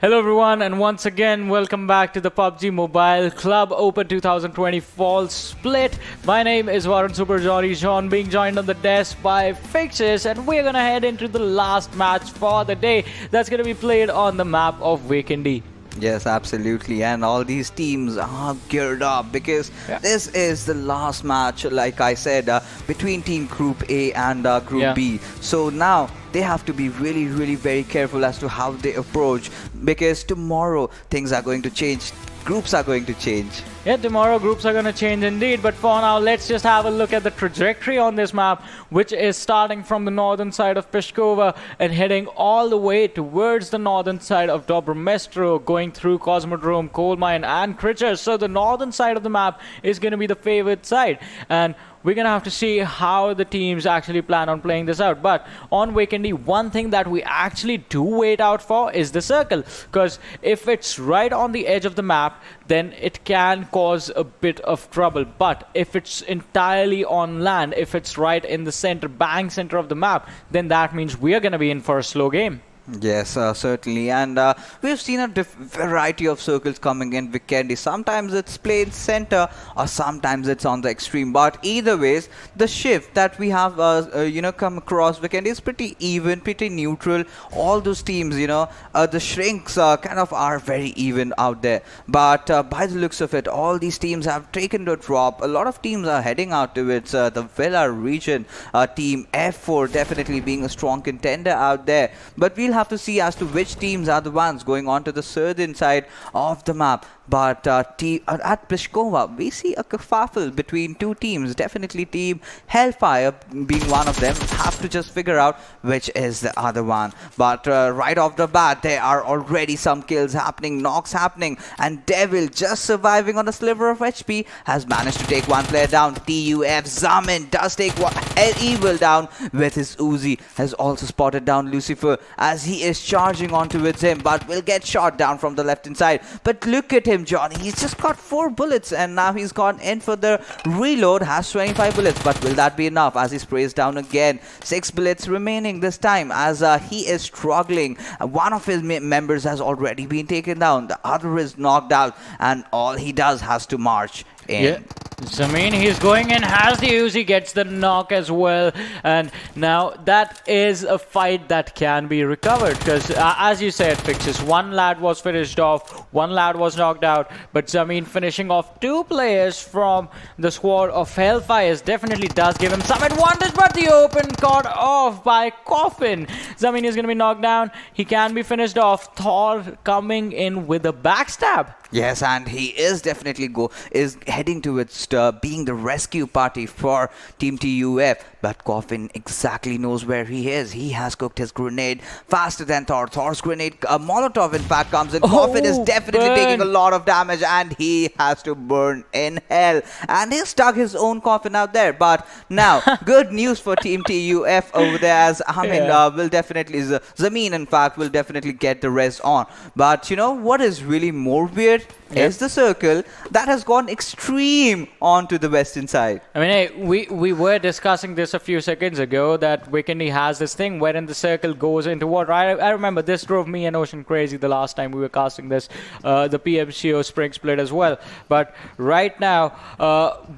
Hello everyone, and once again welcome back to the PUBG Mobile Club Open 2020 Fall Split. My name is Warren Super Johnny John, being joined on the desk by Fixes, and we're gonna head into the last match for the day. That's gonna be played on the map of Vikendi. Yes, absolutely. And all these teams are geared up because this is the last match, like I said, between Team Group A and Group B. So now they have to be really, really very careful as to how they approach, because tomorrow things are going to change. Groups are going to change. Yeah, tomorrow groups are going to change indeed. But for now, let's just have a look at the trajectory on this map, which is starting from the northern side of Peshkova and heading all the way towards the northern side of Dobromestro, going through Cosmodrome, Coal Mine and Krichers. So the northern side of the map is going to be the favored side. And we're going to have to see how the teams actually plan on playing this out. But on Vikendi, one thing that we actually do wait out for is the circle. Because if it's right on the edge of the map, then it can cause a bit of trouble. But if it's entirely on land, if it's right in the center, bang center of the map, then that means we are going to be in for a slow game. Yes, certainly. And we've seen a variety of circles coming in Vikendi. Sometimes it's played center or sometimes it's on the extreme. But either ways, the shift that we have, come across Vikendi is pretty even, pretty neutral. All those teams, the shrinks kind of are very even out there. But by the looks of it, all these teams have taken the drop. A lot of teams are heading out towards the Villa region. Team F4 definitely being a strong contender out there. But we'll have to see as to which teams are the ones going on to the southern side of the map. But at Peshkova, we see a kerfuffle between two teams. Definitely Team Hellfire being one of them. Have to just figure out which is the other one. But right off the bat, there are already some kills happening, knocks happening, and Devil, just surviving on a sliver of HP, has managed to take one player down. TUF Zamin does take one Evil down with his Uzi. Has also spotted down Lucifer as he is charging on towards him, but will get shot down from the left hand side. But look at him, Johnny. He's just got 4 bullets and now he's gone in for the reload. Has 25 bullets, but will that be enough as he sprays down again? 6 bullets remaining this time as he is struggling. One of his members has already been taken down. The other is knocked out, and all he does has to march in. Yeah. Zamin, he's going in, has the Uzi, gets the knock as well, and now that is a fight that can be recovered, because as you said, Fixes, one lad was finished off, one lad was knocked out, but Zamin finishing off 2 players from the squad of HellFires definitely does give him some advantage, but the open caught off by Coffin. Zamin is going to be knocked down, he can be finished off. Thor coming in with a backstab. Yes, and he is definitely heading towards being the rescue party for Team TUF. But Coffin exactly knows where he is. He has cooked his grenade faster than Thor. Thor's grenade, Molotov in fact, comes in. Coffin is definitely taking a lot of damage and he has to burn in hell. And he stuck his own coffin out there. But now, good news for Team TUF over there, as will definitely, Zamin in fact, will definitely get the rest on. But you know what is really more weird? Is the circle that has gone extreme on to the western side. I mean, hey, we were discussing this a few seconds ago that Vikendi has this thing wherein the circle goes into water. I remember this drove me and Ocean crazy the last time we were casting this, the PMCO Spring Split as well. But right now,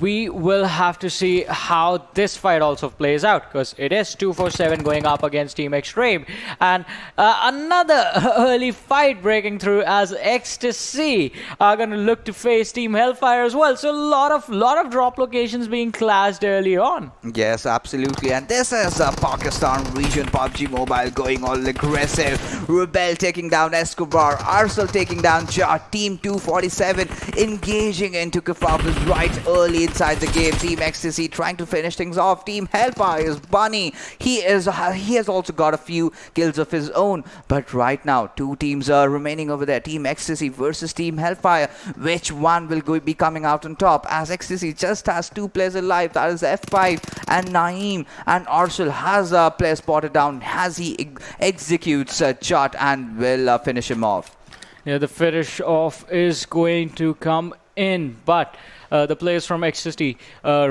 we will have to see how this fight also plays out, because it is 2-4-7 going up against Team Xetreme, and another early fight breaking through as ECSTASYYY are going to look to face Team Hellfire as well. So a lot of drop locations being clashed early on. Yes, absolutely. And this is Pakistan region PUBG Mobile going all aggressive. Rebel taking down Escobar, Arsenal taking down Jot, Team 247 engaging into Kafafas right early inside the game. Team ECSTASYYY trying to finish things off. Team HellFIREs Bunny, he has also got a few kills of his own. But right now, two teams are remaining over there. Team ECSTASYYY versus Team HellFIRE. Which one will be coming out on top? As ECSTASYYY just has two players alive, that is F5 and Naeem, and Arsenal has a player spotted down as he executes Jot and will finish him off. Yeah, the finish off is going to come in, but the players from ECSTASYYY,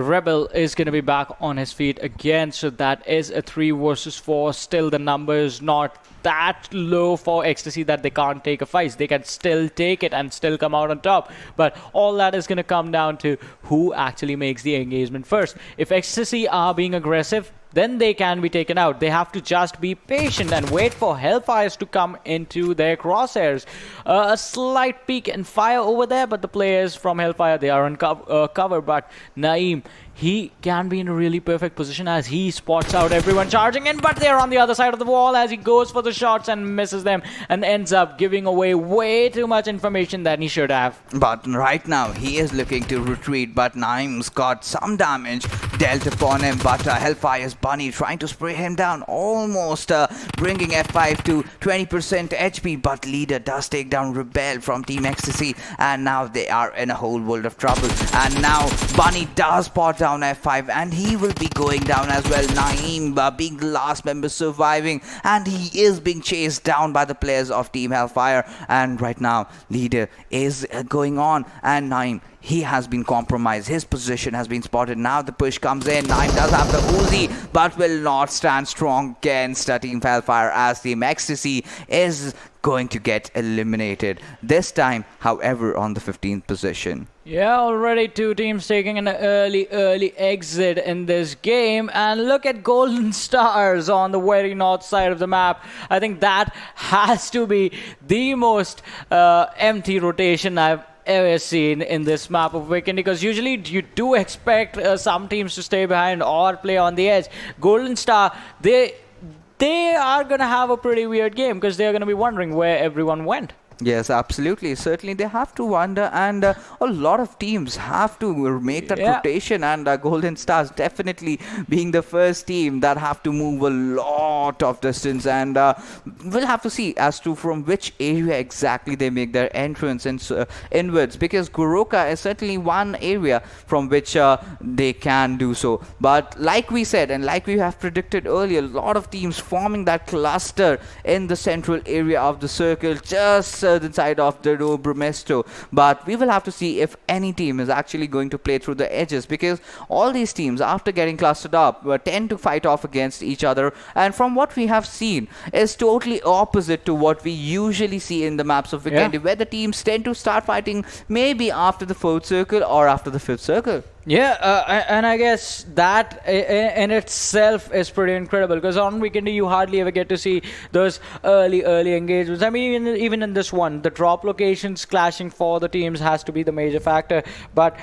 Rebel is going to be back on his feet again, so that is a 3 versus 4. Still, the number is not that low for ECSTASYYY that they can't take a fight. They can still take it and still come out on top. But all that is going to come down to who actually makes the engagement first. If ECSTASYYY are being aggressive, then they can be taken out. They have to just be patient and wait for HellFIREs to come into their crosshairs. A slight peek and fire over there, but the players from HellFIRE, they are on cover. But Naeem, he can be in a really perfect position as he spots out everyone charging in, but they're on the other side of the wall as he goes for the shots and misses them and ends up giving away way too much information than he should have. But right now, he is looking to retreat, but Naeem's got some damage dealt upon him, but HellFIRE's Bunny trying to spray him down, almost bringing F5 to 20% HP, but leader does take down Rebel from Team ECSTASYYY, and now they are in a whole world of trouble. And now Bunny does spot down F5, and he will be going down as well. Naeem being the last member surviving, and he is being chased down by the players of Team HELLFIRE. And right now, leader is going on, and Naeem, he has been compromised. His position has been spotted. Now the push comes in. Naeem does have the Uzi, but will not stand strong against Team HELLFIRE as Team ECSTASYYY is going to get eliminated. This time, however, on the 15th position. Yeah, already two teams taking an early exit in this game. And look at Golden Stars on the very north side of the map. I think that has to be the most empty rotation I've ever seen in this map of Vikendi, because usually you do expect some teams to stay behind or play on the edge. Golden Star, they are going to have a pretty weird game because they're going to be wondering where everyone went. Yes, absolutely. Certainly, they have to wonder, and a lot of teams have to make that rotation, and Golden Stars definitely being the first team that have to move a lot of distance, and we'll have to see as to from which area exactly they make their entrance inwards, because Goroka is certainly one area from which they can do so. But like we said, and like we have predicted earlier, a lot of teams forming that cluster in the central area of the circle, just inside of the Brumesto. But we will have to see if any team is actually going to play through the edges, because all these teams, after getting clustered up, tend to fight off against each other, and from what we have seen is totally opposite to what we usually see in the maps of Vikendi, where the teams tend to start fighting maybe after the 4th circle or after the 5th circle. Yeah, and I guess that in itself is pretty incredible, because on Vikendi you hardly ever get to see those early engagements. I mean, even in this one, the drop locations clashing for the teams has to be the major factor. But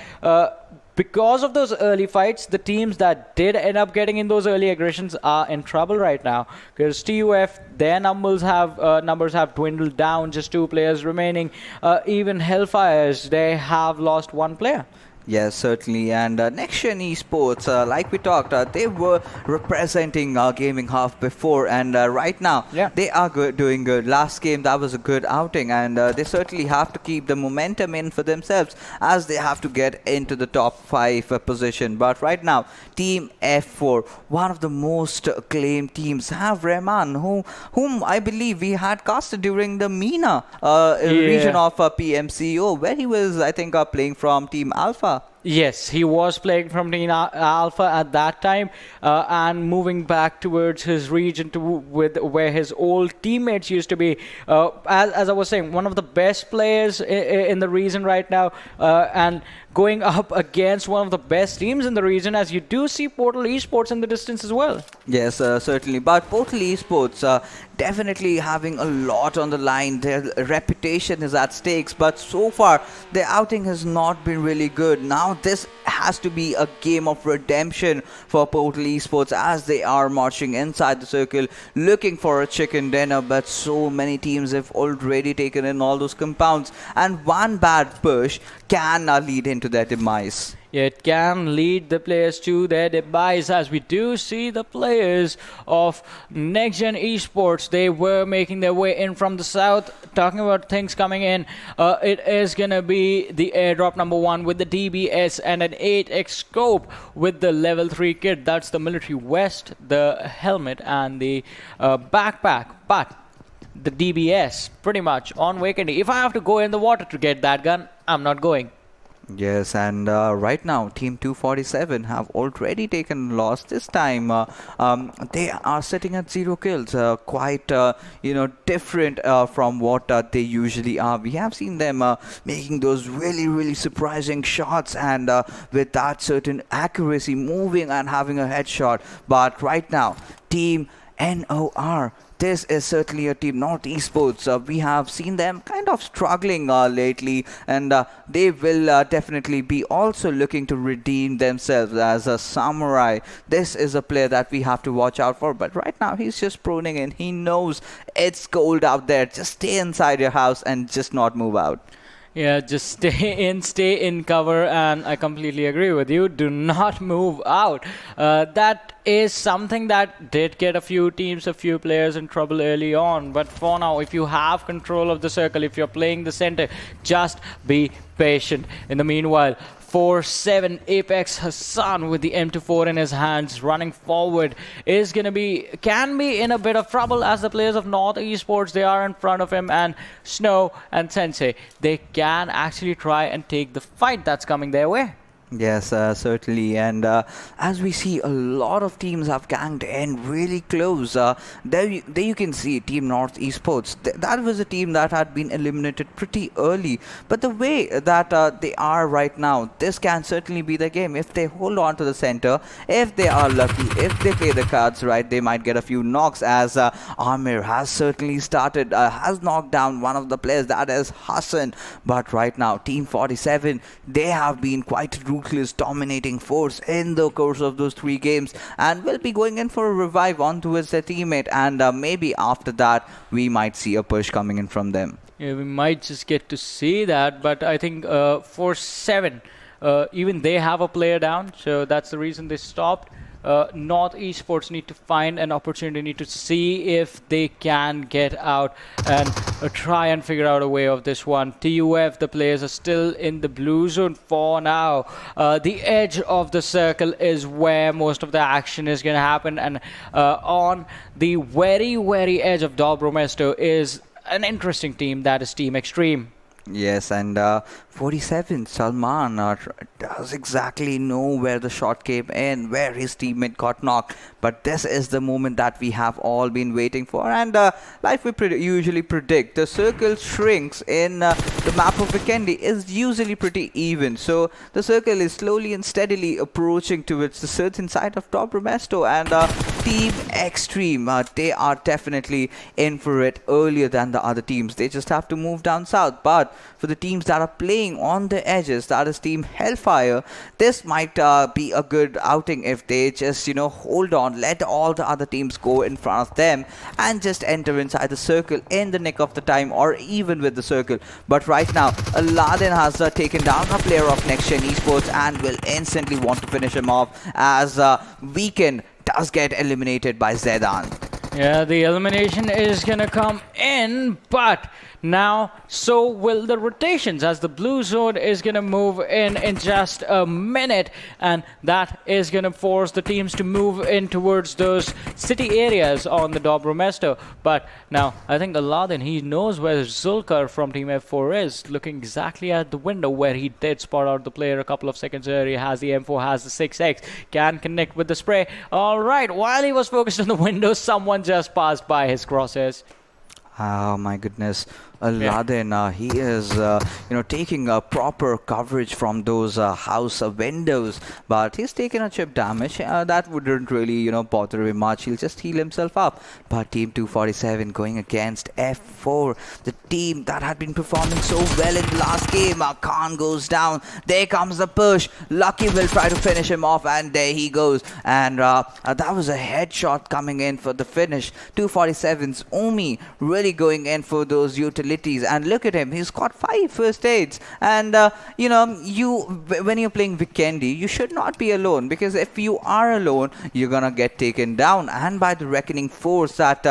because of those early fights, the teams that did end up getting in those early aggressions are in trouble right now, because TUF, their numbers have dwindled down, just 2 players remaining. Even HellFIREs, they have lost 1 player. Yes, certainly. And NextGen Esports, like we talked, they were representing Gaming Half before, and right now they are doing good. Last game, that was a good outing, and they certainly have to keep the momentum in for themselves as they have to get into the top 5 position. But right now, Team F4, one of the most acclaimed teams, have Rahman, whom I believe we had casted during the MENA region of PMCO, where he was, I think, playing from Team Alpha. Yes, he was playing from Team Alpha at that time, and moving back towards his region to with where his old teammates used to be. As I was saying, one of the best players in the region right now, and going up against one of the best teams in the region, as you do see Portal Esports in the distance as well. Yes, certainly. But Portal Esports definitely having a lot on the line. Their reputation is at stakes. But so far, their outing has not been really good. Now, this has to be a game of redemption for Portal Esports as they are marching inside the circle, looking for a chicken dinner. But so many teams have already taken in all those compounds. And one bad push can lead into their demise. It can lead the players to their demise, as we do see the players of NextGen Esports. They were making their way in from the south. Talking about things coming in, it is going to be the airdrop number 1 with the DBS and an 8x scope with the level 3 kit. That's the military vest, the helmet, and the backpack. But the DBS pretty much on Vikendi. If I have to go in the water to get that gun, I'm not going. Yes, and right now Team 247 have already taken loss. This time they are sitting at 0 kills, quite different from what they usually are. We have seen them making those really surprising shots, and with that certain accuracy, moving and having a headshot. But right now Team NOR, this is certainly a team, not esports. We have seen them kind of struggling lately, and they will definitely be also looking to redeem themselves as a samurai. This is a player that we have to watch out for, but right now he's just proning in. He knows it's cold out there. Just stay inside your house and just not move out. Yeah, just stay in cover, and I completely agree with you. Do not move out. That is something that did get a few teams, a few players in trouble early on. But for now, if you have control of the circle, if you're playing the center, just be patient. In the meanwhile, 4-7 Apex Hassan with the M24 in his hands, running forward, can be in a bit of trouble, as the players of North Esports, they are in front of him, and Snow and Sensei, they can actually try and take the fight that's coming their way. Yes, certainly. And as we see, a lot of teams have ganged in really close. There you can see Team North Esports. That was a team that had been eliminated pretty early. But the way that they are right now, this can certainly be the game. If they hold on to the center, if they are lucky, if they play the cards right, they might get a few knocks, as Amir has certainly started, has knocked down one of the players, that is Hassan. But right now, Team 47, they have been quite ruthless, dominating force in the course of those 3 games, and will be going in for a revive onto his teammate, and maybe after that we might see a push coming in from them. Yeah, we might just get to see that, but I think 4-7, even they have a player down, so that's the reason they stopped. North Esports need to find an opportunity, need to see if they can get out and try and figure out a way of this one. TUF, the players are still in the blue zone for now. The edge of the circle is where most of the action is going to happen, and on the very edge of Dobromesto is an interesting team, that is Team Xetreme. Yes, and 47 Salman does exactly know where the shot came in, where his teammate got knocked. But this is the moment that we have all been waiting for, and like we usually predict, the circle shrinks in the map of Vikendi is usually pretty even. So the circle is slowly and steadily approaching towards the certain side of Dobromesto, and Team Xetreme, they are definitely in for it earlier than the other teams. They just have to move down south. But for the teams that are playing on the edges, that is Team Hellfire, this might be a good outing if they just, hold on, let all the other teams go in front of them and just enter inside the circle in the nick of the time, or even with the circle. But right now, Aladdin has taken down a player of NextGen Esports and will instantly want to finish him off, as Weekend does get eliminated by Zedan. Yeah, the elimination is gonna come in, but now so will the rotations, as the blue zone is going to move in just a minute, and that is going to force the teams to move in towards those city areas on the Dobromesto. But now I think Aladdin, he knows where Zulkar from Team F4 is, looking exactly at the window where he did spot out the player a couple of seconds earlier. Has the M4, has the 6x, can connect with the spray. All right, while he was focused on the window, someone just passed by his crosshairs. Oh my goodness, Aladdin, he is, taking a proper coverage from those house windows, but he's taken a chip damage. That wouldn't really, bother him much. He'll just heal himself up. But Team 247 going against F4, the team that had been performing so well in the last game. Khan goes down. There comes the push. Lucky will try to finish him off, and there he goes. And that was a headshot coming in for the finish. 247's Umi really going in for those utilities. And look at him, he's got 5 first aids. And when you're playing Vikendi, you should not be alone, because if you are alone, you're gonna get taken down. And by the reckoning force that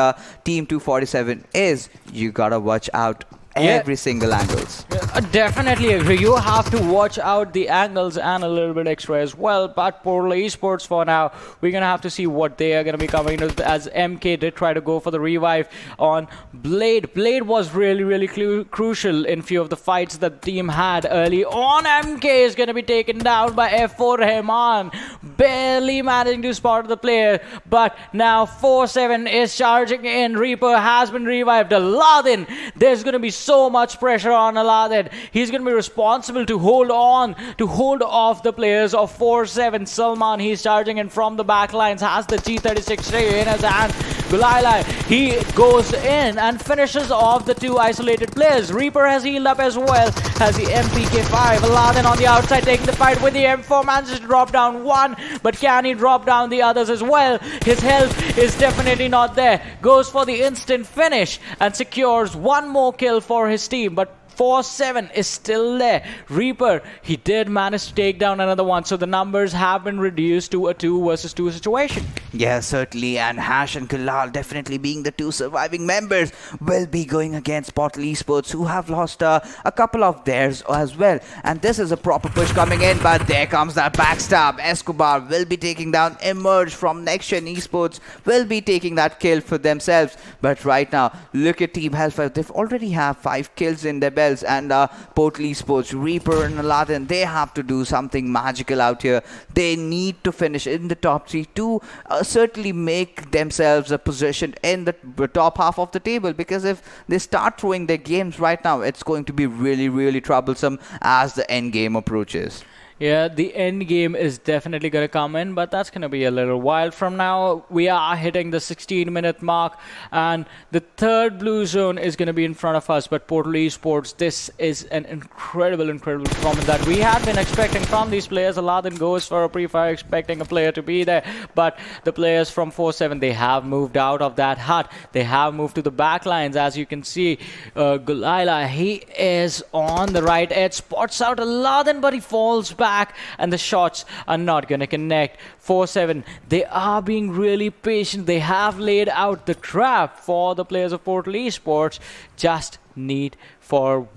Team 247 is, you gotta watch out every single angles. Definitely agree. You have to watch out the angles and a little bit extra as well. But Portal Esports, for now, we're going to have to see what they are going to be coming, as MK did try to go for the revive on Blade. Blade was really crucial in few of the fights that the team had early on. MK is going to be taken down by F4 Rahman, barely managing to spot the player. But now 4-7 is charging in. Reaper has been revived. Aladdin, there's going to be so much pressure on Aladdin. He's going to be responsible to hold off the players of 4-7. Salman, he's charging in from the back lines, has the G36 in his hand. Gulaila, he goes in and finishes off the 2 isolated players. Reaper has healed up as well, has the MPK5. Aladdin on the outside taking the fight with the M4, manages to drop down 1, but can he drop down the others as well? His health is definitely not there. Goes for the instant finish and secures 1 more kill for his team, but 4-7 is still there. Reaper, he did manage to take down another one, so the numbers have been reduced to a 2 versus 2 situation. Yeah, certainly, and Hash and Kulal definitely being the 2 surviving members will be going against Portal Esports, who have lost a couple of theirs as well. And this is a proper push coming in, but there comes that backstab. Escobar will be taking down Emerge from NextGen Esports, will be taking that kill for themselves. But right now, look at Team HELLFIRE. They've already have 5 kills in their belts, and Portal Esports, Reaper and Aladdin, they have to do something magical out here. They need to finish in the top 3 to certainly make themselves a position in the top half of the table, because if they start throwing their games right now, it's going to be really troublesome as the end game approaches. Yeah, the end game is definitely going to come in, but that's going to be a little while from now. We are hitting the 16-minute mark, and the 3rd blue zone is going to be in front of us. But Portal Esports, this is an incredible performance that we had been expecting from these players. Aladdin goes for a pre-fire, expecting a player to be there, but the players from 4-7, they have moved out of that hut. They have moved to the back lines, as you can see. Gulaila, he is on the right edge, spots out Aladdin, but he falls back, and the shots are not going to connect. 4-7, they are being really patient. They have laid out the trap for the players of Portal Esports. Just waiting for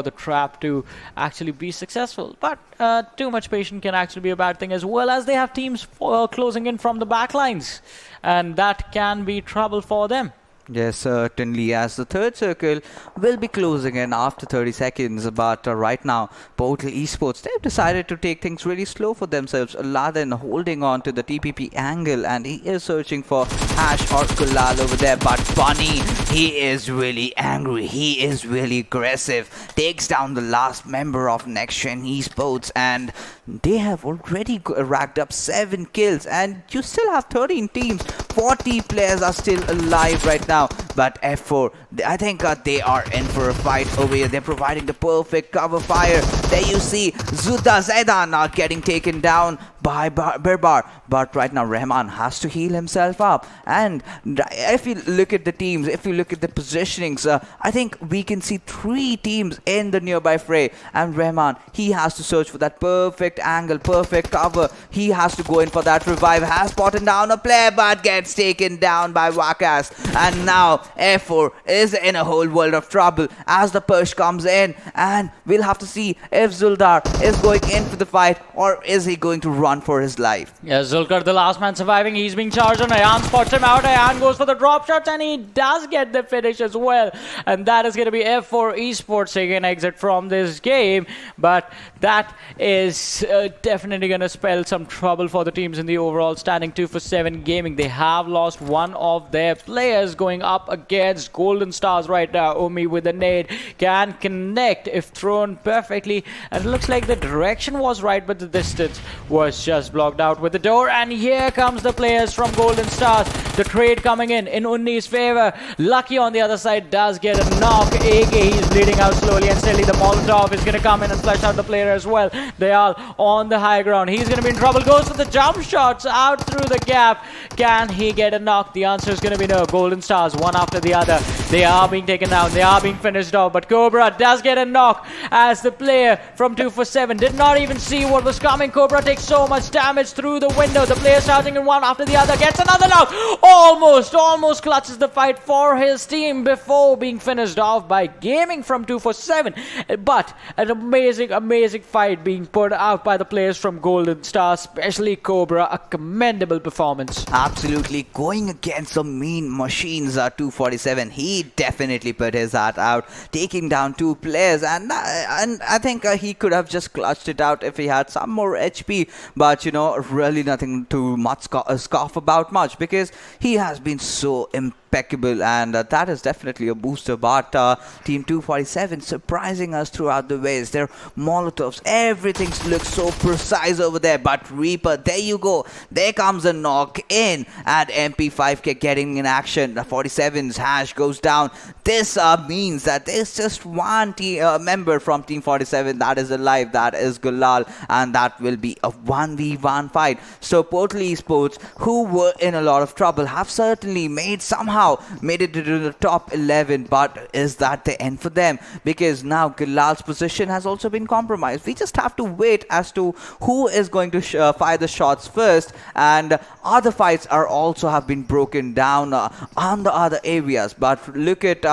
the trap to actually be successful. But too much patience can actually be a bad thing, as well as they have teams closing in from the back lines, and that can be trouble for them. Yes, certainly, as the 3rd circle will be closing in after 30 seconds. But right now, Portal Esports, they've decided to take things really slow for themselves. Aladdin holding on to the TPP angle, and he is searching for Hash or Kulal over there. But Bunny, he is really angry. He is really aggressive. Takes down the last member of NextGen Esports, and they have already racked up 7 kills. And you still have 13 teams. 40 players are still alive right now. But F4, I think they are in for a fight over here. They're providing the perfect cover fire. there you see Zuda Zaidan getting taken down by Birbar. But right now Rahman has to heal himself up. And if you look at the teams, if you look at the positionings, I think we can see 3 teams in the nearby fray. And Rahman, he has to search for that perfect angle, perfect cover. He has to go in for that revive. Has spotted down a player but gets taken down by Wakas. And now F4 is in a whole world of trouble as the push comes in. And we'll have to see if Zuldar is going in for the fight or is he going to run for his life. Yeah, Zulkar, the last man surviving. He's being charged on. Ayan spots him out. Ayan goes for the drop shots and he does get the finish as well. And that is going to be F4 Esports taking an exit from this game. But that is definitely going to spell some trouble for the teams in the overall standing. 2 for 7 gaming. They have lost one of their players going up against Golden Stars right now. Omi with a nade can connect if thrown perfectly. And it looks like the direction was right, but the distance was just blocked out with the door. And here comes the players from Golden Stars. The trade coming in Unni's favor. Lucky on the other side does get a knock. AK, he's bleeding out slowly and steadily. The Molotov is going to come in and flush out the player as well. They are on the high ground. He's going to be in trouble. Goes for the jump shots out through the gap. Can he get a knock? The answer is going to be no. Golden Stars, one after the other. They are being taken down. They are being finished off. But Cobra does get a knock as the player from 2 for 7 did not even see what was coming. Cobra takes so much damage through the window. The player starting in one after the other. Gets another knock. Almost clutches the fight for his team before being finished off by Gaming from 2 for 7. But an amazing fight being put out by the players from Golden Stars, especially Cobra. A commendable performance. Absolutely, going against some mean machines. 247, he definitely put his heart out, taking down 2 players, and I think he could have just clutched it out if he had some more HP. But you know, really nothing to much scoff about much, because he has been so impeccable, and that is definitely a booster. But Team 247 surprising us throughout the ways. Their Molotovs, everything looks so precise over there. But Reaper, there you go. There comes a knock in, and MP5K getting in action. The 47's hash goes down. This means that there's just one member from Team 47 that is alive. That is Gulal, and that will be a 1v1 fight. So Portal Esports, who were in a lot of trouble, have certainly somehow made it to the top 11. But is that the end for them? Because now Gulal's position has also been compromised. We just have to wait as to who is going to fire the shots first, and other fights are also have been broken down on the other areas. But look at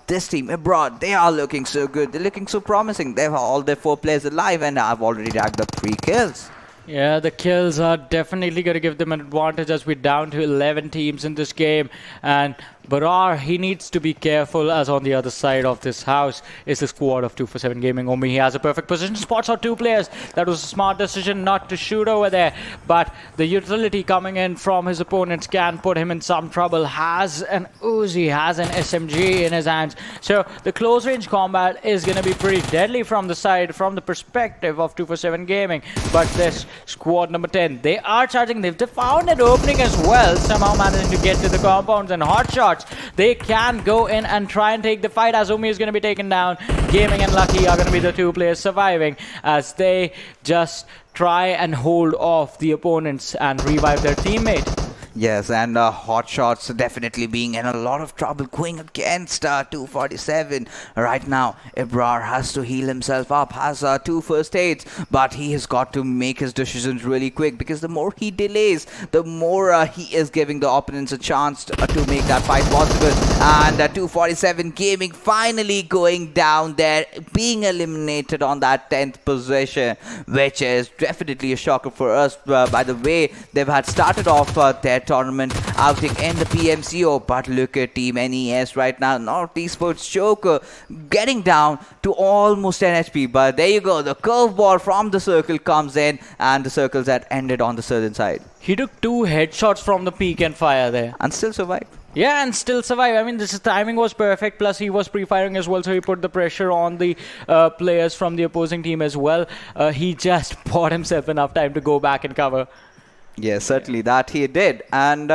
this team abroad. They are looking so good. They're looking so promising. They have all their 4 players alive, and I've already racked up 3 kills. Yeah, the kills are definitely going to give them an advantage as we're down to 11 teams in this game. And Barar, he needs to be careful, as on the other side of this house is the squad of 2 for 7 Gaming. Omi, he has a perfect position, spots out 2 players. That was a smart decision not to shoot over there. But the utility coming in from his opponents can put him in some trouble. Has an Uzi, has an SMG in his hands. So the close range combat is going to be pretty deadly from the side, from the perspective of 2 for 7 Gaming. But this squad number 10, they are charging. They've found an opening as well, somehow managing to get to the compounds, and HotShotSs, they can go in and try and take the fight, as Umi is going to be taken down. Gaming and Lucky are going to be the 2 players surviving as they just try and hold off the opponents and revive their teammate. Yes, and HotShotSs definitely being in a lot of trouble going against 247. Right now, Ibrar has to heal himself up, has 2 first aids, but he has got to make his decisions really quick, because the more he delays, the more he is giving the opponents a chance to make that fight possible. And 247 Gaming finally going down there, being eliminated on that 10th position, which is definitely a shocker for us. By the way, they've had started off their tournament outing in the PMCO, but look at Team NES right now. North Esports Joker getting down to almost 10 HP, but there you go. The curveball from the circle comes in, and the circles that ended on the southern side. He took 2 headshots from the peak and fire there, and still survived. Yeah, and still survive. I mean, this timing was perfect. Plus, he was pre-firing as well, so he put the pressure on the players from the opposing team as well. He just bought himself enough time to go back and cover. Yes, certainly that he did. And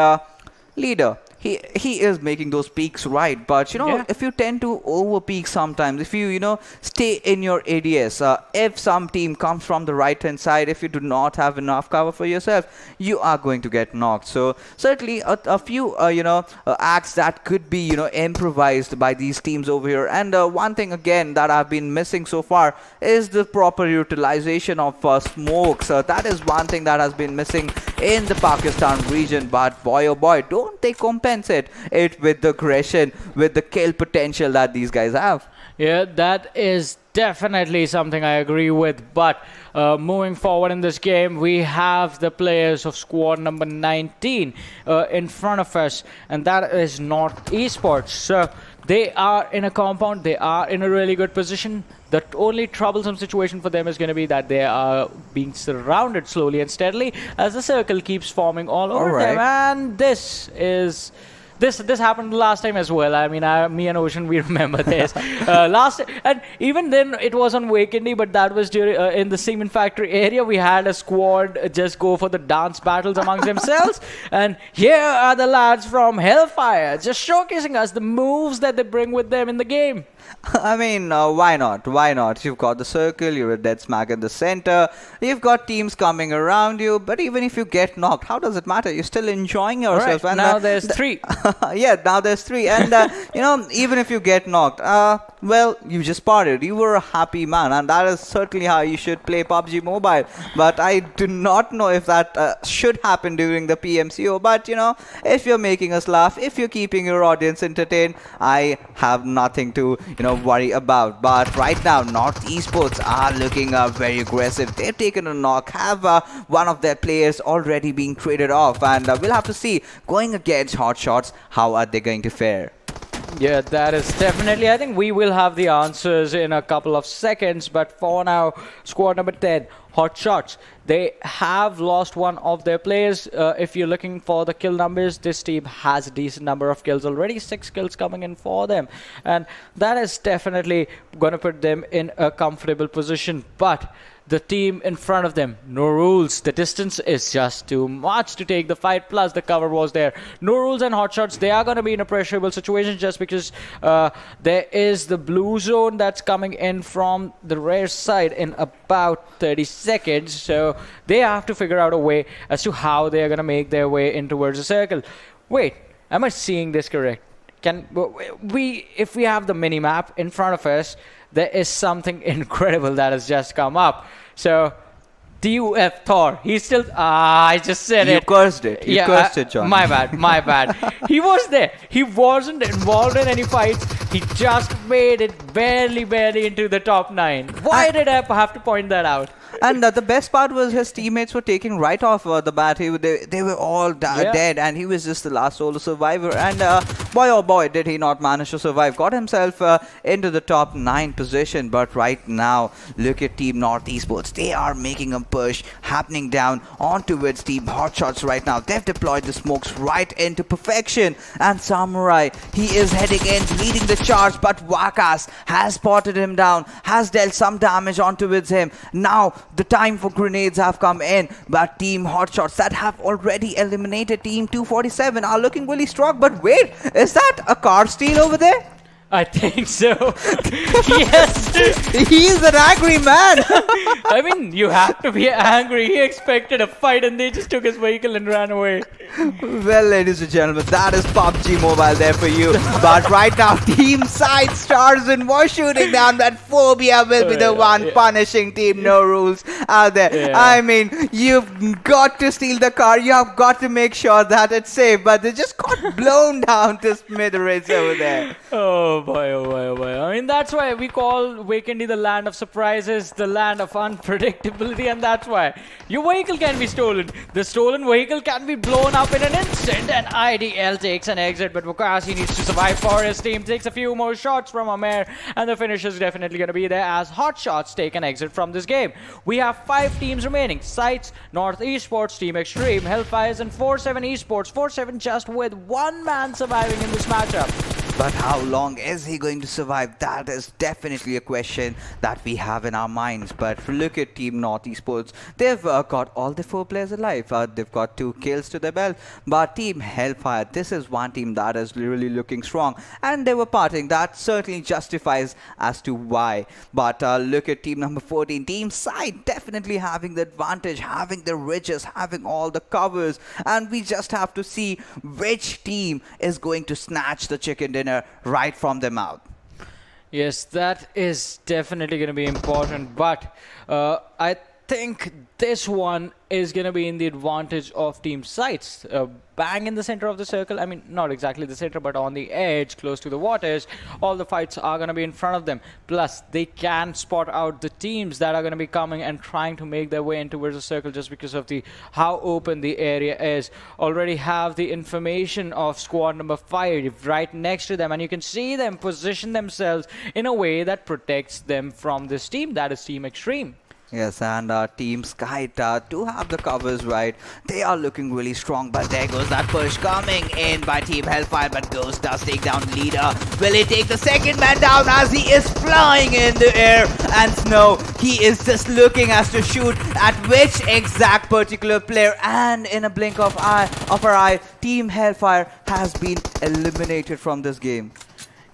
Leader, he is making those peaks right. But if you tend to over peak sometimes, if you stay in your ADS, if some team comes from the right hand side, if you do not have enough cover for yourself, you are going to get knocked. So certainly a few acts that could be improvised by these teams over here. And one thing again that I've been missing so far is the proper utilization of smokes. That is one thing that has been missing in the Pakistan region. But boy oh boy, don't they compensate it with the aggression, with the kill potential that these guys have. Yeah, that is definitely something I agree with. But moving forward in this game, we have the players of squad number 19 in front of us, and that is North Esports. So they are in a compound, they are in a really good position. The only troublesome situation for them is going to be that they are being surrounded slowly and steadily as the circle keeps forming all over them. And this happened last time as well. I mean, me and Ocean, we remember this. And even then, it was on Vikendi, but that was during in the Cement Factory area. We had a squad just go for the dance battles amongst themselves. And here are the lads from HellRaisers, just showcasing us the moves that they bring with them in the game. I mean, why not? Why not? You've got the circle, you're a dead smack in the center, you've got teams coming around you, but even if you get knocked, how does it matter? You're still enjoying yourself. Right. And now there's 3. Yeah, now there's 3. And, even if you get knocked, well, you just partied. You were a happy man, and that is certainly how you should play PUBG Mobile. But I do not know if that should happen during the PMCO. But, if you're making us laugh, if you're keeping your audience entertained, I have nothing to, worry about. But right now, North Esports are looking very aggressive. They've taken a knock, have one of their players already being traded off, and we'll have to see going against HotShotSs, how are they going to fare. Yeah, that is definitely, I think we will have the answers in a couple of seconds, but for now, squad number 10, HotShotSs, they have lost one of their players. If you're looking for the kill numbers, this team has a decent number of kills already, 6 kills coming in for them, and that is definitely going to put them in a comfortable position. But the team in front of them, no rules. The distance is just too much to take the fight, plus the cover was there. No rules and HotShotSs, they are going to be in a pressurable situation just because there is the blue zone that's coming in from the rare side in about 30 seconds. So they have to figure out a way as to how they are going to make their way in towards the circle. Wait, am I seeing this correct? If we have the mini map in front of us, there is something incredible that has just come up. So, TUF Thor, he's still... I just said it. You cursed it. You cursed it, John. My bad, my bad. He was there. He wasn't involved in any fights. He just made it barely into the top 9. Why did I have to point that out? And the best part was his teammates were taking right off the bat. They were all dead, and he was just the last solo survivor. And boy oh boy, did he not manage to survive. Got himself into the top 9 position. But right now, look at Team North Esports. They are making a push happening down onto its Team HotShotSs right now. They've deployed the smokes right into perfection. And Samurai, he is heading in, leading the charge. But Wakas has spotted him down, has dealt some damage onto him. Now, the time for grenades have come in, but Team HotShotSs that have already eliminated Team 247 are looking really strong. But wait, is that a car steal over there? I think so. Yes. He's an angry man. I mean, you have to be angry. He expected a fight and they just took his vehicle and ran away. Well, ladies and gentlemen, that is PUBG Mobile there for you. But right now, Team SCYTES was shooting down that Phobia will be the one punishing Team No Rules out there. Yeah. I mean, you've got to steal the car. You have got to make sure that it's safe. But they just got blown down to smithereens over there. Oh boy, oh boy, oh boy. I mean, that's why we call Vikendi the land of surprises, the land of unpredictability, and that's why your vehicle can be stolen. The stolen vehicle can be blown up in an instant, and IDL takes an exit, but Vukasi needs to survive for his team, takes a few more shots from Amer, and the finish is definitely going to be there as HotShotSs take an exit from this game. We have 5 teams remaining: SCYTES, North Esports, Team Xetreme, HellRaisers, and 47 Esports. 47 just with 1 man surviving in this matchup. But how long is he going to survive? That is definitely a question that we have in our minds. But look at Team North Esports. They've got all the 4 players alive. They've got 2 kills to their belt. But Team Hellfire, this is one team that is really looking strong. And they were parting. That certainly justifies as to why. But look at team number 14. Team Side definitely having the advantage, having the riches, having all the covers. And we just have to see which team is going to snatch the chicken dinner right from their mouth. Yes, that is definitely going to be important, but I think this one is going to be in the advantage of Team SCYTES. Bang in the center of the circle. I mean, not exactly the center, but on the edge, close to the waters. All the fights are going to be in front of them. Plus, they can spot out the teams that are going to be coming and trying to make their way in towards the circle just because of the how open the area is. Already have the information of squad number 5 right next to them, and you can see them position themselves in a way that protects them from this team. That is Team Xetreme. Yes, and Team SCYTES do have the covers right. They are looking really strong, but there goes that push coming in by Team Hellfire, but Ghost does take down leader. Will he take the second man down as he is flying in the air? And Snow, he is just looking as to shoot at which exact particular player, and in a blink of our eye, Team Hellfire has been eliminated from this game.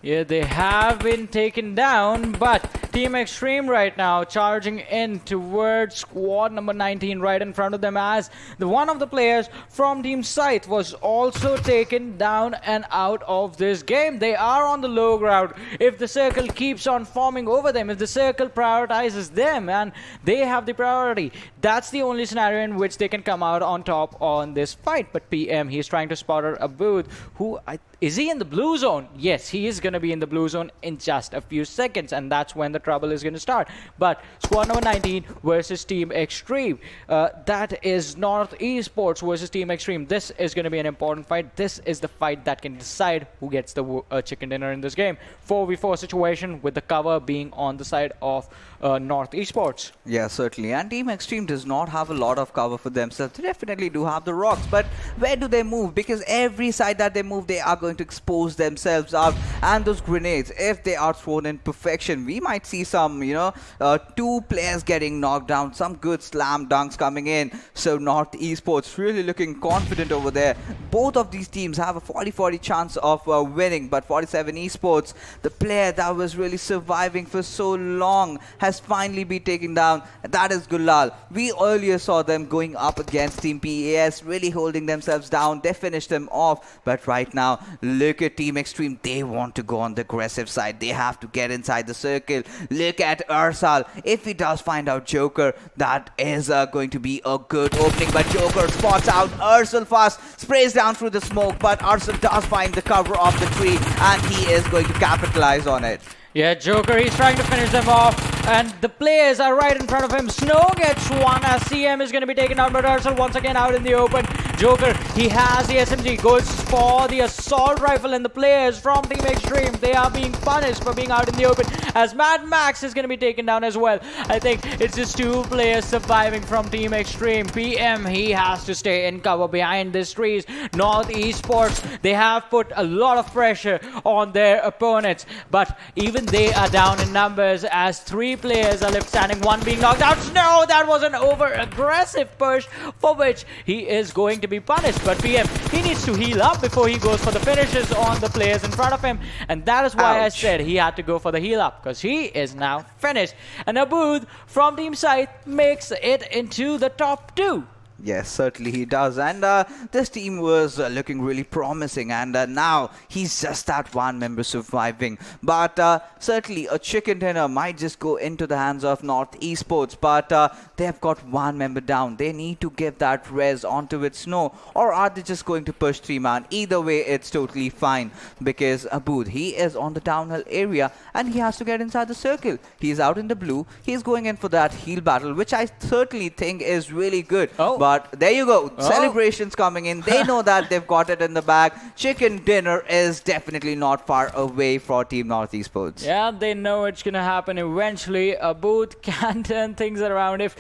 Yeah, they have been taken down, but Team Xetreme right now charging in towards squad number 19 right in front of them, as the one of the players from Team SCYTES was also taken down and out of this game. They are on the low ground. If the circle keeps on forming over them, if the circle prioritizes them and they have the priority, that's the only scenario in which they can come out on top on this fight. But PM, he's trying to spot out a booth who is he in the blue zone? Yes, he is going to be in the blue zone in just a few seconds, and that's when the trouble is going to start. But squad number 19 versus Team Xetreme. That is North Esports versus Team Xetreme. This is going to be an important fight. This is the fight that can decide who gets the chicken dinner in this game. 4v4 situation with the cover being on the side of North Esports. Yeah, certainly. And Team Xetreme does not have a lot of cover for themselves. They definitely do have the rocks, but where do they move? Because every side that they move, they are going to expose themselves out. And those grenades, if they are thrown in perfection, we might see some, 2 players getting knocked down, some good slam dunks coming in. So North Esports really looking confident over there. Both of these teams have a 40-40 chance of winning, but 47 Esports, the player that was really surviving for so long, has finally been taken down. That is Gulal. We earlier saw them going up against Team PAS, really holding themselves down. They finished them off, but right now, look at Team Xetreme. They want to go on the aggressive side. They have to get inside the circle. Look at Ursal. If he does find out Joker, that is going to be a good opening, but Joker spots out Ursal fast, sprays down through the smoke, but Ursal does find the cover of the tree, and he is going to capitalize on it. Yeah, Joker, he's trying to finish them off, and the players are right in front of him. Snow gets one as CM is going to be taken out, but Ursal once again out in the open. Joker, he has the SMG, goes for the assault rifle, and the players from Team Xetreme, they are being punished for being out in the open, as Mad Max is going to be taken down as well. I think it's just 2 players surviving from Team Xetreme. PM, he has to stay in cover behind these trees. North Esports, they have put a lot of pressure on their opponents, but even they are down in numbers as 3 players are left standing, 1 being knocked out. No, that was an over-aggressive push for which he is going to be punished. But PM, he needs to heal up before he goes for the finishes on the players in front of him. And that is why I said he had to go for the heal up, because he is now finished. And Abud from Team SCYTES makes it into the top 2. Yes, certainly he does. And this team was looking really promising. And now he's just that one member surviving. But certainly a chicken dinner might just go into the hands of North Esports. But they have got 1 member down. They need to give that res onto its Snow. Or are they just going to push 3-man? Either way, it's totally fine. Because Abud, he is on the downhill area. And he has to get inside the circle. He's out in the blue. He's going in for that heal battle, which I certainly think is really good. Oh. but there you go. Celebrations coming in. They know that they've got it in the bag. Chicken dinner is definitely not far away for Team North Esports. Yeah, they know it's gonna happen eventually. Abood can turn things around if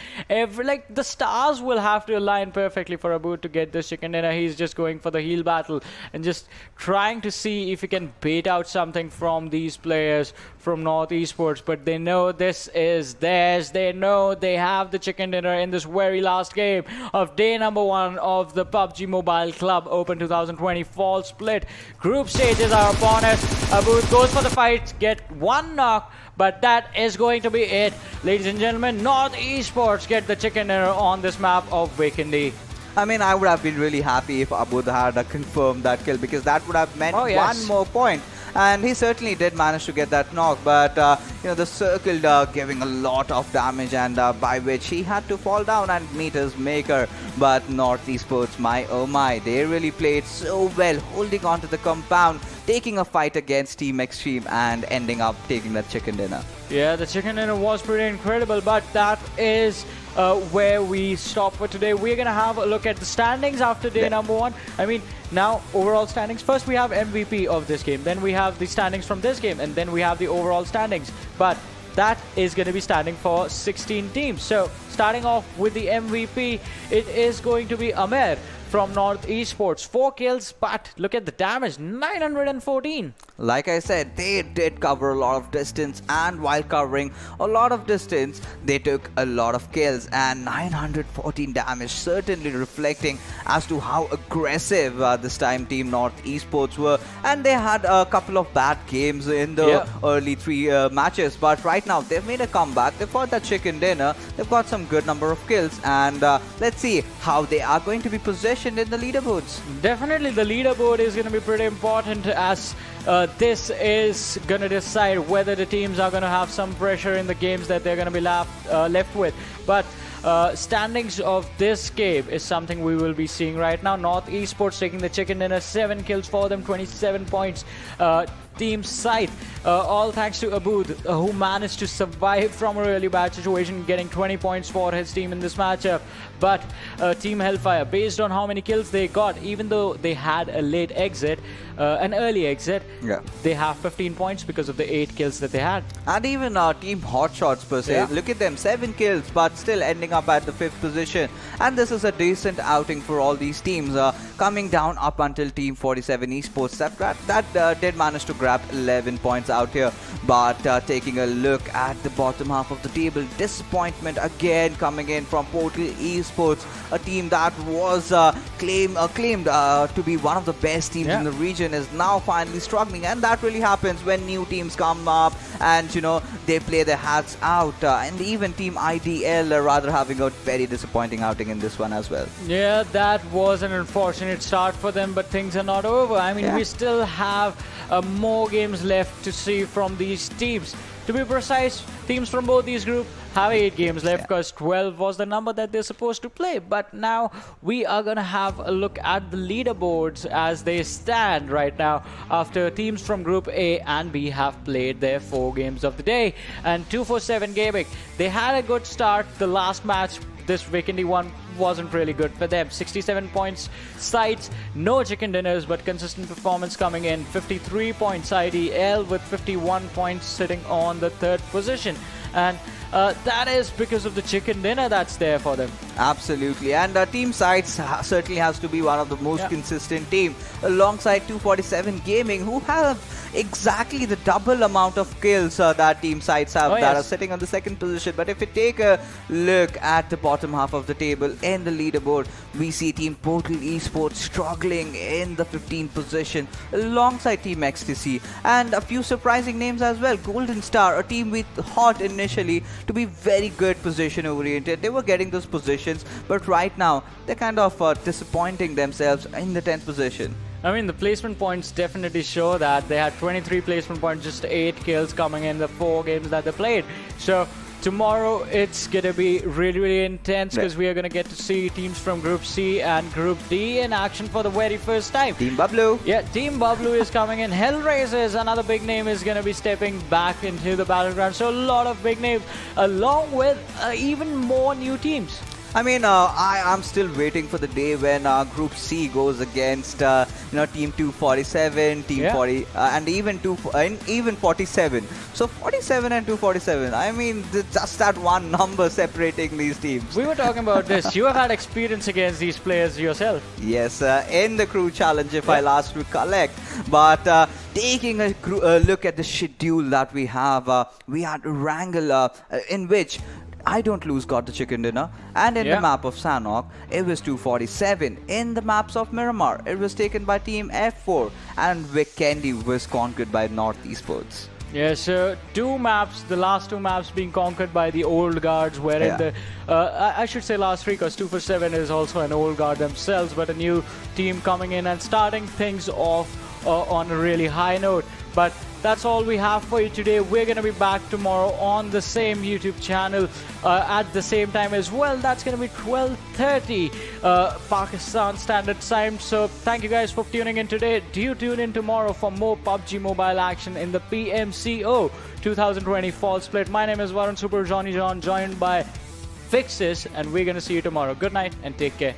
like the stars will have to align perfectly for Abood to get this chicken dinner. He's just going for the heal battle and just trying to see if he can bait out something from these players from North Esports, but they know this is theirs. They know they have the chicken dinner in this very last game of day number 1 of the PUBG Mobile Club Open 2020 Fall Split. Group stages are upon us. Abood goes for the fight, get one knock, but that is going to be it. Ladies and gentlemen, North Esports get the chicken dinner on this map of Vikendi. I mean, I would have been really happy if Abood had confirmed that kill, because that would have meant one more point. And he certainly did manage to get that knock, but the circle giving a lot of damage, and by which he had to fall down and meet his maker. But North Esports, my oh my, they really played so well, holding on to the compound, taking a fight against Team Xetreme and ending up taking that chicken dinner. Yeah, the chicken dinner was pretty incredible, but that is where we stop for today. We're going to have a look at the standings after day number 1. I mean, now overall standings. First we have MVP of this game, then we have the standings from this game, and then we have the overall standings. But that is going to be standing for 16 teams. So starting off with the MVP, it is going to be Amer from North Esports. 4 kills, but look at the damage, 914. Like I said, they did cover a lot of distance, and while covering a lot of distance, they took a lot of kills, and 914 damage, certainly reflecting as to how aggressive this time Team North Esports were. And they had a couple of bad games in the early 3 matches, but right now they've made a comeback. They've got that chicken dinner, they've got some good number of kills, and let's see how they are going to be positioned in the leaderboards. Definitely the leaderboard is going to be pretty important, as this is going to decide whether the teams are going to have some pressure in the games that they're going to be left with. But standings of this game is something we will be seeing right now. North Esports taking the chicken dinner, 7 kills for them, 27 points. Team SCYTES, all thanks to Abood, who managed to survive from a really bad situation, getting 20 points for his team in this matchup. But Team Hellfire, based on how many kills they got, even though they had a late exit, an early exit, they have 15 points because of the 8 kills that they had. And even Team HotShotSs per se, look at them, 7 kills, but still ending up at the 5th position. And this is a decent outing for all these teams, coming down up until Team 47 Esports. That did manage to grab 11 points out here. But taking a look at the bottom half of the table, disappointment again coming in from Portal Esports, a team that was claimed to be one of the best teams in the region, is now finally struggling. And that really happens when new teams come up and they play their hats out. And even Team IDL rather having a very disappointing outing in this one as well. Yeah, that was an unfortunate start for them, but things are not over. I mean, we still have more games left to see from these teams. To be precise, teams from both these groups have 8 games left, because 12 was the number that they're supposed to play. But now we are going to have a look at the leaderboards as they stand right now, after teams from Group A and B have played their 4 games of the day. And 247 Gaming, they had a good start. The last match, this Vikendi one, wasn't really good for them. 67 points SCYTES, no chicken dinners, but consistent performance coming in. 53 points IDL, with 51 points sitting on the 3rd position. And that is because of the chicken dinner that's there for them. Absolutely. And Team SCYTES certainly has to be one of the most consistent team, alongside 247 Gaming, who have exactly the double amount of kills that Team SCYTES have, that are sitting on the 2nd position. But if you take a look at the bottom half of the table in the leaderboard, we see Team Portal Esports struggling in the 15th position, alongside Team XTC, and a few surprising names as well. Golden Star, a team with Hot initially to be very good position oriented. They were getting those positions, but right now they're kind of disappointing themselves in the 10th position. I mean, the placement points definitely show that. They had 23 placement points, just 8 kills coming in the 4 games that they played. So tomorrow it's going to be really intense, because we are going to get to see teams from Group C and Group D in action for the very first time. Team Bablu. Yeah, Team Bablu is coming in. HellRaisers, another big name, is going to be stepping back into the battleground. So a lot of big names, along with even more new teams. I mean, I'm still waiting for the day when Group C goes against, Team 247, Team 40, and even 47. So 47 and 247. I mean, just that one number separating these teams. We were talking about this. You have had experience against these players yourself. Yes, in the crew challenge, if I last recollect. But taking a look at the schedule that we have, we had Erangel, in which I Don't Lose got the chicken dinner, and in the map of Sanhok, it was 247. In the maps of Miramar, it was taken by Team F4, and Vikendi was conquered by North Esports. Yes, two maps, the last two maps being conquered by the old guards, wherein the, I should say last three, because 247 is also an old guard themselves, but a new team coming in and starting things off on a really high note. But that's all we have for you today. We're going to be back tomorrow on the same YouTube channel at the same time as well. That's going to be 12:30 Pakistan Standard Time. So thank you guys for tuning in today. Do you tune in tomorrow for more PUBG Mobile action in the PMCO 2020 Fall Split. My name is Varun Super Johnny John, joined by Fixes, and we're going to see you tomorrow. Good night and take care.